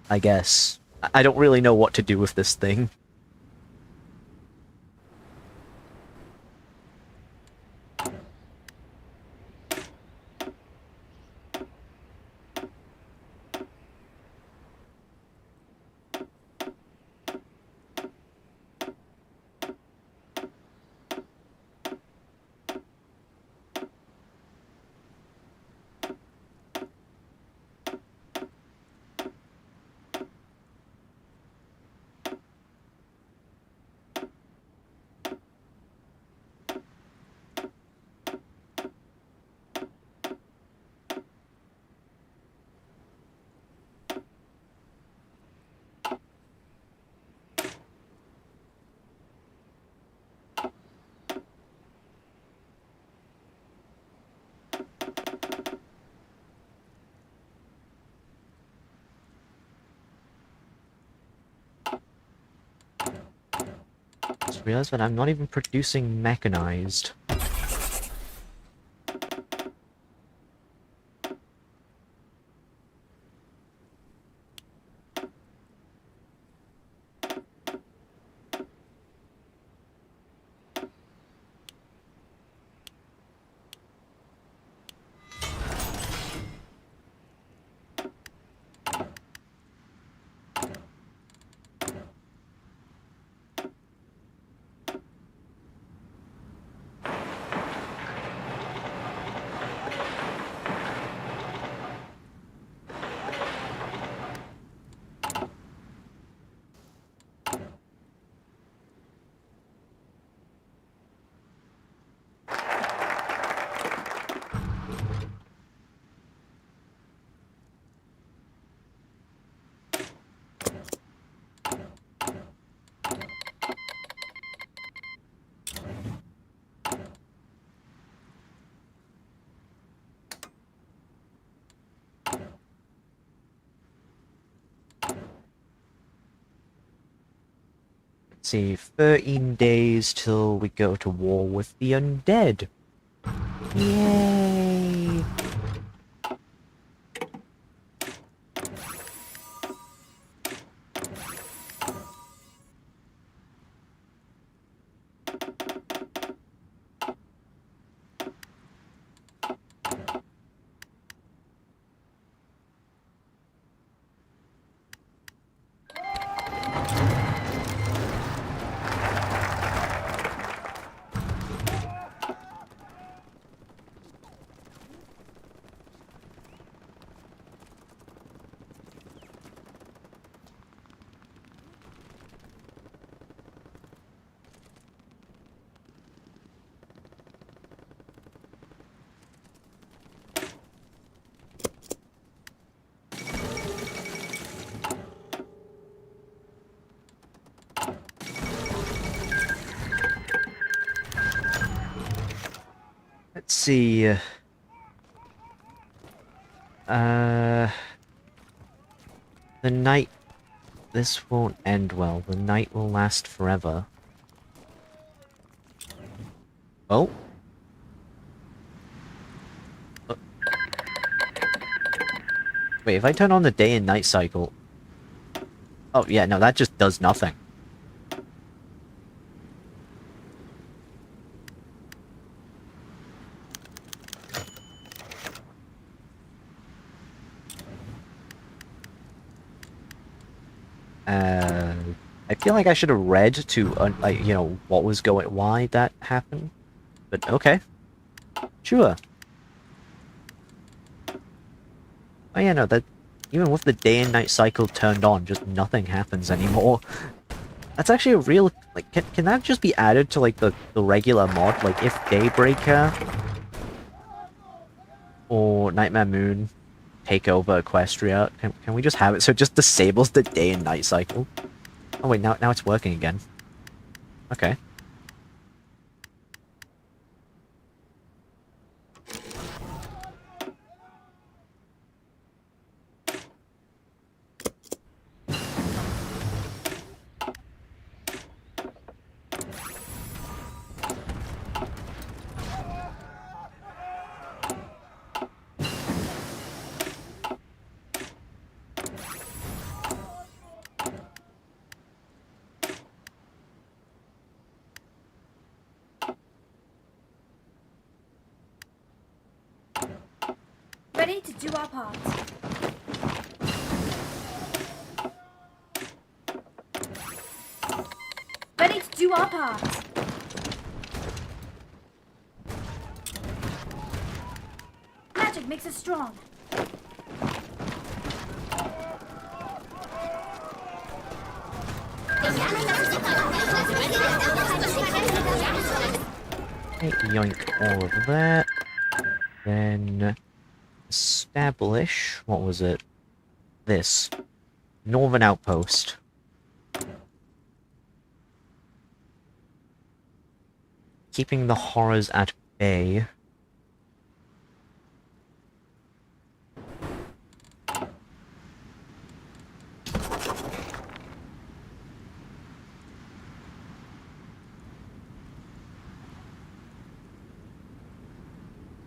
I guess. I don't really know what to do with this thing. Just realized that I'm not even producing mechanized. Let's see, 13 days till we go to war with the undead. Yay! Let's see. The night. This won't end well. The night will last forever. Oh. Wait, if I turn on the day and night cycle... Oh, yeah, no, that just does nothing. I feel like I should have read to, like, you know, what was going... why that happened. But, okay. Sure. Oh yeah, no, that... even with the day and night cycle turned on, just nothing happens anymore. That's actually a real... like, can that just be added to, like, the regular mod? Like, if Daybreaker or Nightmare Moon take over Equestria, can we just have it so it just disables the day and night cycle? Oh wait, now it's working again. Okay. Ready to do our part. Ready to do our part. Magic makes us strong. Okay, yoink all of that. Then... establish... what was it? This. Northern Outpost. Keeping the horrors at bay.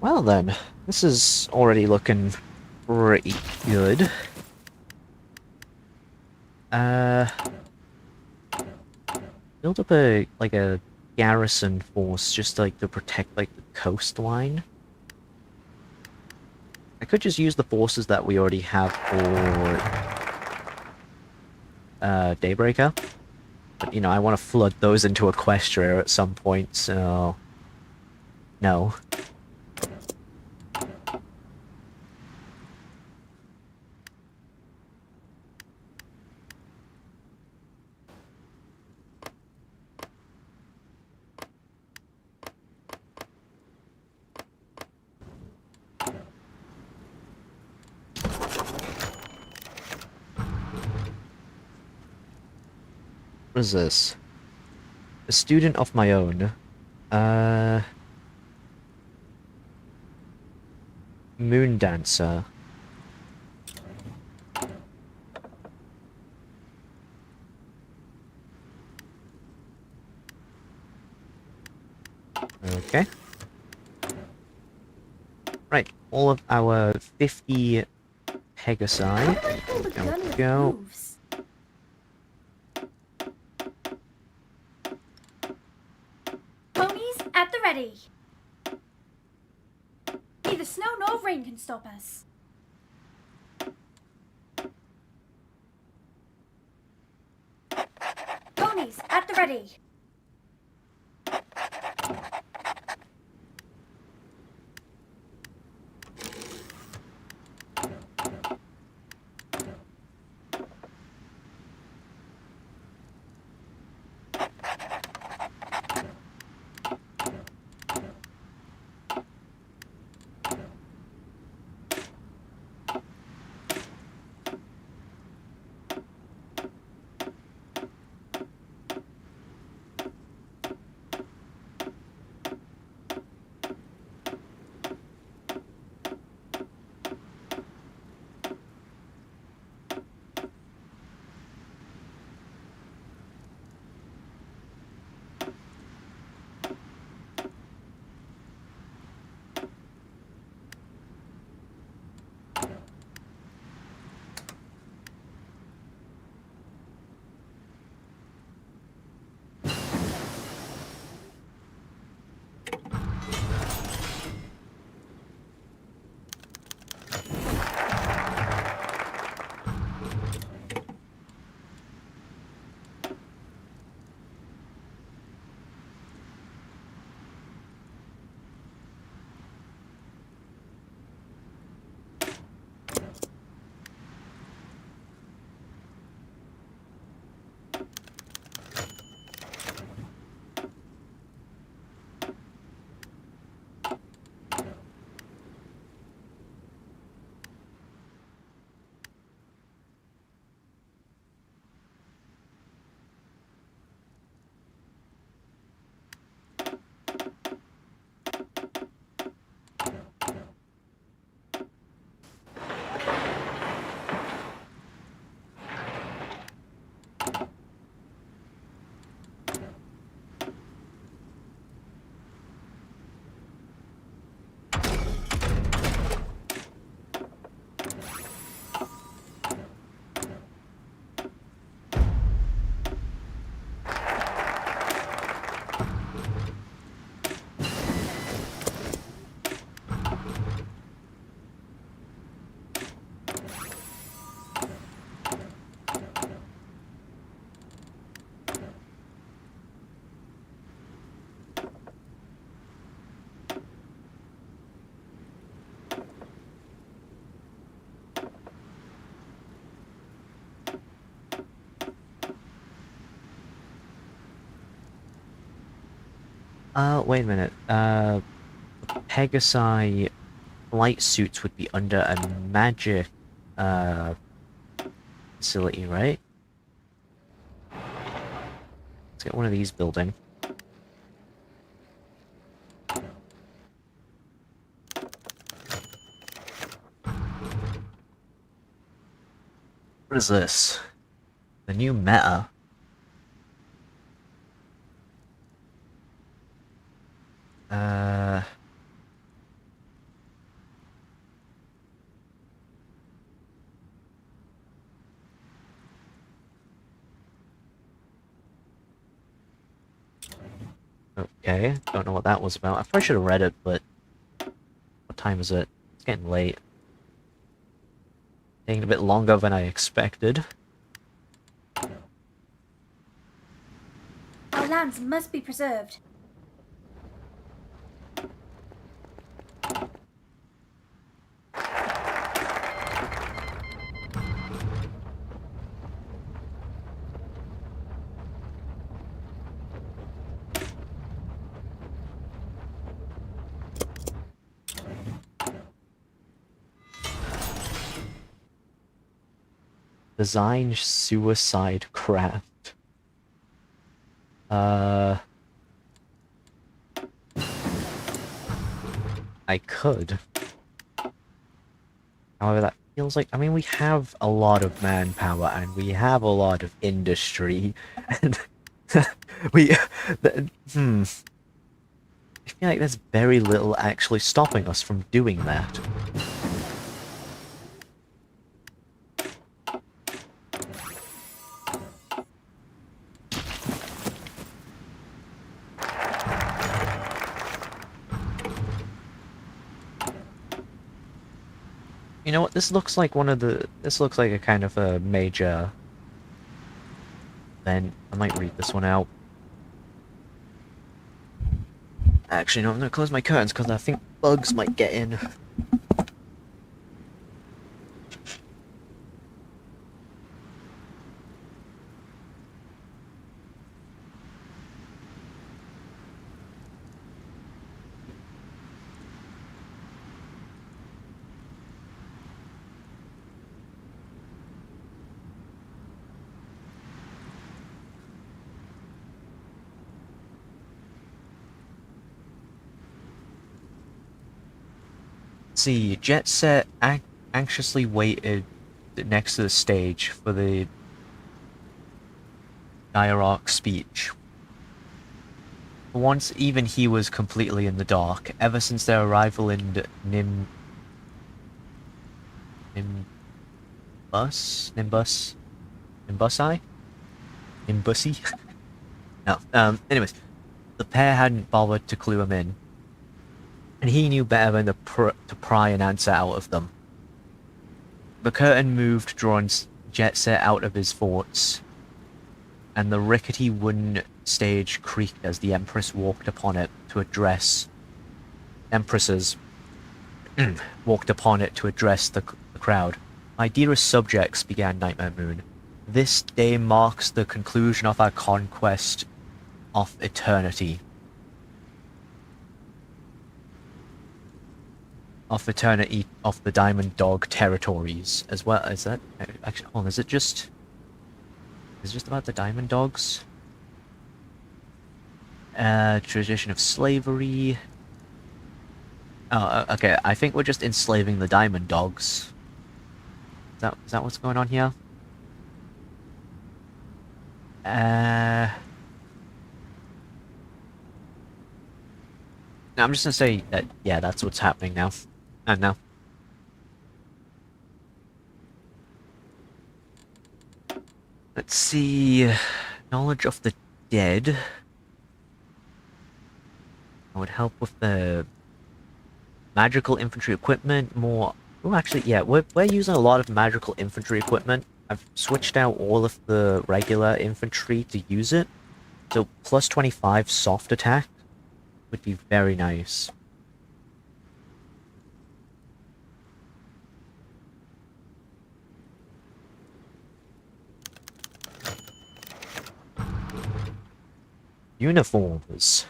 Well then, this is already looking pretty good. Uh, build up a garrison force just like to protect like the coastline. I could just use the forces that we already have for Daybreaker, but you know I want to flood those into Equestria at some point, so no. What is this? A student of my own. Uh, Moon Dancer. Okay. Right, all of our 50 Pegasi. How do I hold a There gun we with go. moves? Ponies at the ready. Neither snow nor rain can stop us. Ponies at the ready. Wait a minute. Pegasi flight suits would be under a magic, uh, facility, right? Let's get one of these building. What is this? The new meta. Uh, Okay, don't know what that was about. I probably should have read it, but what time is it? It's getting late. Taking a bit longer than I expected. Our lands must be preserved. Design suicide craft. I could. However, that feels like, I mean, we have a lot of manpower and we have a lot of industry, and we, I feel like there's very little actually stopping us from doing that. You know what, this looks like this looks like a kind of a major event. I might read this one out. Actually, no, I'm gonna close my curtains because I think bugs might get in. See, Jet Set anxiously waited next to the stage for the Diararch speech. For once, even he was completely in the dark. Ever since their arrival in Nimbusi? No, anyways, the pair hadn't bothered to clue him in, and he knew better than to pry an answer out of them. The curtain moved, drawing Jet Set out of his thoughts, and the rickety wooden stage creaked as the Empress walked upon it to address... Empresses walked upon it to address the crowd. My dearest subjects, began Nightmare Moon, this day marks the conclusion of our conquest of eternity. Of eternity of the Diamond Dog territories, as well as that... Actually, hold on, is it just about the Diamond Dogs? Tradition of slavery... Oh, okay, I think we're just enslaving the Diamond Dogs. Is that what's going on here? No, I'm just gonna say that, yeah, that's what's happening now. And now. Let's see... Knowledge of the dead. I would help with the magical infantry equipment, more... Oh, actually, yeah, we're using a lot of magical infantry equipment. I've switched out all of the regular infantry to use it. So, plus 25 soft attack would be very nice. Uniforms.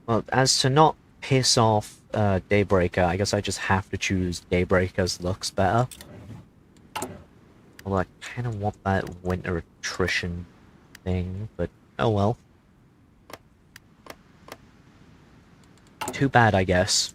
Well, as to not piss off Daybreaker, I guess I just have to choose Daybreaker's looks better. Although I kind of want that winter attrition thing, but oh well. Too bad, I guess.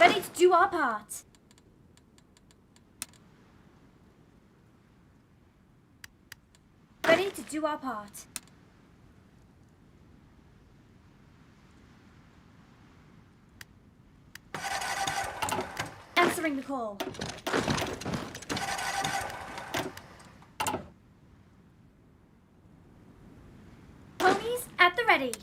Ready to do our part. Ready to do our part. Answering the call. Ponies at the ready.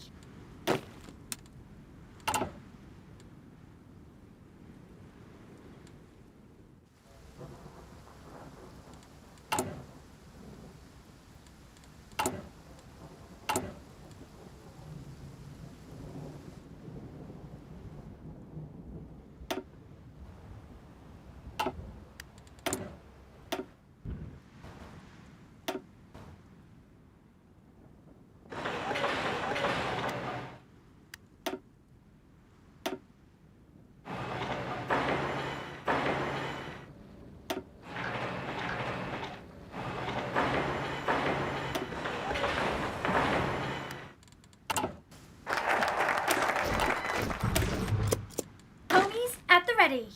Ponies at the ready.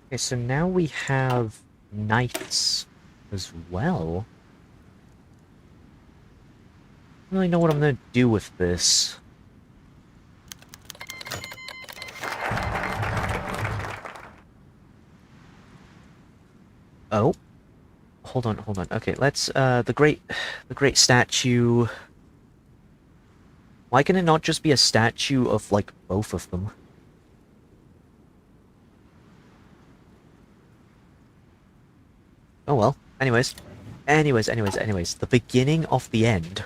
Okay, so now we have knights as well. I don't really know what I'm gonna do with this. Oh. Hold on. Okay, let's the great statue. Why can it not just be a statue of like both of them? Oh well. Anyways. The beginning of the end.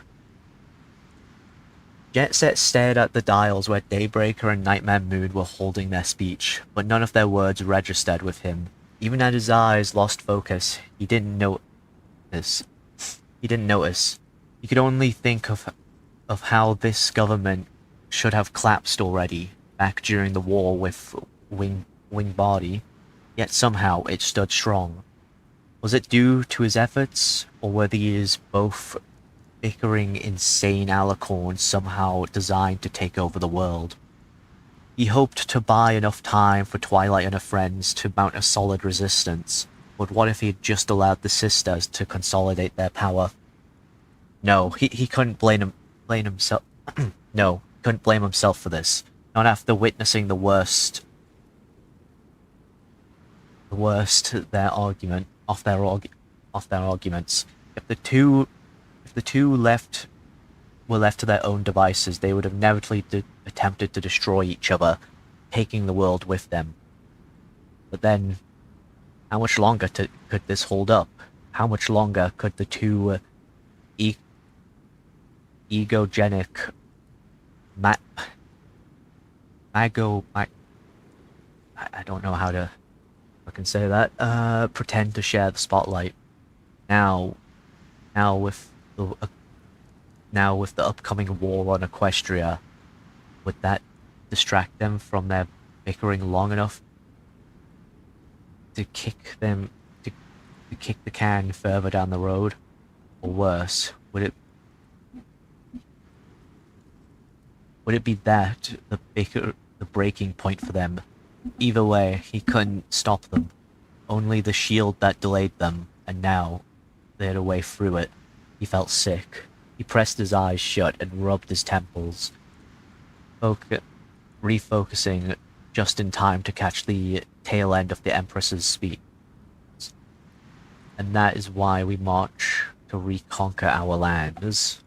Jet Set stared at the dials where Daybreaker and Nightmare Moon were holding their speech, but none of their words registered with him. Even as his eyes lost focus, he didn't notice. He could only think of how this government should have collapsed already, back during the war with Wing Body, yet somehow it stood strong. Was it due to his efforts, or were these both bickering, insane alicorns somehow designed to take over the world? He hoped to buy enough time for Twilight and her friends to mount a solid resistance, but what if he had just allowed the sisters to consolidate their power? No, he couldn't blame himself. No, couldn't blame himself for this. Not after witnessing the worst their argument of their arguments. If the two were left to their own devices, they would have inevitably attempted to destroy each other, taking the world with them. But then, how much longer could this hold up? How much longer could the two egogenic I don't know how to fucking say that, pretend to share the spotlight? Now with the upcoming war on Equestria, would that distract them from their bickering long enough to kick the can further down the road? Or worse, would it be that the breaking point for them? Either way, he couldn't stop them. Only the shield that delayed them, and now they had a way through it. He felt sick. He pressed his eyes shut and rubbed his temples, refocusing just in time to catch the tail end of the Empress's speech. And that is why we march to reconquer our lands.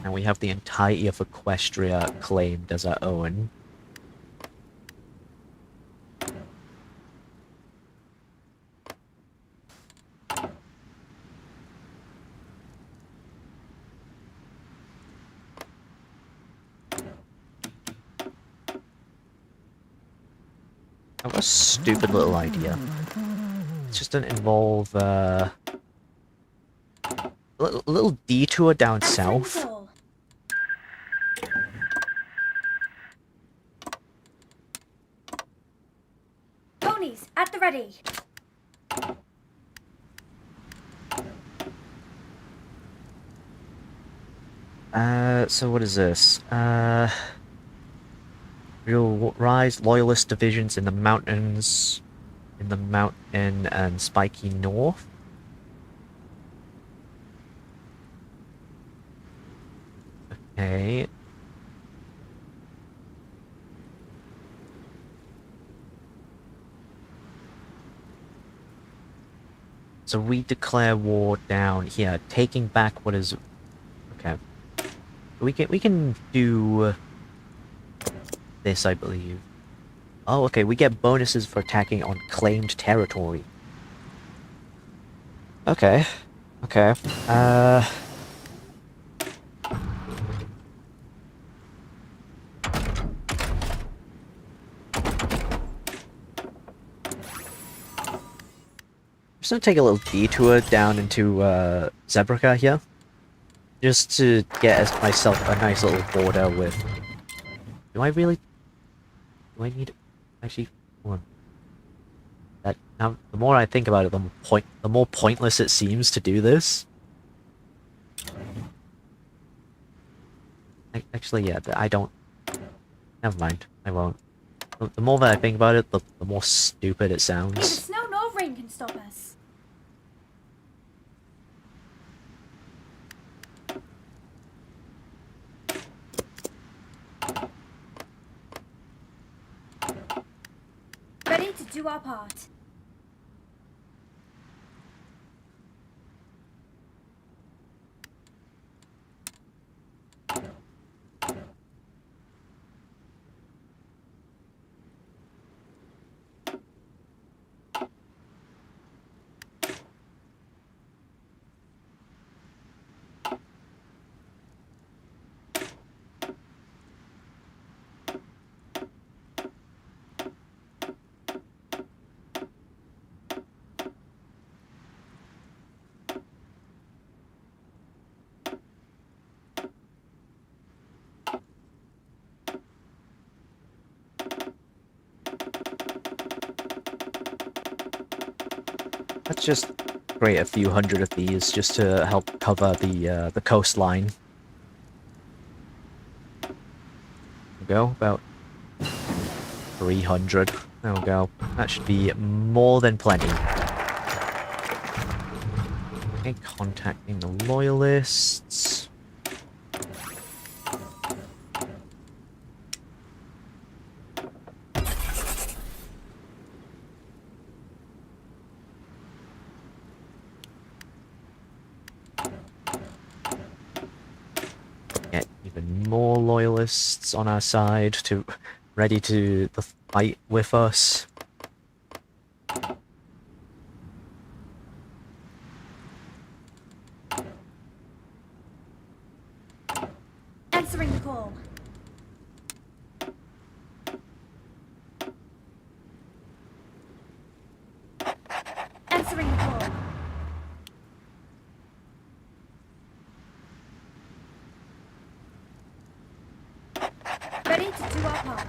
And we have the entirety of Equestria claimed as our own. I have a stupid little idea. It just doesn't involve a little detour down south. Ready. So what is this? We'll rise loyalist divisions in the mountains, and spiky north. Okay. So we declare war down here, taking back what is... Okay. We can do this, I believe. Oh, okay, we get bonuses for attacking on claimed territory. Okay. Okay. Just gonna take a little detour down into, Zebraca here. Just to get myself a nice little border with... Do I really... Do I need... Actually, hold on. That, now, the more I think about it, the more pointless it seems to do this. Actually, yeah, I don't... Never mind, I won't. The more that I think about it, the more stupid it sounds. Neither snow nor rain can stop us. Ready to do our part. Let's just create a few hundred of these just to help cover the coastline. There we go, about 300. There we go. That should be more than plenty. Okay, contacting the loyalists. Get even more loyalists on our side ready to fight with us. Answering the call. Answering the call. Ready to do our part.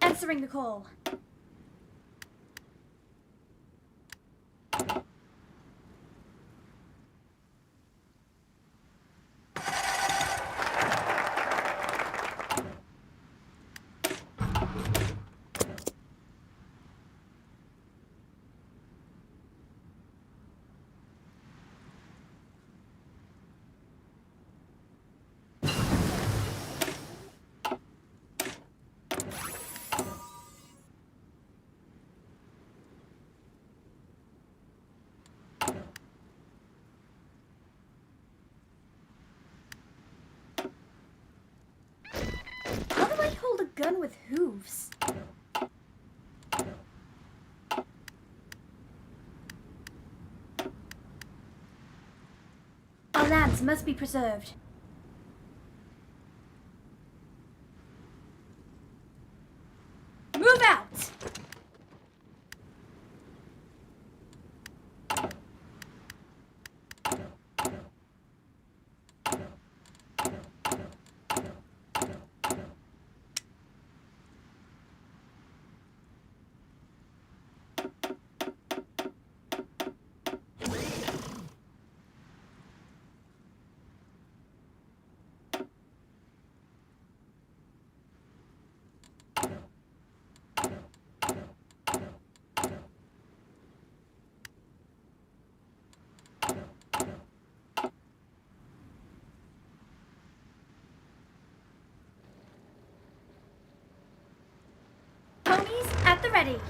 Answering the call. run with hooves. Our lands must be preserved. Move out! Ponies at the ready.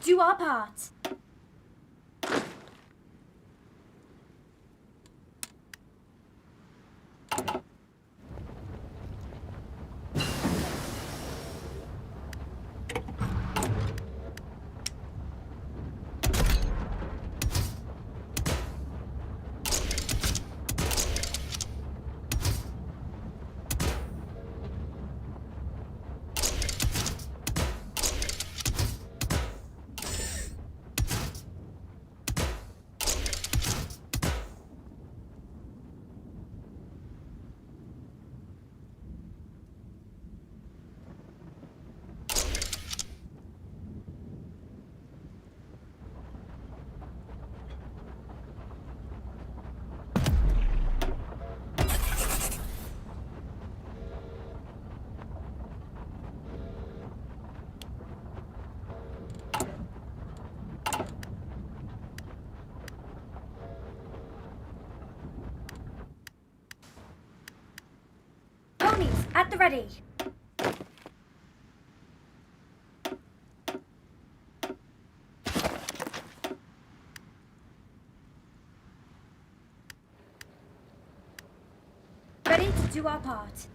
do our part. Ponies, at the ready. Ready to do our part.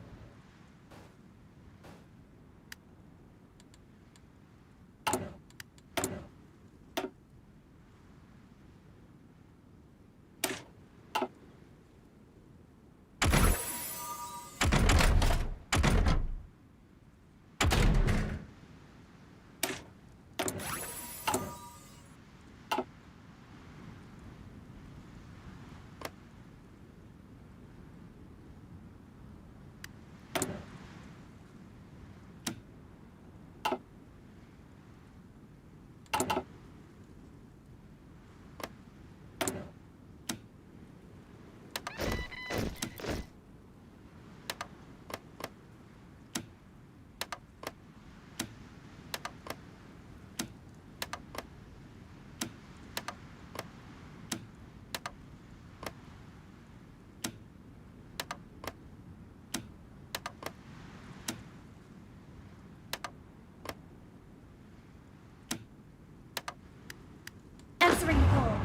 Answering call.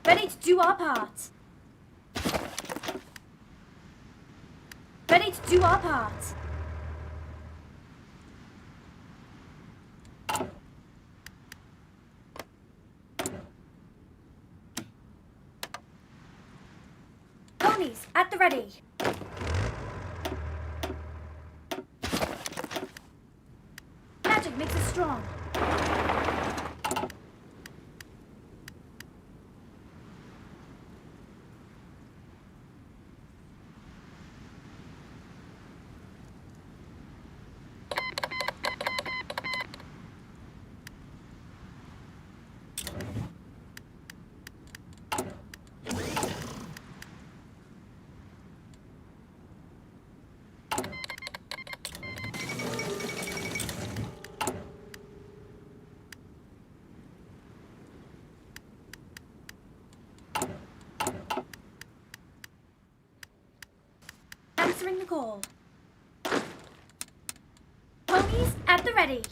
Ready to do our part. Ready to do our part. Ponies, at the ready. Magic makes us strong. Answering the call. Ponies, at the ready.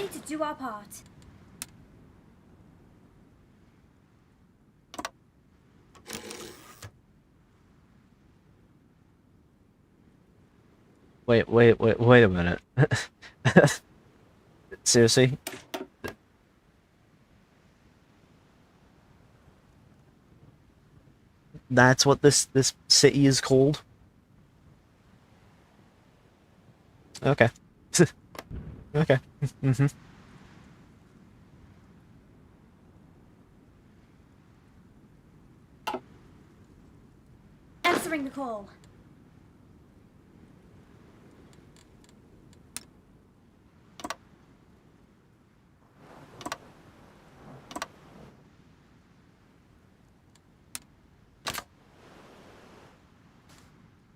Ready to do our part. Wait a minute. Seriously? That's what this city is called? Okay. Okay. Mm-hmm. Answering the call.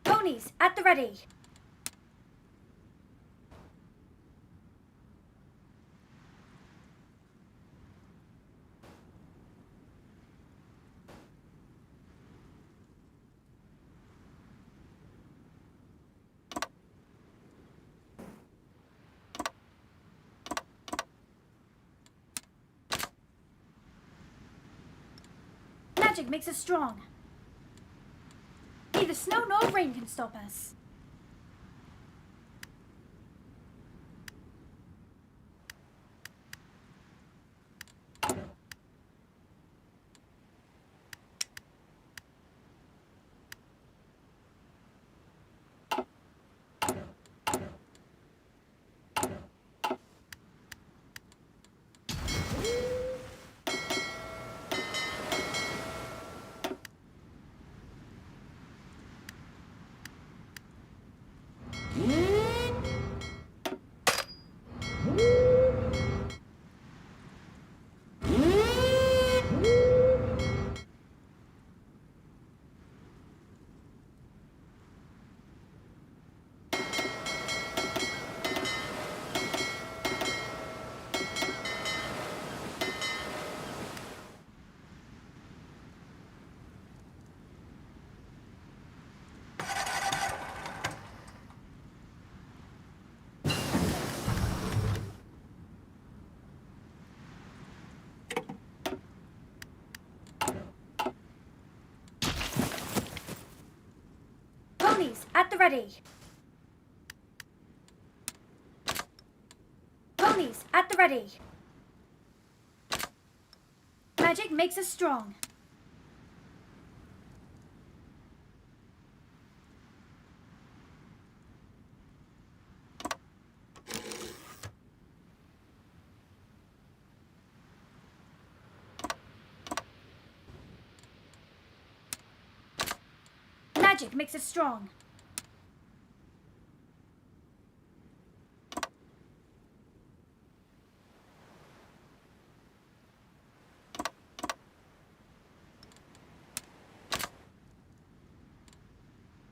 Ponies, at the ready. Magic makes us strong. Neither snow nor rain can stop us. Ponies, at the ready. Ponies, at the ready. Magic makes us strong. Magic makes us strong.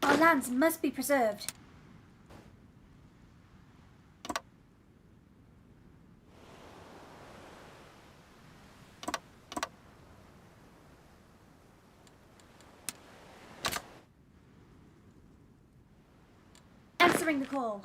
Our lands must be preserved. Answering the call.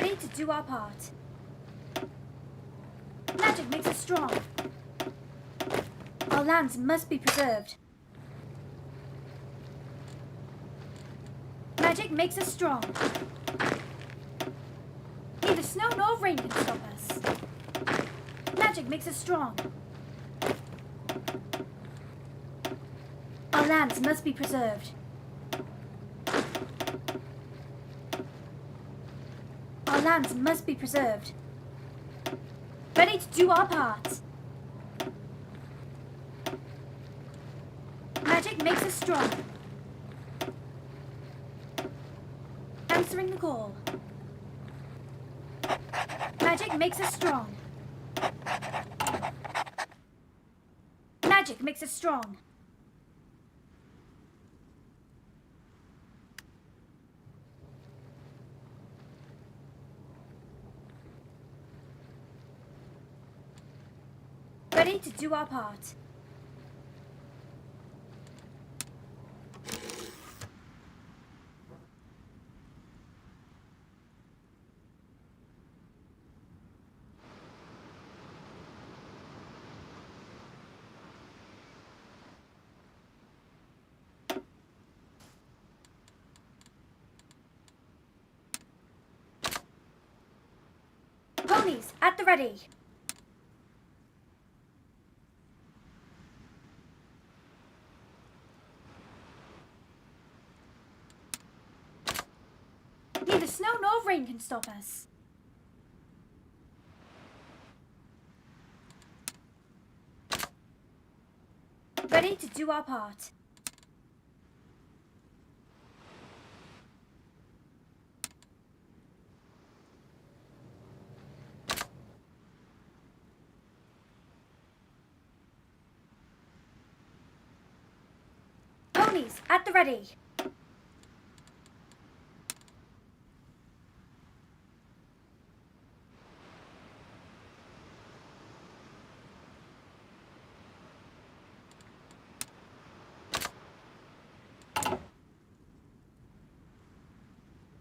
Ready to do our part. Magic makes us strong. Our lands must be preserved. Magic makes us strong. Neither snow nor rain can stop us. Magic makes us strong. Our lands must be preserved. Our lands must be preserved. Ready to do our part. Magic makes us strong. Answering the call. Magic makes us strong. Magic makes us strong. Ready to do our part. Ponies at the ready. Neither snow nor rain can stop us. Ready to do our part. Ponies at the ready.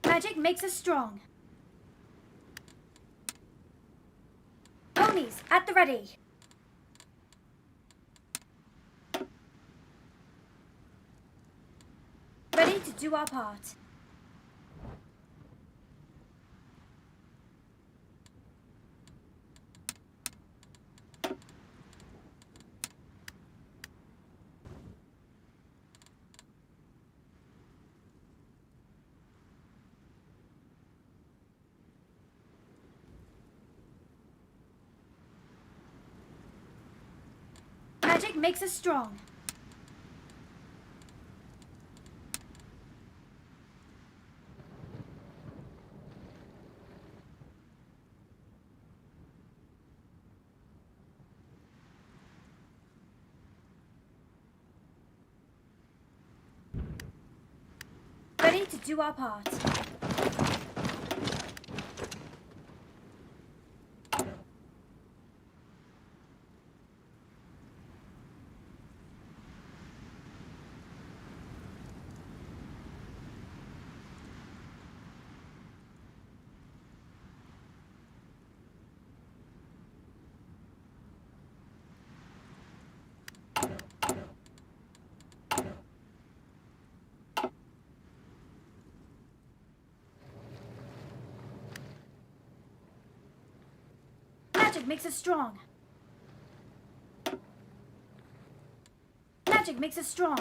Magic makes us strong. Ponies at the ready. Ready to do our part. Magic makes us strong. Ready to do our part. Magic makes us strong. Magic makes us strong.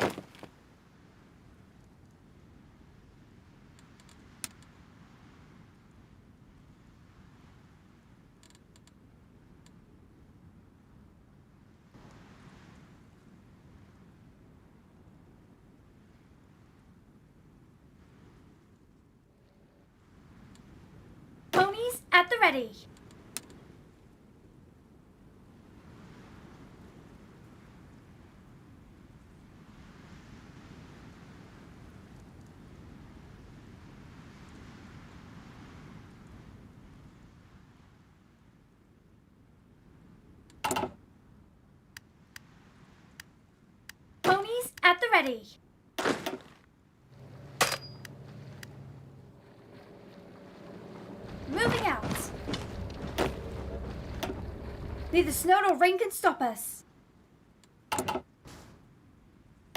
Ponies at the ready. Ponies at the ready. Moving Neither snow nor rain can stop us.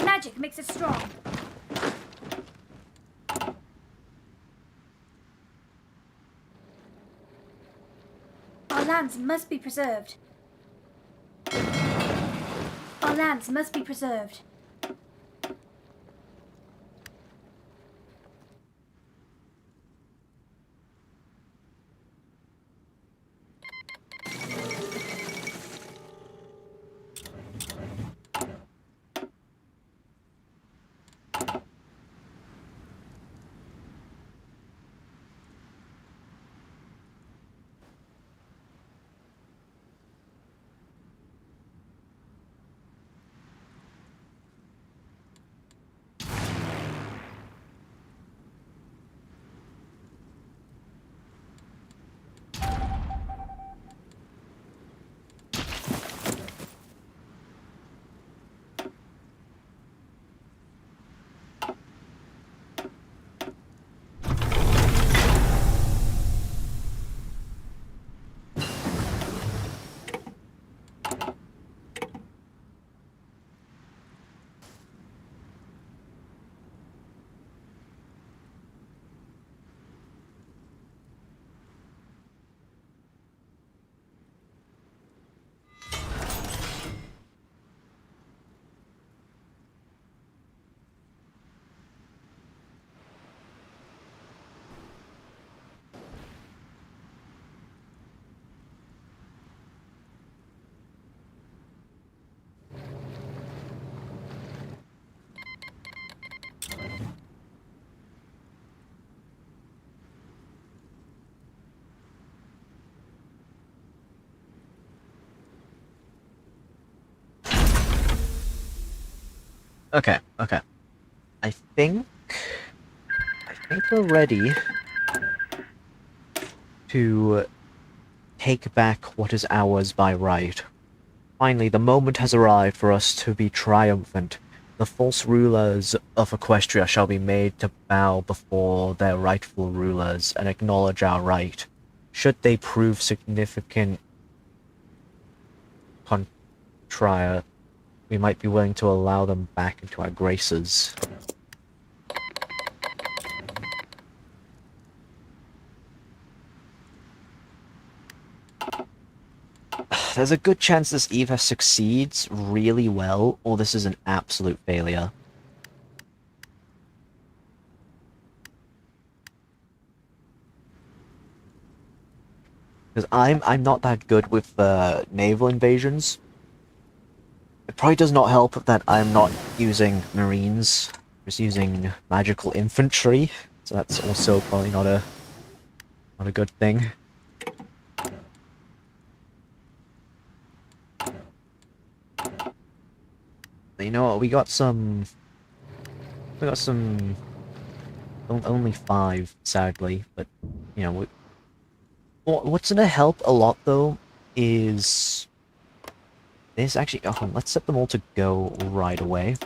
Magic makes us strong. Our lands must be preserved. Our lands must be preserved. Okay, okay. I think we're ready to take back what is ours by right. Finally, the moment has arrived for us to be triumphant. The false rulers of Equestria shall be made to bow before their rightful rulers and acknowledge our right. Should they prove significant contrier, we might be willing to allow them back into our graces. There's a good chance this either succeeds really well, or this is an absolute failure. Because I'm not that good with naval invasions. It probably does not help that I'm not using marines, just using magical infantry. So that's also probably not a good thing. But you know what? We got some. Only 5, sadly, but you know. What's gonna help a lot though is this actually. Oh, let's set them all to go right away.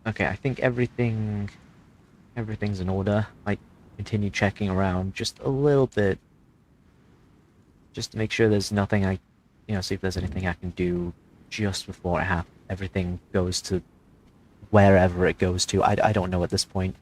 Okay, I think everything's in order. I continue checking around just a little bit, just to make sure there's nothing see if there's anything I can do just before everything goes to wherever it goes to. I don't know at this point.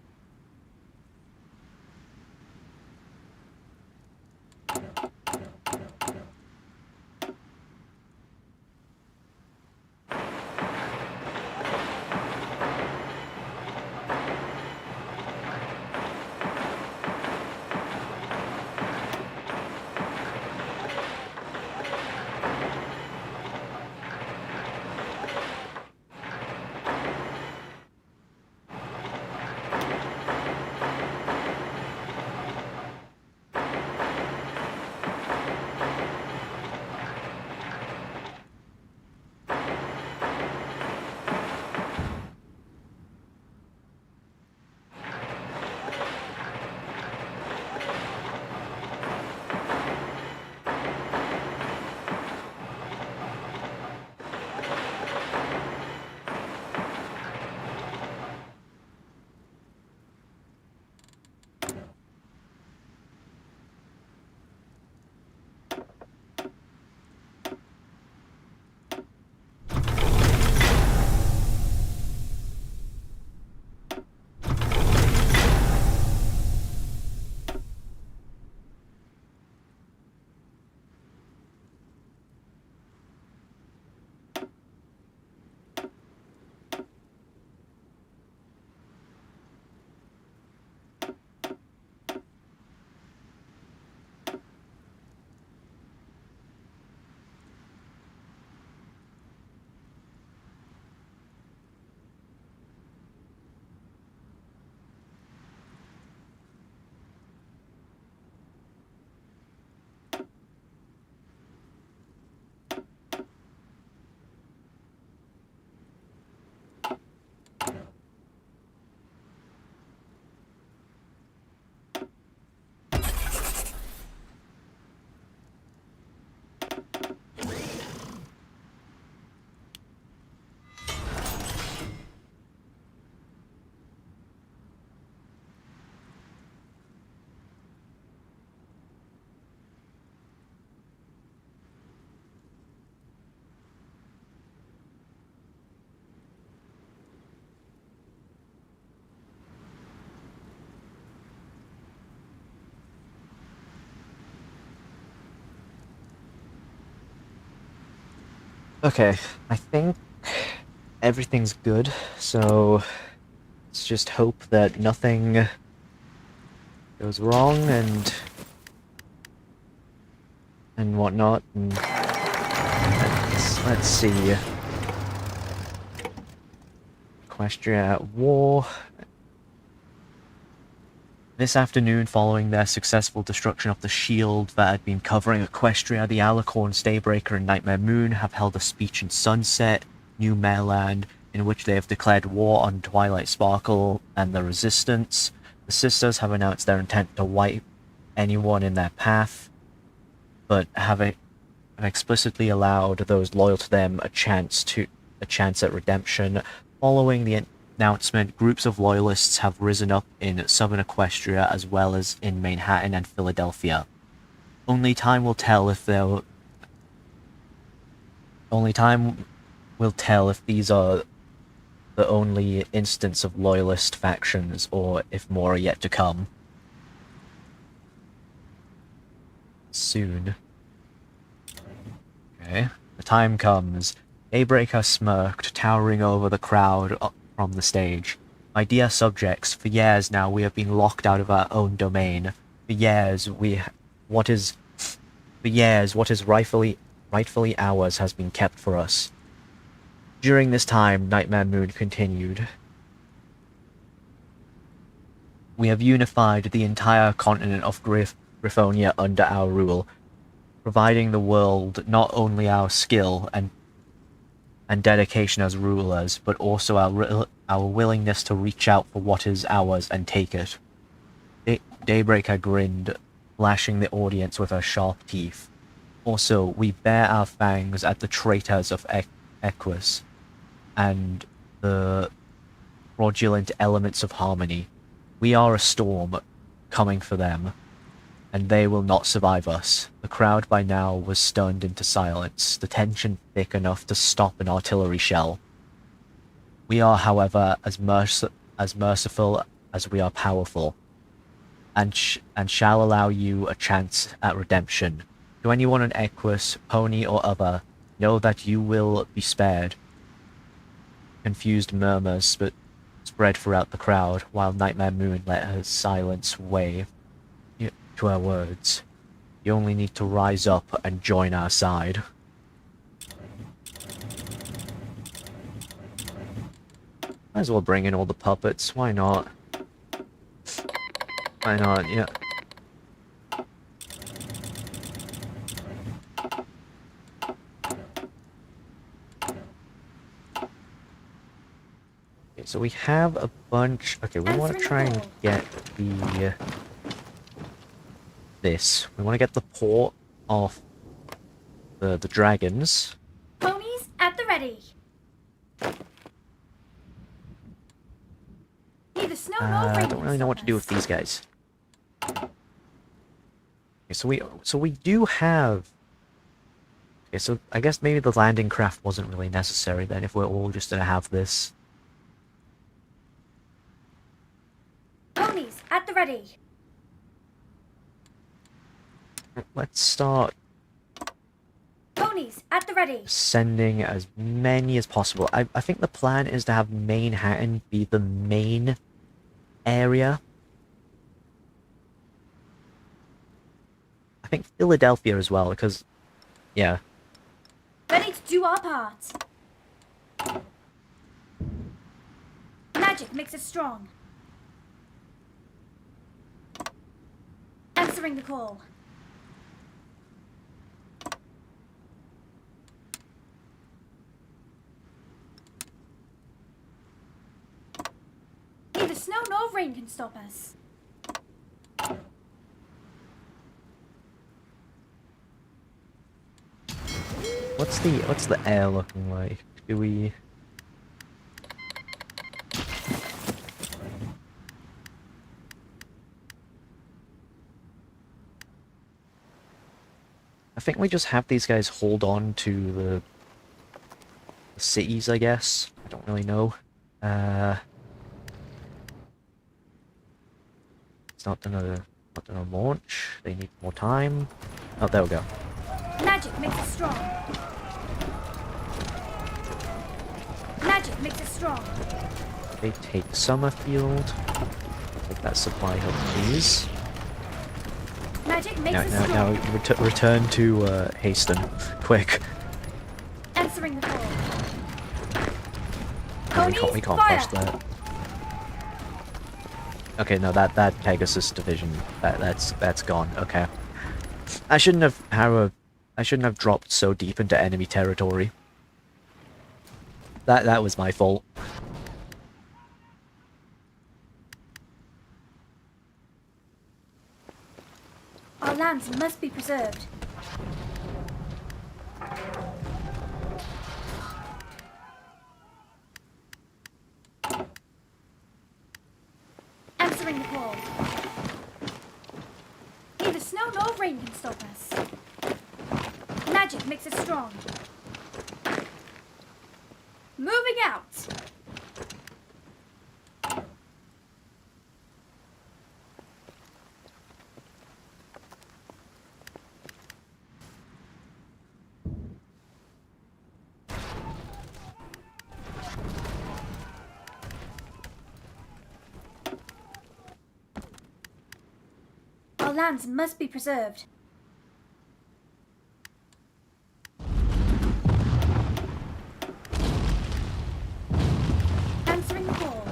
Okay, I think everything's good, so let's just hope that nothing goes wrong and whatnot. And let's see. Equestria at war. This afternoon, following their successful destruction of the shield that had been covering Equestria, the Alicorns, Daybreaker, and Nightmare Moon have held a speech in Sunset, New Maryland, in which they have declared war on Twilight Sparkle and the Resistance. The sisters have announced their intent to wipe anyone in their path, but have explicitly allowed those loyal to them a chance at redemption. Following the announcement, groups of loyalists have risen up in southern Equestria as well as in Manhattan and Philadelphia. Only time will tell if these are the only instance of loyalist factions or if more are yet to come. Soon. Okay. The time comes. Daybreaker smirked, towering over the crowd from the stage. My dear subjects, for years now we have been locked out of our own domain. For years what is rightfully ours has been kept for us. During this time, Nightmare Moon continued. We have unified the entire continent of Griffonia under our rule, providing the world not only our skill and dedication as rulers, but also our willingness to reach out for what is ours and take it. Daybreaker grinned, lashing the audience with her sharp teeth. Also, we bare our fangs at the traitors of Equus, and the fraudulent elements of harmony. We are a storm coming for them, and they will not survive us. The crowd by now was stunned into silence, the tension thick enough to stop an artillery shell. We are, however, as merciful as we are powerful, and shall allow you a chance at redemption. To anyone on Equus, pony or other, know that you will be spared. Confused murmurs spread throughout the crowd, while Nightmare Moon let her silence weigh to her words. You only need to rise up and join our side. Might as well bring in all the puppets, why not? Why not, yeah. Okay, so we have a bunch... Okay, we want to try and get the... this. We want to get the port off the dragons. Ponies at the ready. Neither snow nor rain. I don't really know what to do with these guys. Okay, so we do have... Okay, so I guess maybe the landing craft wasn't really necessary then, if we're all just gonna have this. Ponies at the ready. Let's start Ponies at the ready. sending as many as possible. I think the plan is to have Manhattan be the main area. I think Philadelphia as well, because, yeah. Ready to do our part. Magic makes us strong. Answering the call. Neither snow nor rain can stop us. What's the air looking like? Do we... I think we just have these guys hold on to the cities, I guess. I don't really know. It's not gonna launch. They need more time. Oh, there we go. Magic makes us strong. Magic makes us strong. They take Summerfield. Take that supply hub, please. Magic makes us strong. Now return to Haston. Quick. Answering the call. We can't fire. push that. Okay, no, that Pegasus division, that's gone. Okay. I shouldn't have dropped so deep into enemy territory. That was my fault. Our lands must be preserved. Answering the call. Neither snow nor rain can stop us. Magic makes us strong. Moving out. Our lands must be preserved. Answering the call.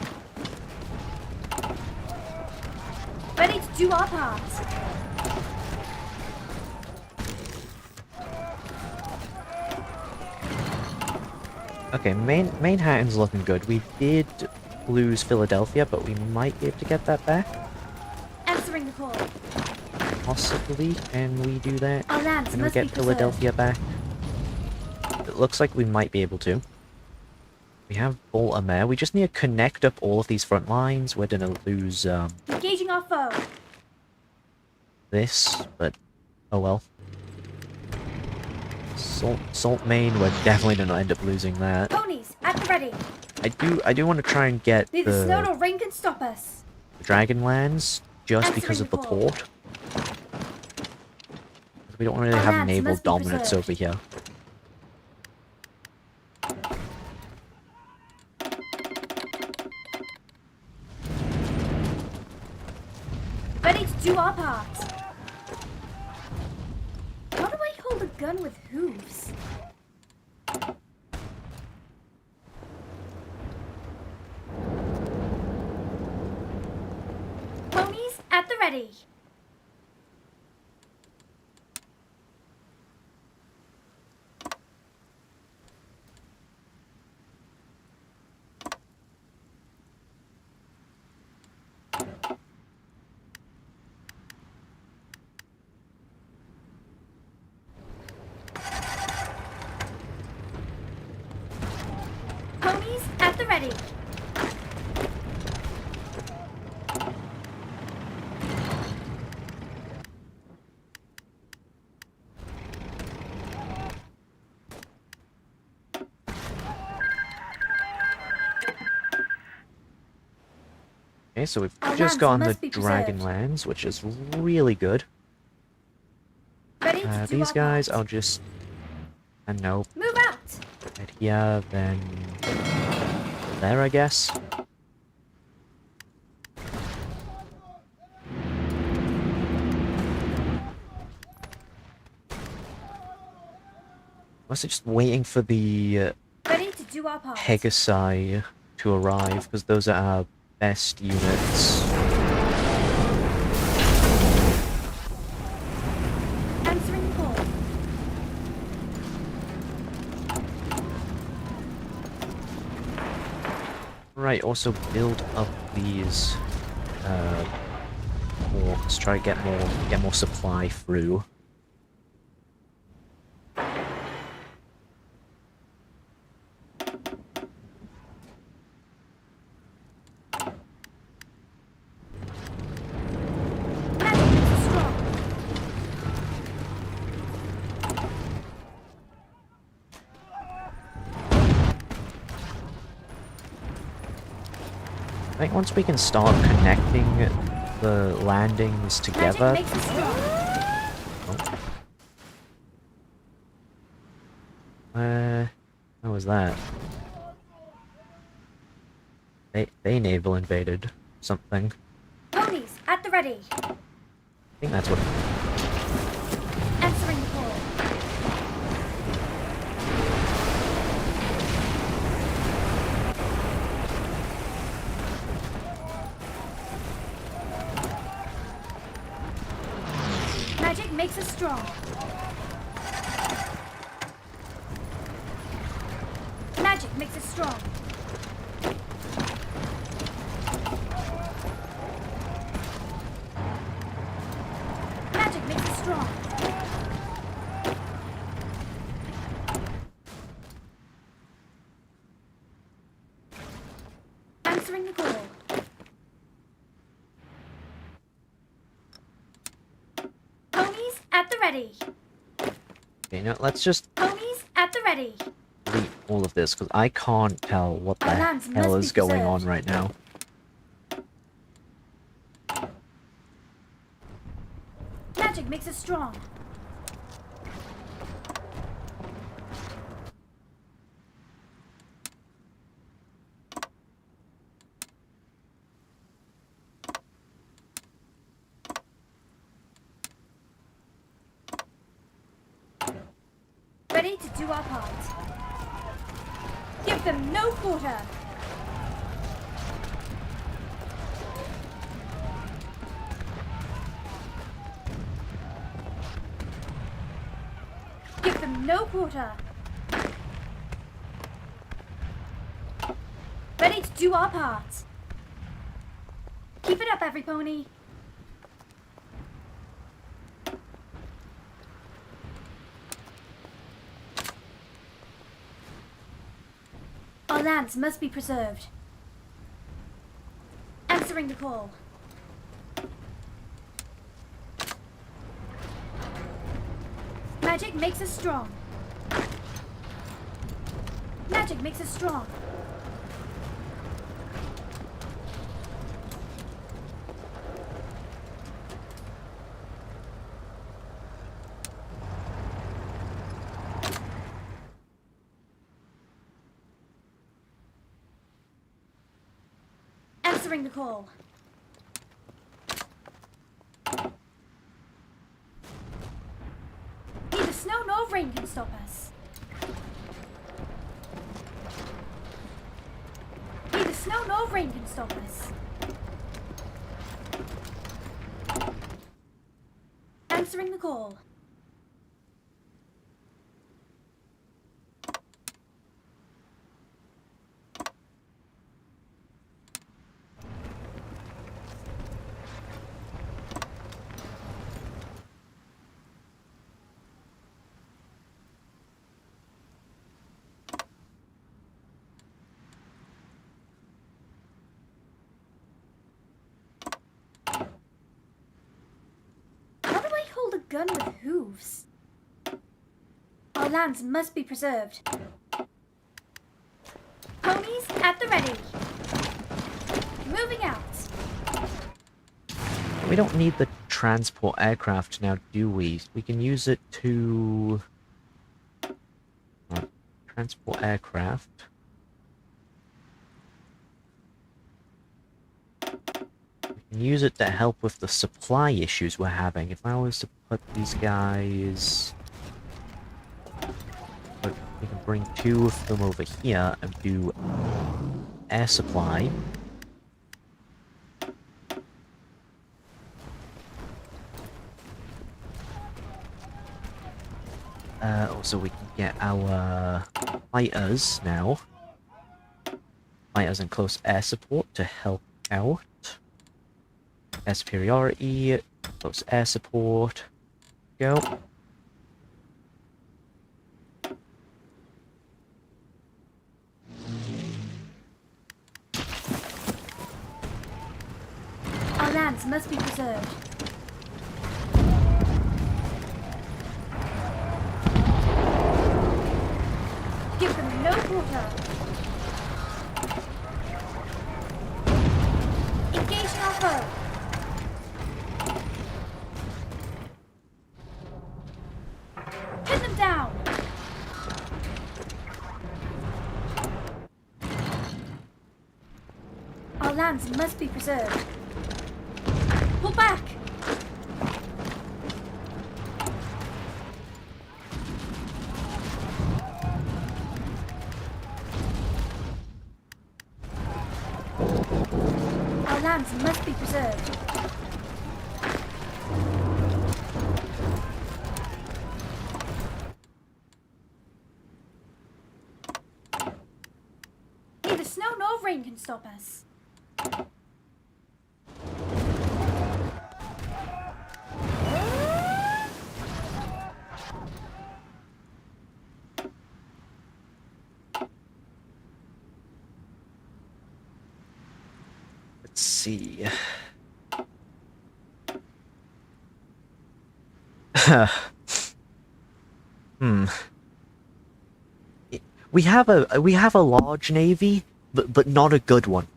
Ready to do our part. Okay, Manhattan's looking good. We did lose Philadelphia, but we might be able to get that back. Answering the call. Possibly. Can we do that? Our lands Can we must be get preserved. Philadelphia back? It looks like we might be able to. We have Baltimore. We just need to connect up all of these front lines. We're gonna lose Engaging our foe. this, but oh well. Salt Main, we're definitely gonna end up losing that. Ponies at the ready. I do want to try and get Neither snow the nor rain can stop us. Dragonlands just because Answering of the the call. port. We don't really Our have lands naval must be dominance preserved. over here. Ready to do our part. How do I hold a gun with hooves? Ponies at the ready. Ponies at the ready. Okay, so we've Our just lands gotten the must be preserved. Dragonlands, which is really good. Ready to do These our guys, part. I'll just... And no, Move out. right here, then... There, I guess. Was it just waiting for the Ready to do our part. Pegasi to arrive, because those are our best units. Answering call. Right, also build up these ports, try to get more supply through. Magic makes us strong. I think once we can start connecting the landings together... Magic makes us strong. What was that? They naval invaded something. Ponies at the ready. I think that's what... Answering the call. Magic makes us strong. Magic makes us strong. Magic makes us strong. Answering the call. Ponies at the ready. Okay, now let's just Ponies at the ready. delete all of this, because I can't tell what the Our lands hell must is be going on preserved. right now. Magic makes us strong. Ready to do our part. Give them no quarter. Give them no quarter. Ready to do our part. Keep it up, every pony. Our Our lands must be preserved. Answering the call. Magic makes us strong. Magic makes us strong. Answering the call. Neither snow nor rain can stop us. Neither snow nor rain can stop us. Answering the call. Gun with hooves. Our lands must be preserved. Ponies at the ready. Moving out. We don't need the transport aircraft now, do we? We can use it to... transport aircraft. We can use it to help with the supply issues we're having. If I was to put these guys... But we can bring 2 of them over here and do air supply. Also, we can get our fighters now. Fighters and close air support to help out. Air superiority, close air support. Go. Our lands must be preserved. Give them no quarter. Engaging our foe. Pin them down. Our lands must be preserved. Pull back. Our lands must be preserved. Neither snow nor rain can stop us. Let's see. We have a large navy, but not a good one.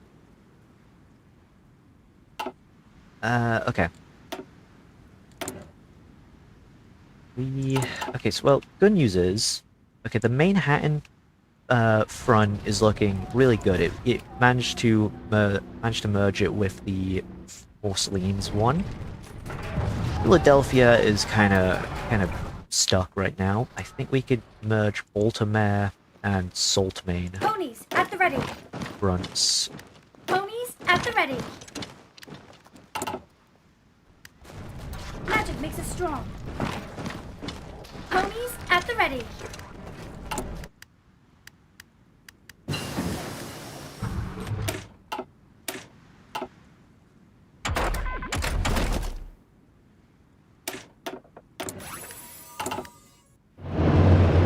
Okay. Okay, so well, good news is, okay, the Manhattan front is looking really good. It managed to merge it with the Orleans one. Philadelphia is kind of stuck right now. I think we could merge Baltimore and Saltmain Ponies at the ready. fronts. Ponies at the ready. Magic makes us strong. Ponies at the ready.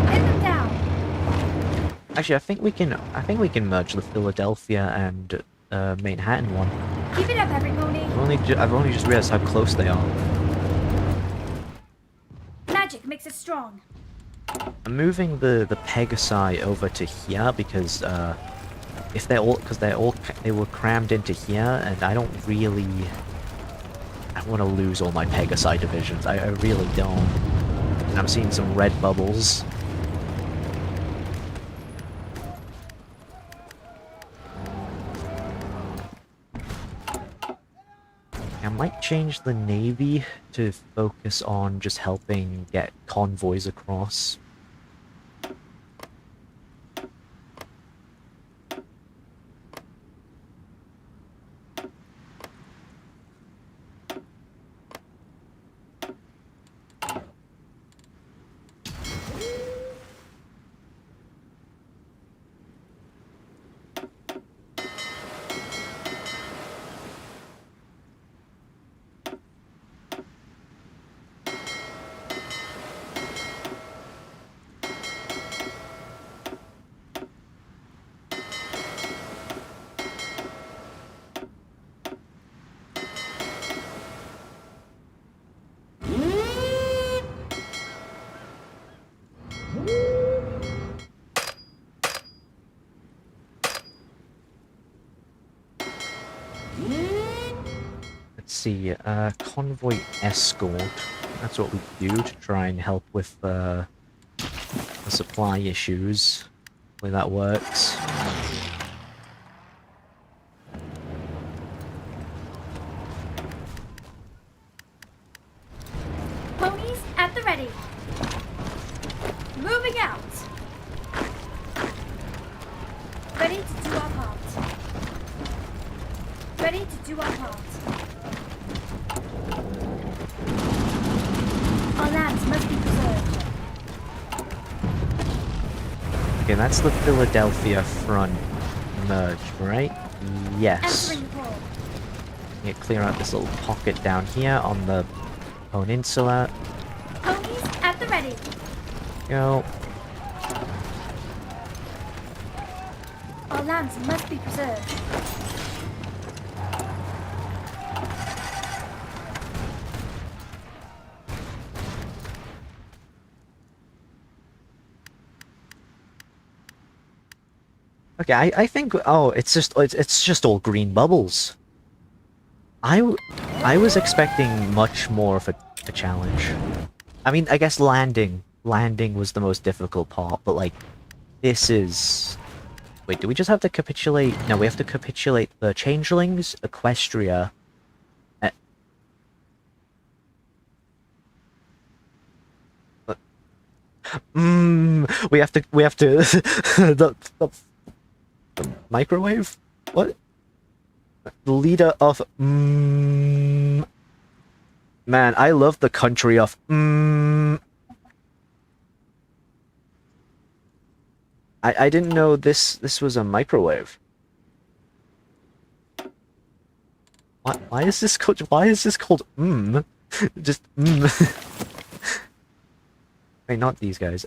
Pin them down. Actually, I think we can merge the Philadelphia and Manhattan one. Keep it up, every pony. I've only just realized how close they are. Magic makes us strong. I'm moving the Pegasi over to here because if they were crammed into here, and I don't want to lose all my Pegasi divisions. I really don't. And I'm seeing some red bubbles. I might change the Navy to focus on just helping get convoys across. Let's see, convoy escort. That's what we do to try and help with the supply issues. Hopefully that works. Ponies at the ready. Moving out. Ready to do our part. Ready to do our part. Our lands must be preserved. Okay, that's the Philadelphia front merged, right? Yes. Entering the pole. Yeah, clear out this little pocket down here on the peninsula. Ponies at the ready. Go. Our lands must be preserved. Okay, I think it's just all green bubbles. I was expecting much more of a challenge. I mean, I guess landing was the most difficult part, but like this is. Wait, do we just have to capitulate? No, we have to capitulate the changelings, Equestria. We have to the microwave? What? The leader of Man, I love the country of I didn't know this was a microwave. Why is this called just Wait, not these guys.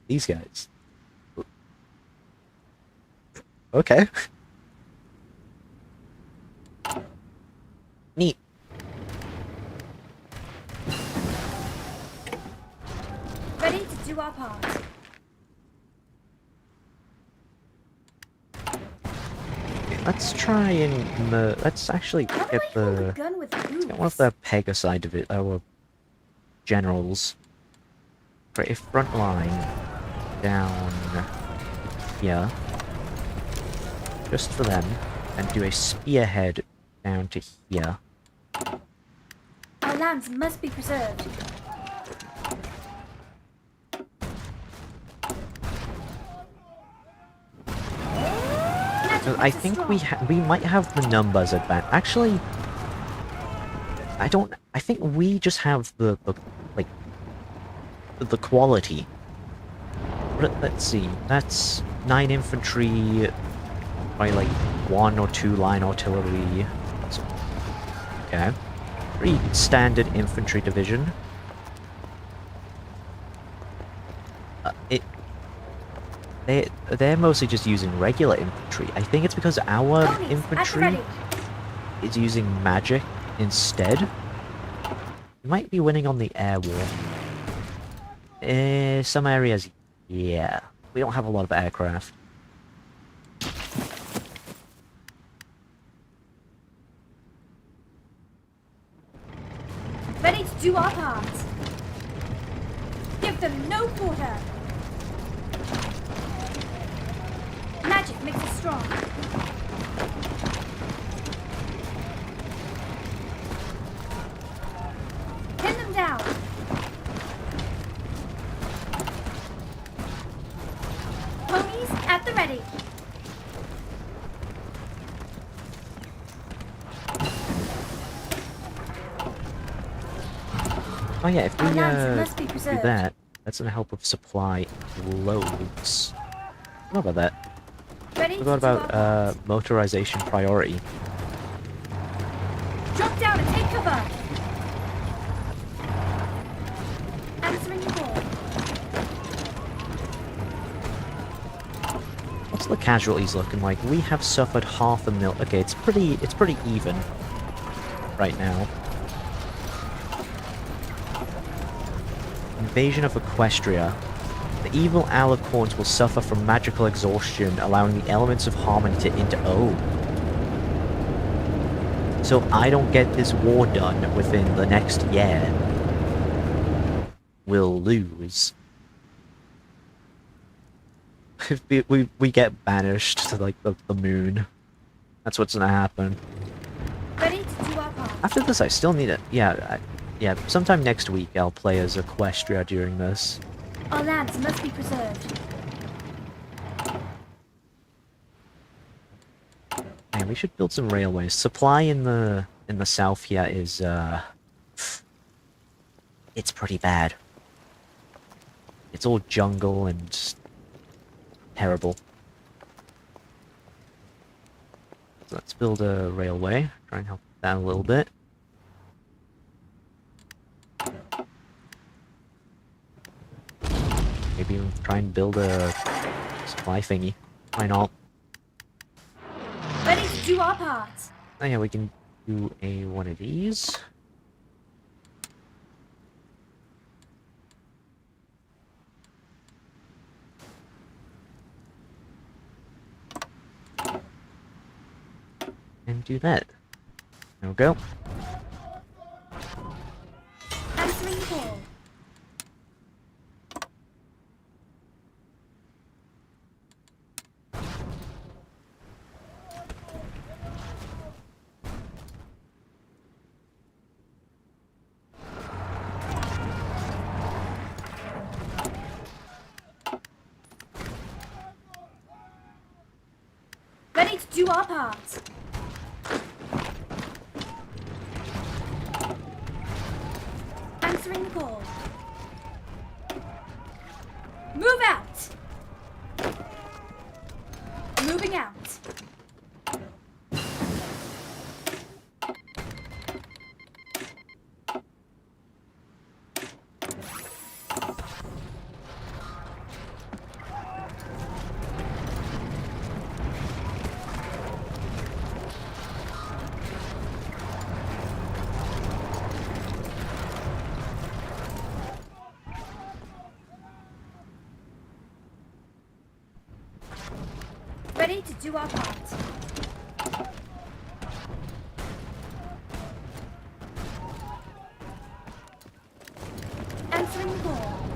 These guys. Okay. Neat. Ready to do our part. Let's try and let's actually How do get I hold a the gun with get one of the Pegasi of it, our generals. Create a front line down here, just for them, and do a spearhead down to here. Our lands must be preserved. I think we might have the numbers advanced. Actually, I don't. I think we just have the like the quality. Let's see. That's 9 infantry, by like 1 or 2 line artillery. So, okay, pretty standard infantry division. they're mostly just using regular infantry. I think it's because our Ponies, at the infantry ready. is using magic instead. We might be winning on the air war. Some areas, yeah. We don't have a lot of aircraft. Ready to do our part. Give them no quarter. Magic makes us strong. Pin them down. Ponies at the ready. Oh yeah, if we Our lands must be do preserved. that, that's gonna help with supply loads. What about that? Ready What to do our about part. motorization priority? Drop down and take cover. Answering the call. What's the casualties looking like? We have suffered 500,000. Okay, it's pretty even right now. Invasion of Equestria. The evil alicorns will suffer from magical exhaustion, allowing the elements of harmony to oh. So I don't get this war done within the next year. We'll lose. we get banished to like the moon. That's what's gonna happen. Ready to do our part. After this, I still need it. Yeah, yeah. Sometime next week, I'll play as Equestria during this. Our lands must be preserved. Man, we should build some railways. Supply in the south here is it's pretty bad. It's all jungle and just terrible. So let's build a railway. Try and help that a little bit. Maybe even try and build a supply thingy. Why not? Ready to do our part. Oh yeah, we can do one of these. And do that. There we go. Answering the call. Ready to do our part. Answering the call. Move out. Moving out. Ready to do our part. Answering the call.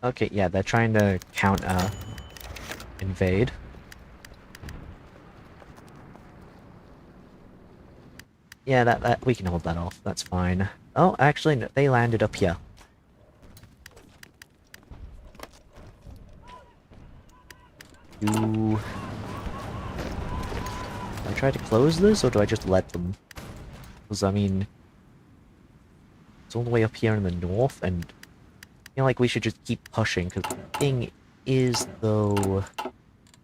Okay, yeah, they're trying to counter invade. Yeah, that we can hold that off. That's fine. Oh, actually, no, they landed up here. Do I try to close this, or do I just let them? Because, I mean, it's all the way up here in the north, and I feel like we should just keep pushing, because the thing is, though,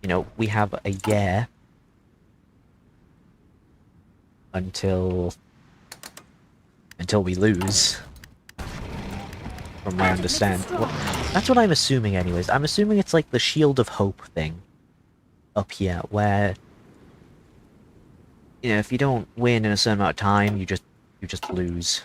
you know, we have a year until we lose. from my Magic makes us understanding. strong. Well, that's what I'm assuming anyways. I'm assuming it's like the Shield of Hope thing up here, where if you don't win in a certain amount of time, you just lose.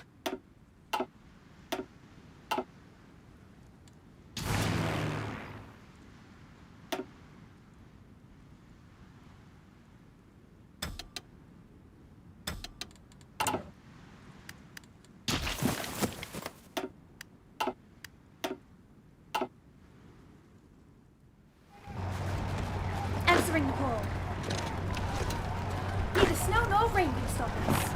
Answering the call. Neither snow nor rain can stop us.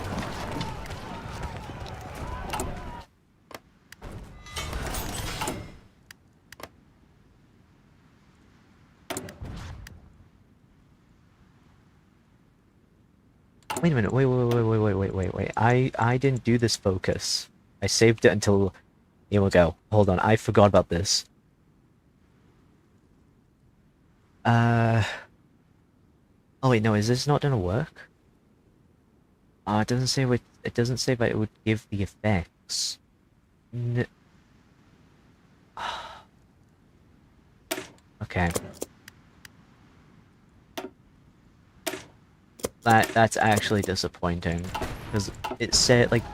Wait a minute. Wait. I didn't do this focus. I saved it until... Here we go. Hold on. I forgot about this. Oh wait, no. Is this not gonna work? It doesn't say what... It doesn't say that it would give the effects. Okay. That's actually disappointing. Because it said, like...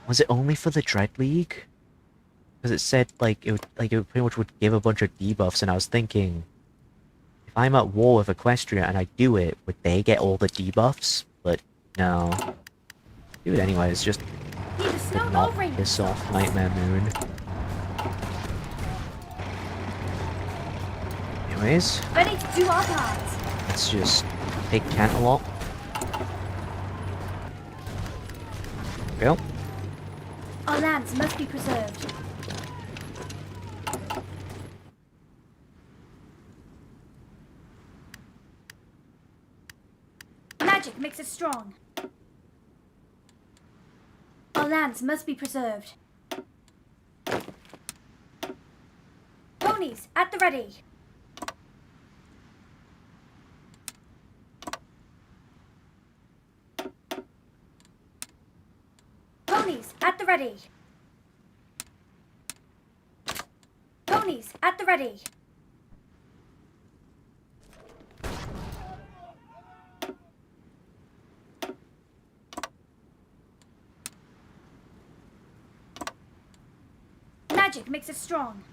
Was it only for the Dread League? Because it said, like, it pretty much would give a bunch of debuffs, and I was thinking... If I'm at war with Equestria and I do it, would they get all the debuffs? But, no. Do it anyways, just... Neither snow to nor not rain can piss stop off us. Nightmare Moon. Anyways, Ready to do our part. let's just take Cantalop. There we go. Our lands must be preserved. Magic makes us strong. Our lands must be preserved. Ponies at the ready. Ponies at the ready. Ponies at the ready. Magic makes us strong.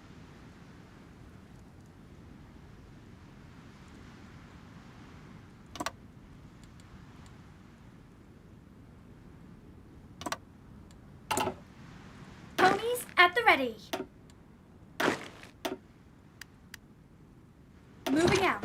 Ponies at the ready. Moving out.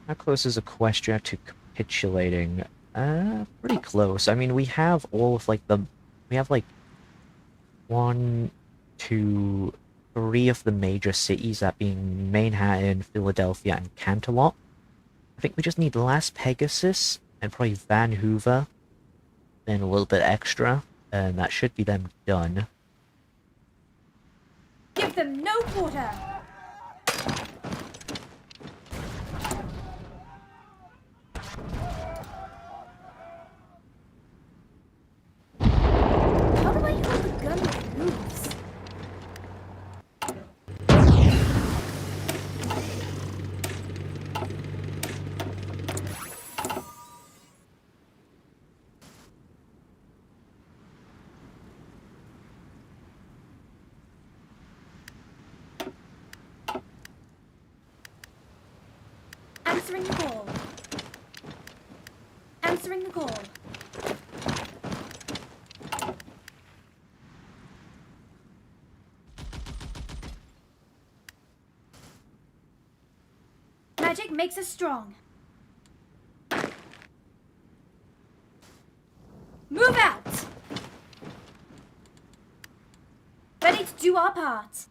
How close is Equestria to capitulating? Pretty close. I mean, we have all of, like, we have, like, 1, 2, 3 of the major cities, that being Manhattan, Philadelphia, and Canterlot. I think we just need Las Pegasus, and probably Vancouver, then a little bit extra, and that should be them done. Give them no quarter. How do I hold the gun with hooves? Answering the call. Answering the call. Magic makes us strong. Move out! Ready to do our part.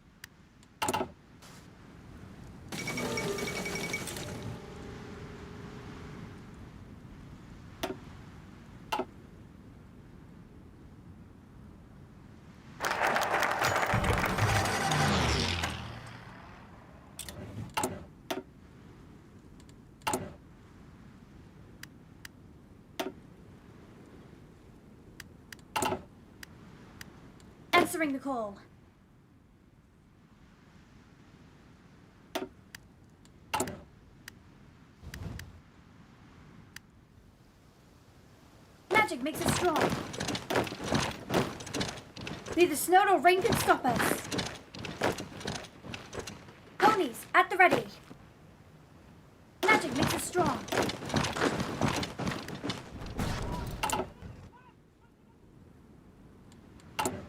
Answering the call. Magic makes us strong. Neither snow nor rain can stop us. Ponies, at the ready. Magic makes us strong.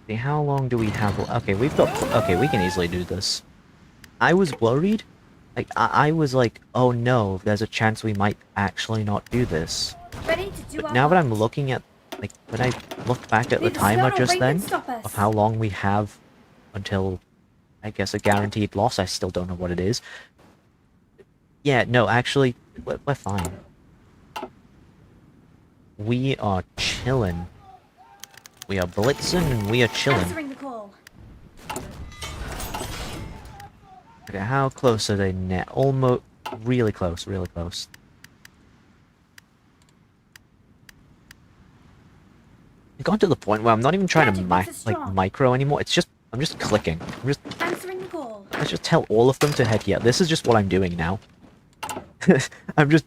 Okay, how long do we have? Okay, we've got. Okay, we can easily do this. I was worried. Like, I was like, oh no, there's a chance we might actually not do this. Ready to do But our now that part. I'm looking at, like, when I looked back at the Neither snow timer nor just rain can then, stop us. of how long we have until, I guess, a guaranteed loss, I still don't know what it is. Yeah, no, actually, we're fine. We are chilling. We are blitzing and we are chilling. Answering the call. Okay, how close are they now? Almost, really close, really close. I've gone to the point where I'm not even trying to micro anymore. It's just, I'm just clicking. Answering the call. Let's just tell all of them to head here. This is just what I'm doing now. I'm just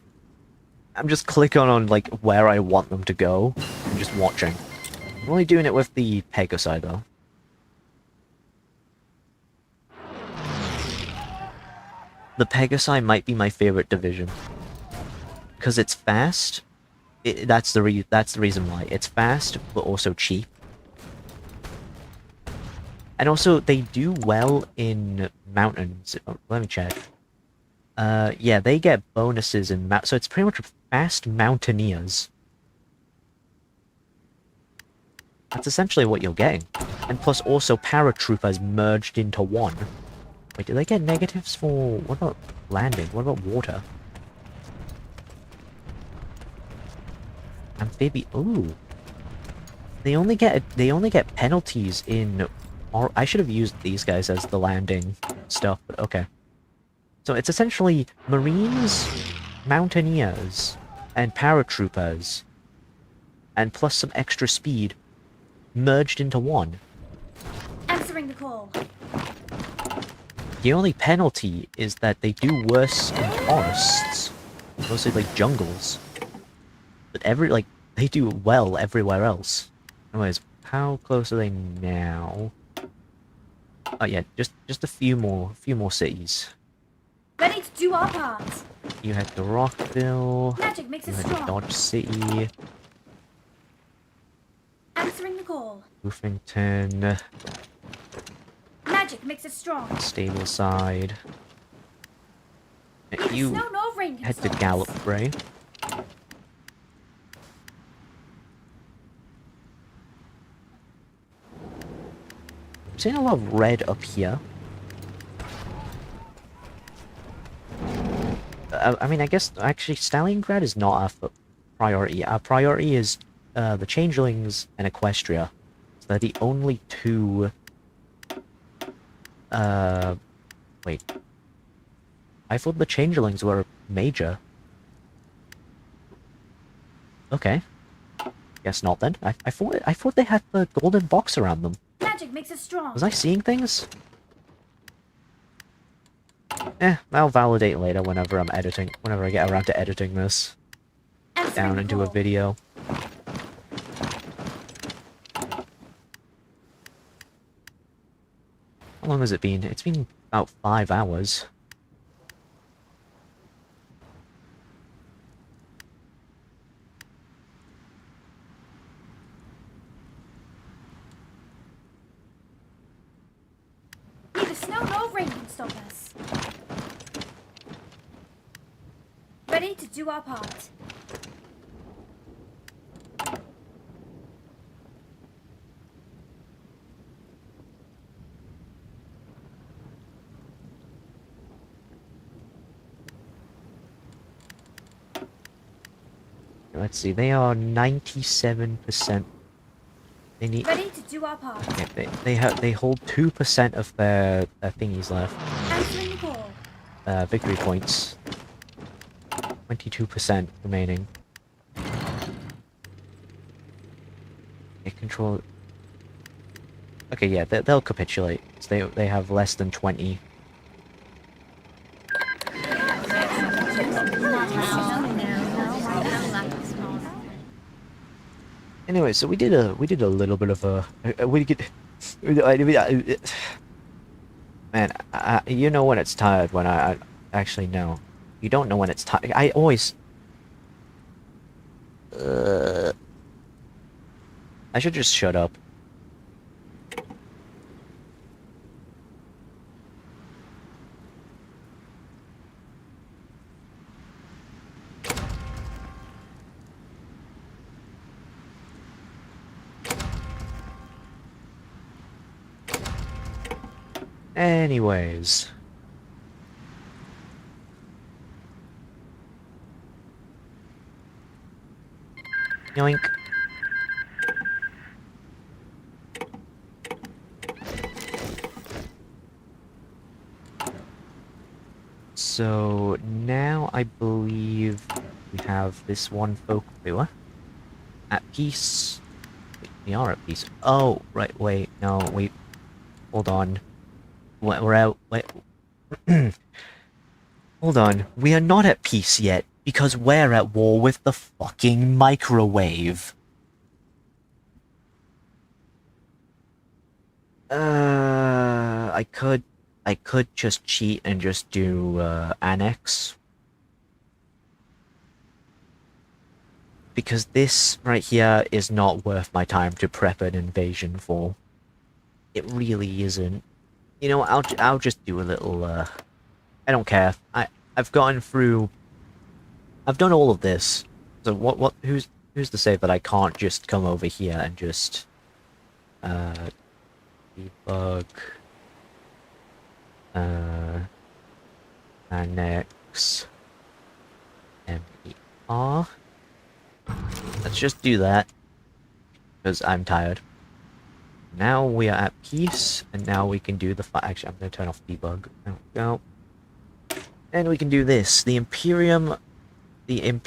clicking on like where I want them to go and just watching. I'm only doing it with the Pegasi though. The Pegasi might be my favorite division because it's fast. That's the reason why. It's fast but also cheap. And also they do well in mountains. Oh, let me check. Yeah, they get bonuses in so it's pretty much fast mountaineers. That's essentially what you're getting. And plus also paratroopers merged into one. Wait, do they get negatives for... What about landing? What about water? Amphibian... Ooh. They only get penalties in... Or I should have used these guys as the landing stuff, but okay. So it's essentially Marines, Mountaineers, and Paratroopers, and plus some extra speed, merged into one. Answering the call. The only penalty is that they do worse in forests, mostly like jungles. But they do well everywhere else. Anyways, how close are they now? Oh yeah, just a few more cities. Ready to do our part. You head to Rockville. Magic makes You us head to strong. Dodge City. Answering the call. Woofington. Magic makes us strong. Stableside. Neither You snow nor rain can head to stop us. Gallop-Bray. I'm seeing a lot of red up here. I mean, I guess, actually, Stalingrad is not our priority. Our priority is the Changelings and Equestria. So they're the only two... Wait. I thought the Changelings were major. Okay. Guess not then. I thought they had the golden box around them. Magic makes us strong. Was I seeing things? I'll validate later whenever I'm editing. Whenever I get around to editing this Answering down the into a call. video. How long has it been? It's been about 5 hours. Neither snow nor rain can stop us. Ready to do our part. Let's see, they are 97%. They need... Ready to do our part. Yeah, they hold 2% of their thingies left. Answering the call. Victory points. 22% remaining. Okay, control... Okay, yeah, they'll capitulate. They have less than 20. Anyway, so we did a little bit of we get man, you know when it's tired when I actually know. You don't know when it's tired. I always I should just shut up. Anyways. Yoink. So now I believe we have this one folk viewer at peace. Wait, we are at peace. Oh, right, wait, no, wait, hold on. We're out, wait. Hold on, we are not at peace yet, because we're at war with the fucking microwave. I could just cheat and just do, annex. Because this right here is not worth my time to prep an invasion for. It really isn't. You know, I'll just do a little, I don't care. I've gone through... I've done all of this. So who's to say that I can't just come over here and just... debug... annex... MER... Let's just do that. Because I'm tired. Now we are at peace, and now we can do the actually, I'm gonna turn off debug. There we go. And we can do this. The Imperial New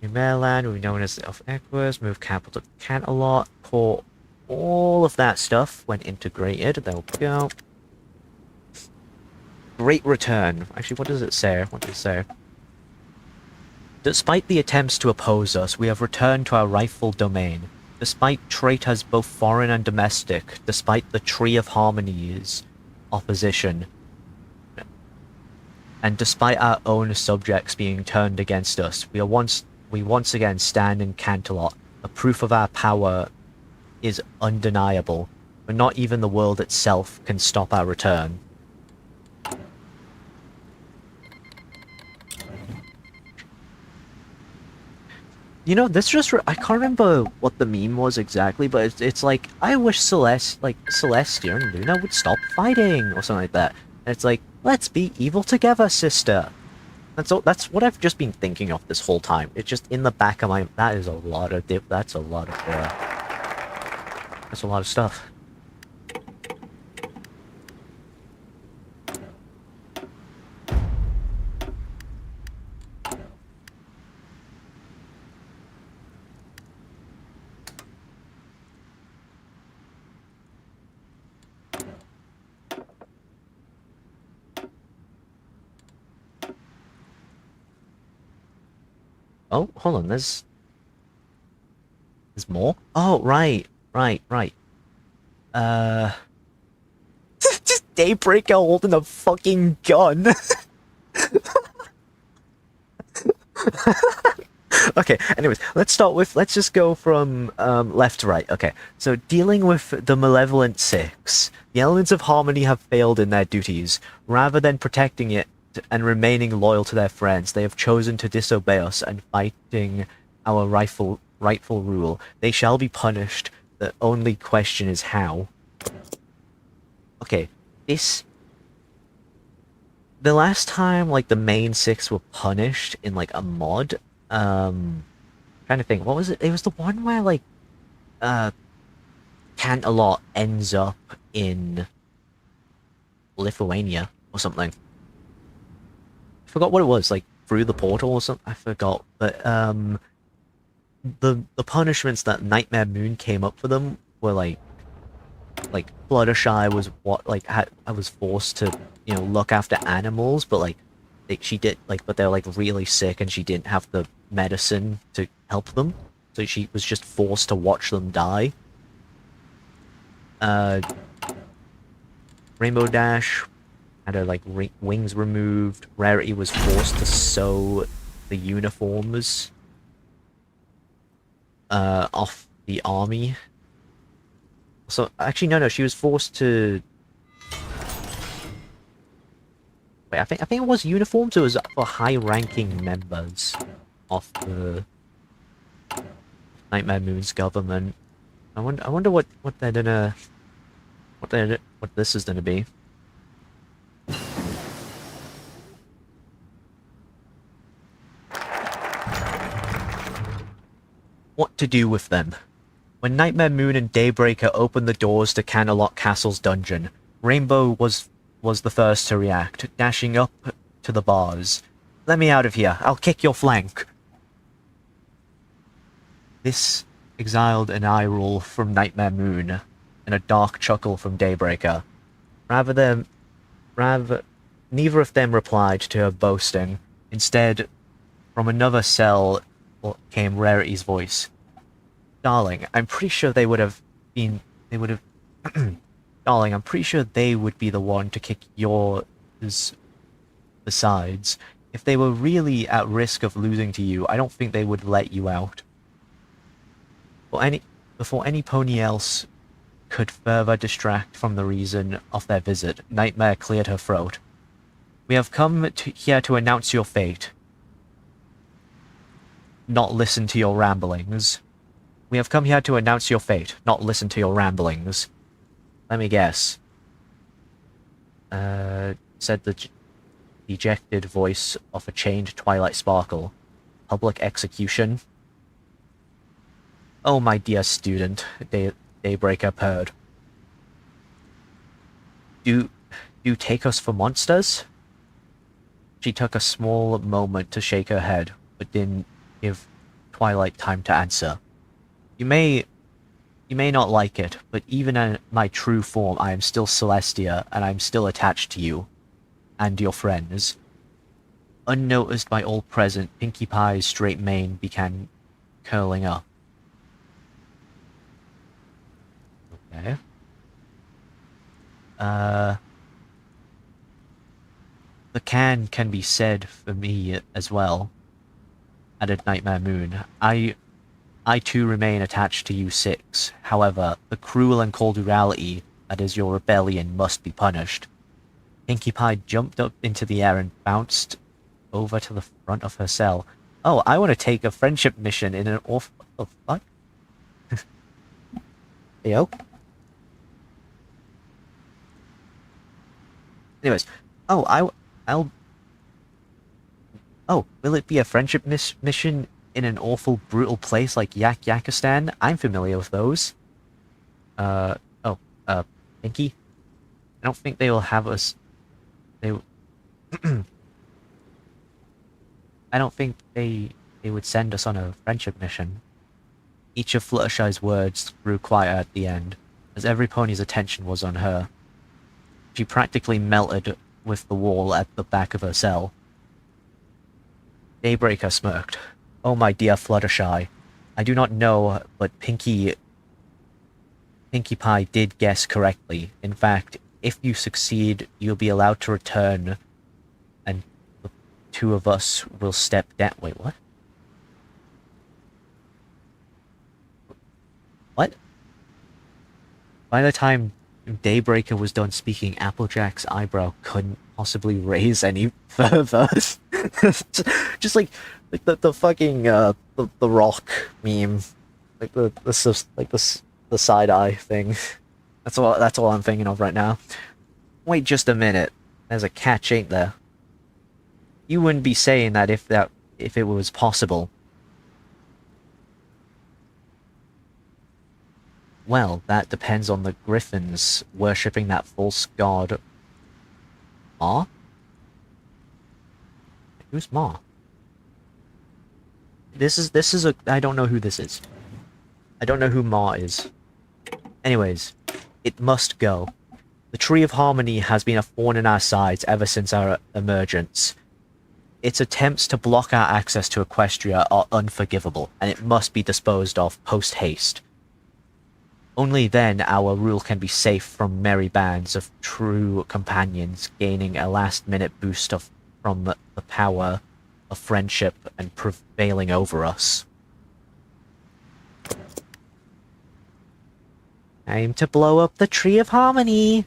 Maryland, will be known as of Equestria, move capital to Canterlot, port all of that stuff when integrated. There we go. Great return. Actually, what does it say? What does it say? Despite the attempts to oppose us, we have returned to our rightful domain. Despite traitors both foreign and domestic, despite the Tree of Harmony's opposition, and despite our own subjects being turned against us, we once again stand in Canterlot. A proof of our power is undeniable, but not even the world itself can stop our return. You know, this just... I can't remember what the meme was exactly, but it's like, I wish Celestia and Luna would stop fighting, or something like that. And it's like, let's be evil together, sister! That's what I've just been thinking of this whole time. It's just in the back of my... That is a lot of that's a lot of stuff. Oh, hold on, there's more? Oh, right. Just Daybreaker holding a fucking gun. Okay, anyways, let's just go from left to right. Okay, so dealing with the Malevolent Six, the elements of harmony have failed in their duties. Rather than protecting it and remaining loyal to their friends, they have chosen to disobey us and fighting our rightful rule. They shall be punished. The only question is how. Okay, the last time, like, the main six were punished in, like, a mod, trying to think, what was it? It was the one where, like, Canterlot ends up in Lithuania or something. I forgot what it was, like, through the portal or something, I forgot, but, the punishments that Nightmare Moon came up for them were, like, like Fluttershy was what like I was forced to look after animals, but like she did like but they're like really sick and she didn't have the medicine to help them, so she was just forced to watch them die. Uh, Rainbow Dash had her like wings removed. Rarity was forced to sew the uniforms off the army. So actually, no, she was forced to. Wait, I think it was uniforms. It was for high-ranking members of the Nightmare Moon's government. I wonder what they're gonna what this is gonna be. What to do with them? When Nightmare Moon and Daybreaker opened the doors to Canterlot Castle's dungeon, Rainbow was the first to react, dashing up to the bars. "Let me out of here. I'll kick your flank." This exiled an eye roll from Nightmare Moon and a dark chuckle from Daybreaker. Neither of them replied to her boasting. Instead, from another cell came Rarity's voice. "Darling, I'm pretty sure they would have... Darling, I'm pretty sure they would be the one to kick yours. Besides, if they were really at risk of losing to you, I don't think they would let you out." Before any pony else could further distract from the reason of their visit, Nightmare cleared her throat. "We have come here to announce your fate. Not listen to your ramblings. We have come here to announce your fate, not listen to your ramblings. Let me guess." Said the dejected voice of a chained Twilight Sparkle. "Public execution?" "Oh, my dear student," Daybreaker purred. Do take us for monsters?" She took a small moment to shake her head, but didn't give Twilight time to answer. You may not like it, but even in my true form, I am still Celestia, and I am still attached to you. And your friends." Unnoticed by all present, Pinkie Pie's straight mane began curling up. Okay. The can be said for me as well," added Nightmare Moon. I too remain attached to you six. However, the cruel and cold reality that is your rebellion must be punished." Pinkie Pie jumped up into the air and bounced over to the front of her cell. "Oh, I want to take a friendship mission in an off... Oh, fuck? Yo? Anyways. Oh, I'll... Oh, will it be a friendship mission in an awful, brutal place like Yakistan? I'm familiar with those. Pinky? I don't think they will have us... I don't think they would send us on a friendship mission. Each of Fluttershy's words grew quieter at the end, as every pony's attention was on her. She practically melted with the wall at the back of her cell. Daybreaker smirked. "Oh, my dear Fluttershy, I do not know, but Pinkie Pie did guess correctly. In fact, if you succeed, you'll be allowed to return, and the two of us will step down." Wait, what? What? By the time Daybreaker was done speaking, Applejack's eyebrow couldn't possibly raise any further. Just like the fucking the Rock meme, like the side eye thing. That's all I'm thinking of right now. Wait just a minute. There's a catch, ain't there? You wouldn't be saying that if it was possible. Well, that depends on the Griffins worshipping that false god. Ma? Who's Ma? This is I don't know who this is. I don't know who Ma is. Anyways, It must go. The Tree of Harmony has been a thorn in our sides ever since our emergence. Its attempts to block our access to Equestria are unforgivable, and it must be disposed of post-haste. Only then our rule can be safe from merry bands of true companions gaining a last-minute boost from the power of friendship and prevailing over us. Time to blow up the Tree of Harmony!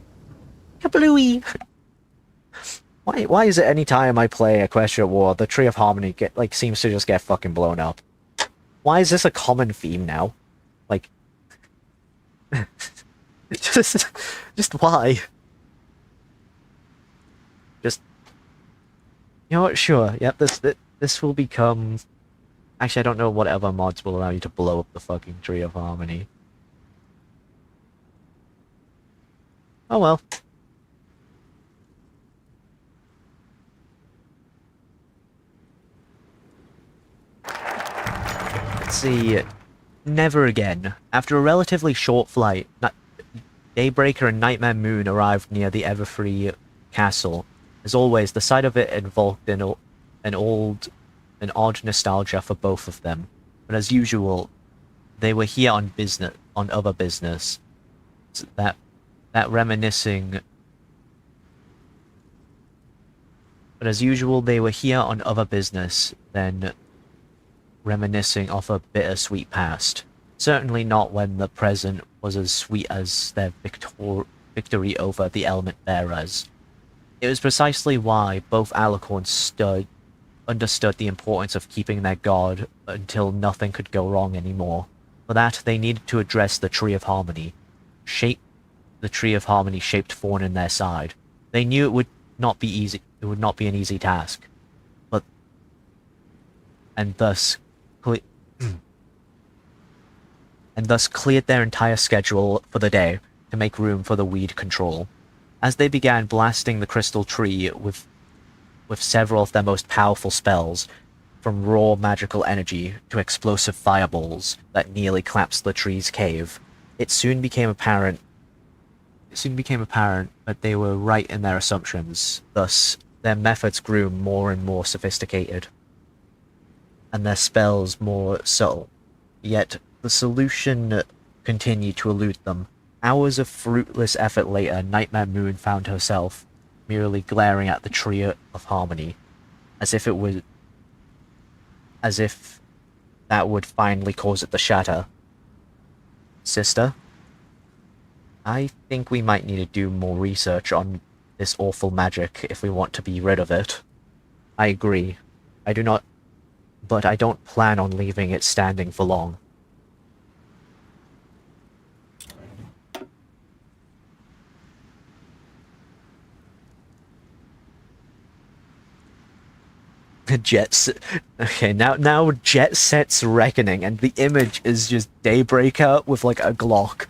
Kablooey! Why is it any time I play Equestria War, the Tree of Harmony seems to just get fucking blown up? Why is this a common theme now? Like... just why? Just... You know what, sure, yep, this will become... Actually, I don't know what other mods will allow you to blow up the fucking Tree of Harmony. Oh well. Let's see. Never again. After a relatively short flight, Daybreaker and Nightmare Moon arrived near the Everfree castle. As always, the sight of it invoked an odd nostalgia for both of them. But as usual, they were here on other business. So that reminiscing... But as usual, they were here on other business than reminiscing of a bittersweet past. Certainly not when the present was as sweet as their victory over the Element Bearers. It was precisely why both Alicorns understood the importance of keeping their guard until nothing could go wrong anymore. For that, they needed to address the Tree of Harmony. The Tree of Harmony shaped thorn in their side. They knew it would not be easy. It would not be an easy task, and thus cleared their entire schedule for the day to make room for the weed control. As they began blasting the crystal tree with several of their most powerful spells, from raw magical energy to explosive fireballs that nearly collapsed the tree's cave, it soon became apparent that they were right in their assumptions. Thus, their methods grew more and more sophisticated, and their spells more subtle. Yet, the solution continued to elude them. Hours of fruitless effort later, Nightmare Moon found herself merely glaring at the Tree of Harmony, as if that would finally cause it to shatter. Sister? I think we might need to do more research on this awful magic if we want to be rid of it. I agree. But I don't plan on leaving it standing for long. Okay, now Jet Set's Reckoning, and the image is just Daybreaker with like a Glock.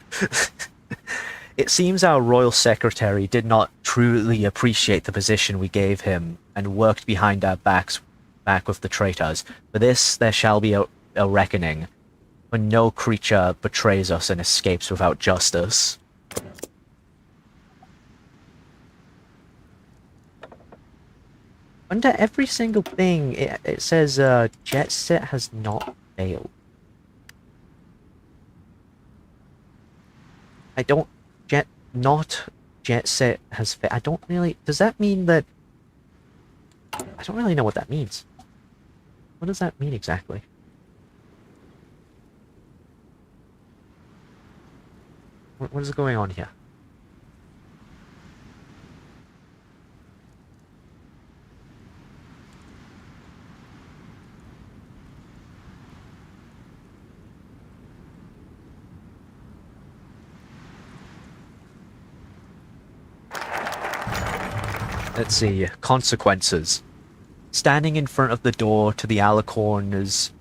It seems our royal secretary did not truly appreciate the position we gave him, and worked behind our backs with the traitors. For this, there shall be a reckoning, for no creature betrays us and escapes without justice. Under every single thing, it says, Jet Set has not failed. Jet Set has failed. I don't really... Does that mean that... I don't really know what that means. What does that mean exactly? What is going on here? Let's see. Consequences. Standing in front of the door to the Alicorn's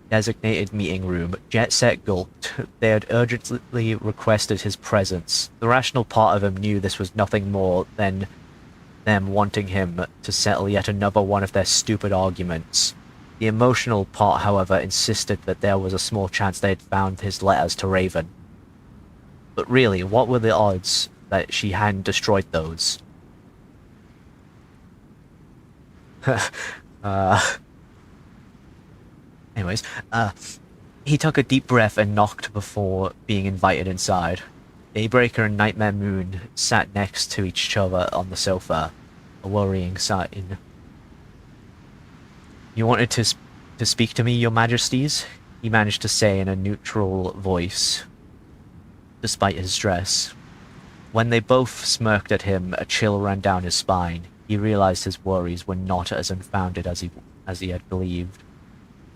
designated meeting room, Jet Set gulped. They had urgently requested his presence. The rational part of him knew this was nothing more than them wanting him to settle yet another one of their stupid arguments. The emotional part, however, insisted that there was a small chance they had found his letters to Raven. But really, what were the odds that she hadn't destroyed those? uh, anyways, he took a deep breath and knocked before being invited inside. Daybreaker and Nightmare Moon sat next to each other on the sofa, a worrying sign. You wanted to speak to me, your majesties? He managed to say in a neutral voice, despite his stress. When they both smirked at him, a chill ran down his spine. He realized his worries were not as unfounded as he had believed.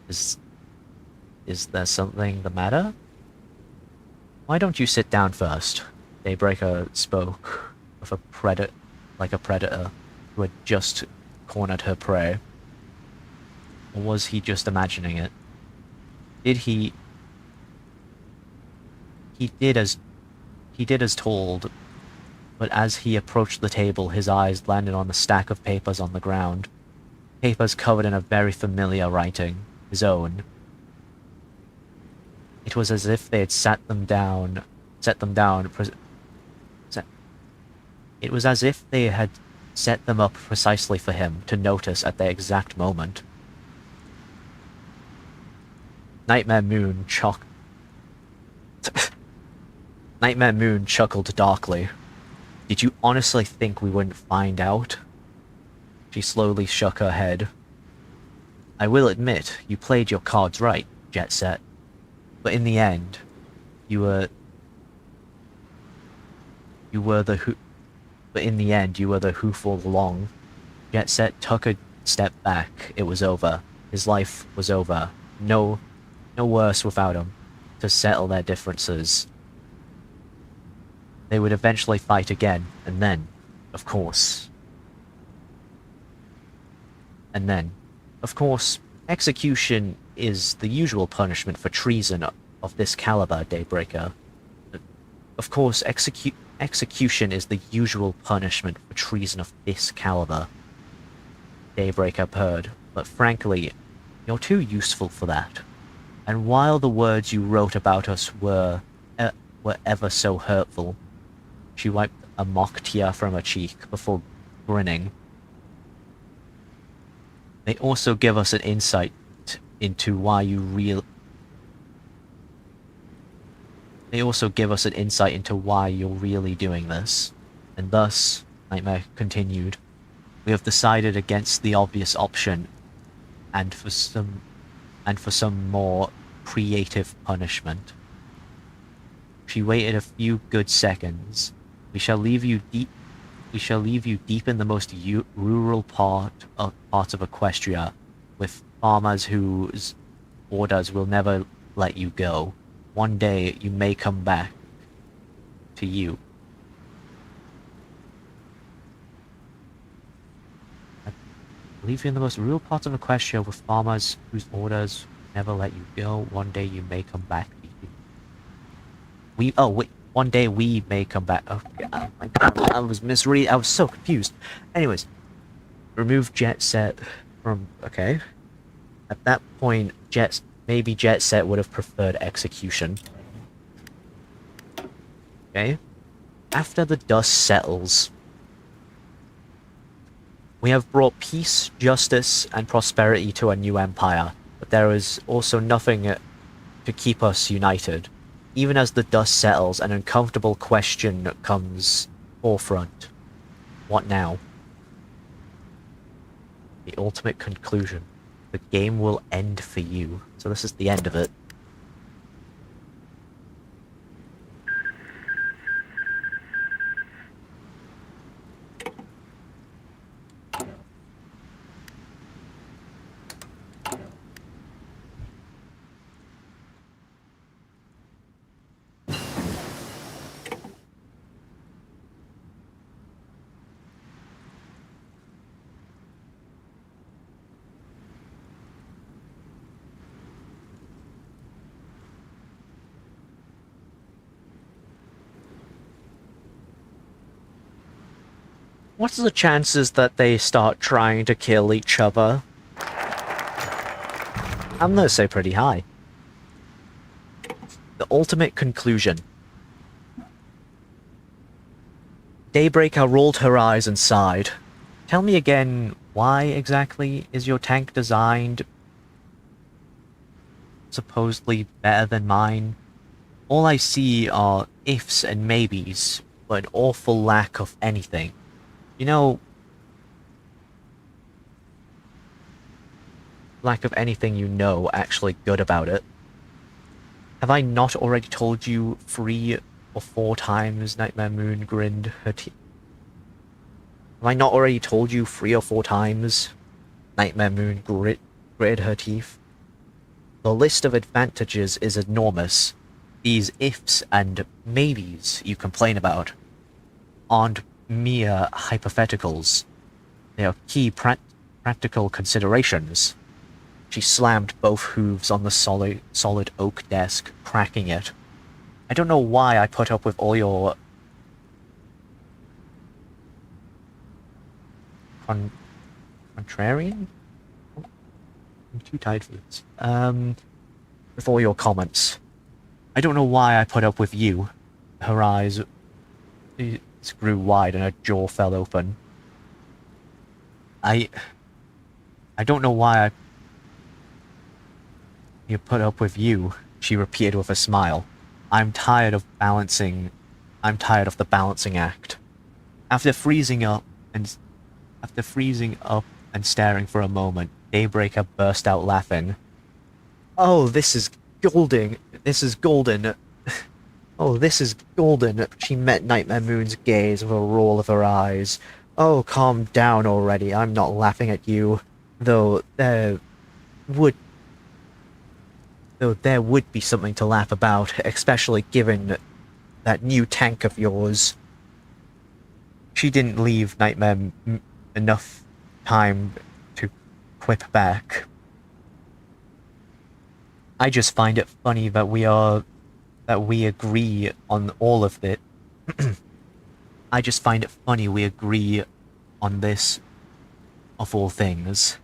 Is there something the matter? Why don't you sit down first? Daybreaker spoke with like a predator who had just cornered her prey. Or was he just imagining it? He did as told, but as he approached the table, his eyes landed on the stack of papers on the ground. Papers covered in a very familiar writing, his own. It was as if they had It was as if they had set them up precisely for him to notice at the exact moment. Nightmare Moon chuckled darkly. Did you honestly think we wouldn't find out? She slowly shook her head. I will admit, you played your cards right, Jet Set. But in the end, But in the end, you were the who for the long. Jet Set took a step back. It was over. His life was over. No worse without him. To settle their differences. They would eventually fight again, and then, of course, execution is the usual punishment for treason of this caliber, Daybreaker. Of course, execution is the usual punishment for treason of this caliber. Daybreaker purred, but frankly, you're too useful for that. And while the words you wrote about us were ever so hurtful, she wiped a mock tear from her cheek before grinning. They also give us an insight into why you're really doing this. And thus, Nightmare continued, we have decided against the obvious option and for some more creative punishment. She waited a few good seconds. We shall leave you deep in the most rural part of Equestria, with farmers whose orders will never let you go. One day you may come back to you. I leave you in the most rural parts of Equestria with farmers whose orders never let you go. One day you may come back to you. One day we may come back. Oh my god, I was misreading. I was so confused. Anyways, remove Jet Set from. Okay. At that point, maybe Jet Set would have preferred execution. Okay. After the dust settles, we have brought peace, justice, and prosperity to a new empire, but there is also nothing to keep us united. Even as the dust settles, an uncomfortable question comes forefront. What now? The ultimate conclusion. The game will end for you. So this is the end of it. What's the chances that they start trying to kill each other? I'm gonna say pretty high. The ultimate conclusion. Daybreaker rolled her eyes and sighed. Tell me again, why exactly is your tank designed supposedly better than mine? All I see are ifs and maybes, but an awful lack of anything. You know, lack of anything you know actually good about it. Have I not already told you 3 or 4 times Nightmare Moon grinned her teeth? Have I not already told you 3 or 4 times Nightmare Moon gritted her teeth? The list of advantages is enormous. These ifs and maybes you complain about aren't mere hypotheticals. They are key practical considerations. She slammed both hooves on the solid oak desk, cracking it. I don't know why I put up with all your contrarian? I'm too tired for this. With all your comments. I don't know why I put up with you. Her eyes grew wide and her jaw fell open. I don't know why you put up with you, she repeated with a smile. I'm tired of the balancing act. After freezing up and staring for a moment, Daybreaker burst out laughing. Oh, this is golden. This is golden. Oh, this is golden. She met Nightmare Moon's gaze with a roll of her eyes. Oh, calm down already. I'm not laughing at you. Though there would be something to laugh about, especially given that new tank of yours. She didn't leave Nightmare enough time to quip back. I just find it funny that we agree on all of it. I just find it funny we agree on this, of all things.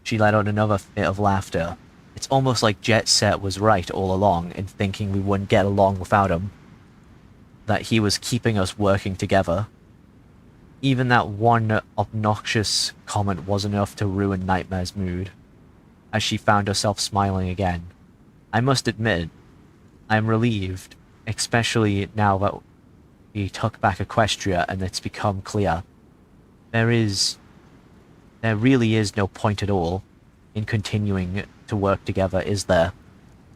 She let out another fit of laughter. It's almost like Jet Set was right all along in thinking we wouldn't get along without him. That he was keeping us working together. Even that one obnoxious comment wasn't enough to ruin Nightmare's mood, as she found herself smiling again. I must admit, I'm relieved, especially now that we took back Equestria and it's become clear. There really is no point at all in continuing to work together, is there?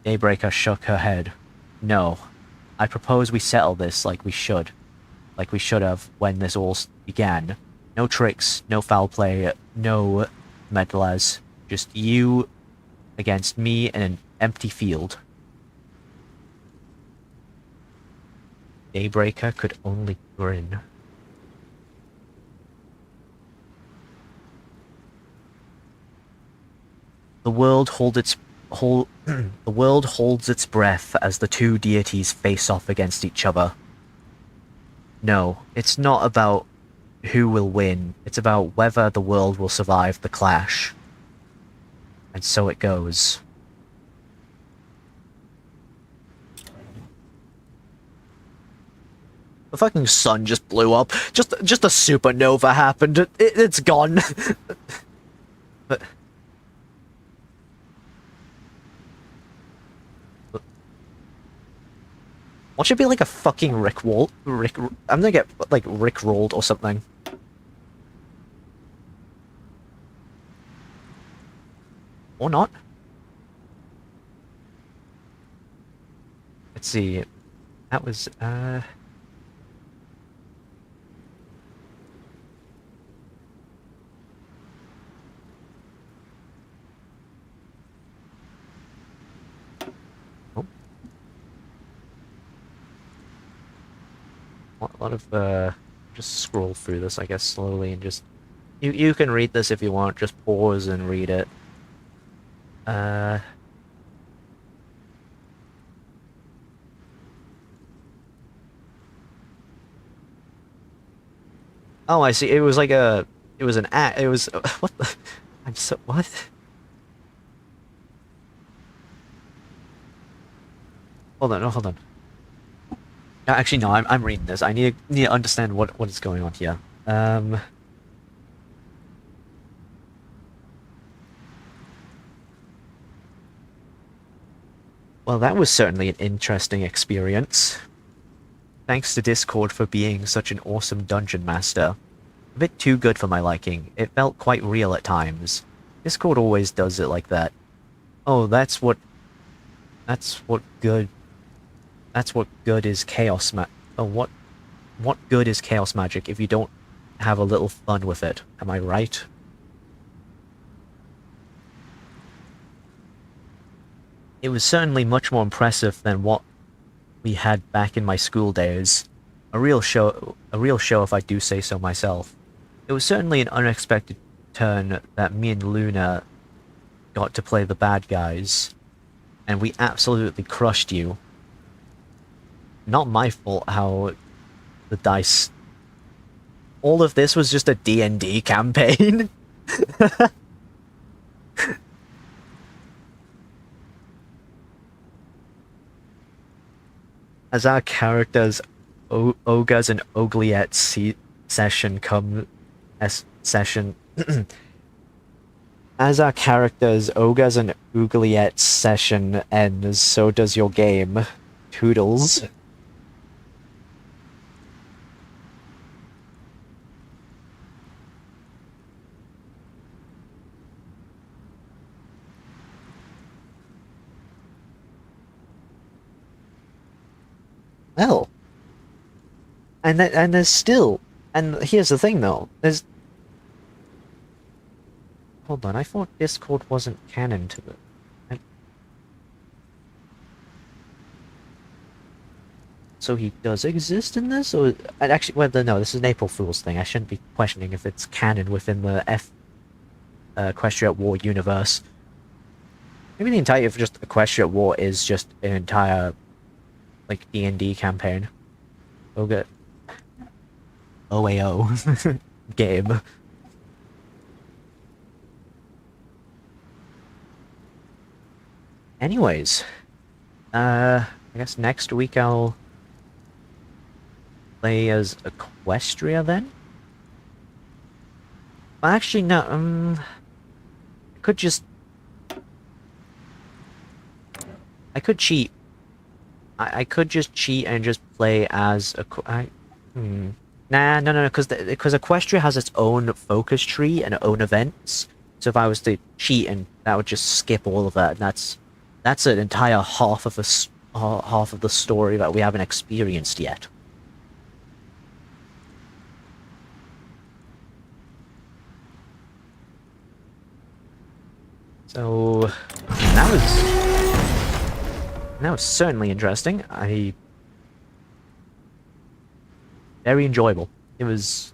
Daybreaker shook her head. No. I propose we settle this like we should have when this all began. No tricks, no foul play, no meddlers. Just you against me in an empty field. Daybreaker could only grin. The world holds its breath as the two deities face off against each other. No, it's not about who will win, it's about whether the world will survive the clash. And so it goes. The fucking sun just blew up. Just a supernova happened. It's gone. But... What should be like a fucking I'm gonna get, like, rickrolled or something. Or not. Let's see. That was, Oh. A lot of, just scroll through this, I guess, slowly and just... You can read this if you want, just pause and read it. Oh, I see. It was like a... It was an act. It was... What the... I'm so... What? Hold on, no, hold on. Actually, no, I'm reading this. I need to understand what is going on here. Well, that was certainly an interesting experience. Thanks to Discord for being such an awesome dungeon master. A bit too good for my liking. It felt quite real at times. Discord always does it like that. Oh, that's what good is chaos oh, what good is chaos magic if you don't have a little fun with it? Am I right? It was certainly much more impressive than what we had back in my school days. A real show if I do say so myself. It was certainly an unexpected turn that me and Luna got to play the bad guys, and we absolutely crushed you. Not my fault how the dice... All of this was just a D&D campaign. As our characters Ogres and Ogliette session come... session... As our characters Ogres and Ogliette session ends, so does your game. Toodles. Well, and there's still, and here's the thing though, there's... Hold on, I thought Discord wasn't canon to it. So he does exist in this, or... And actually, well, no, this is an April Fool's thing. I shouldn't be questioning if it's canon within the Equestria at War universe. Maybe the entirety of just Equestria at War is just an entire, like, D&D campaign. OAO. Game. Anyways, I guess next week I'll play as Equestria then? Well, actually, no, I could just... I could cheat. I could just cheat and just play as Nah, no, because Equestria has its own focus tree and own events. So if I was to cheat, and that would just skip all of that, and that's an entire half of the story that we haven't experienced yet. So that was certainly interesting. Very enjoyable. It was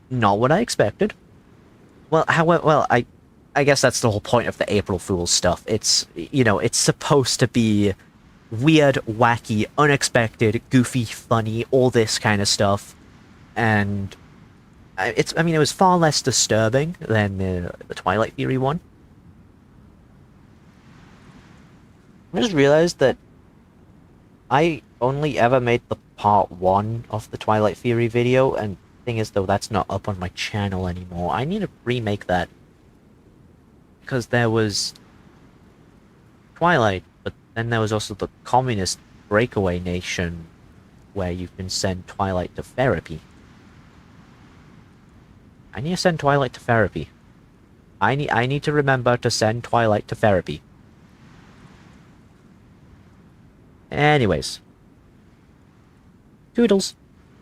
not what I expected. Well, however, I guess that's the whole point of the April Fool's stuff. It's, you know, it's supposed to be weird, wacky, unexpected, goofy, funny, all this kind of stuff. And I mean, it was far less disturbing than the Twilight Theory one. I just realized that I only ever made the part 1 of the Twilight Theory video, and the thing is, though, that's not up on my channel anymore. I need to remake that. Because there was Twilight, but then there was also the communist breakaway nation where you can send Twilight to therapy. I need to send Twilight to therapy. I need to remember to send Twilight to therapy. Anyways. Toodles.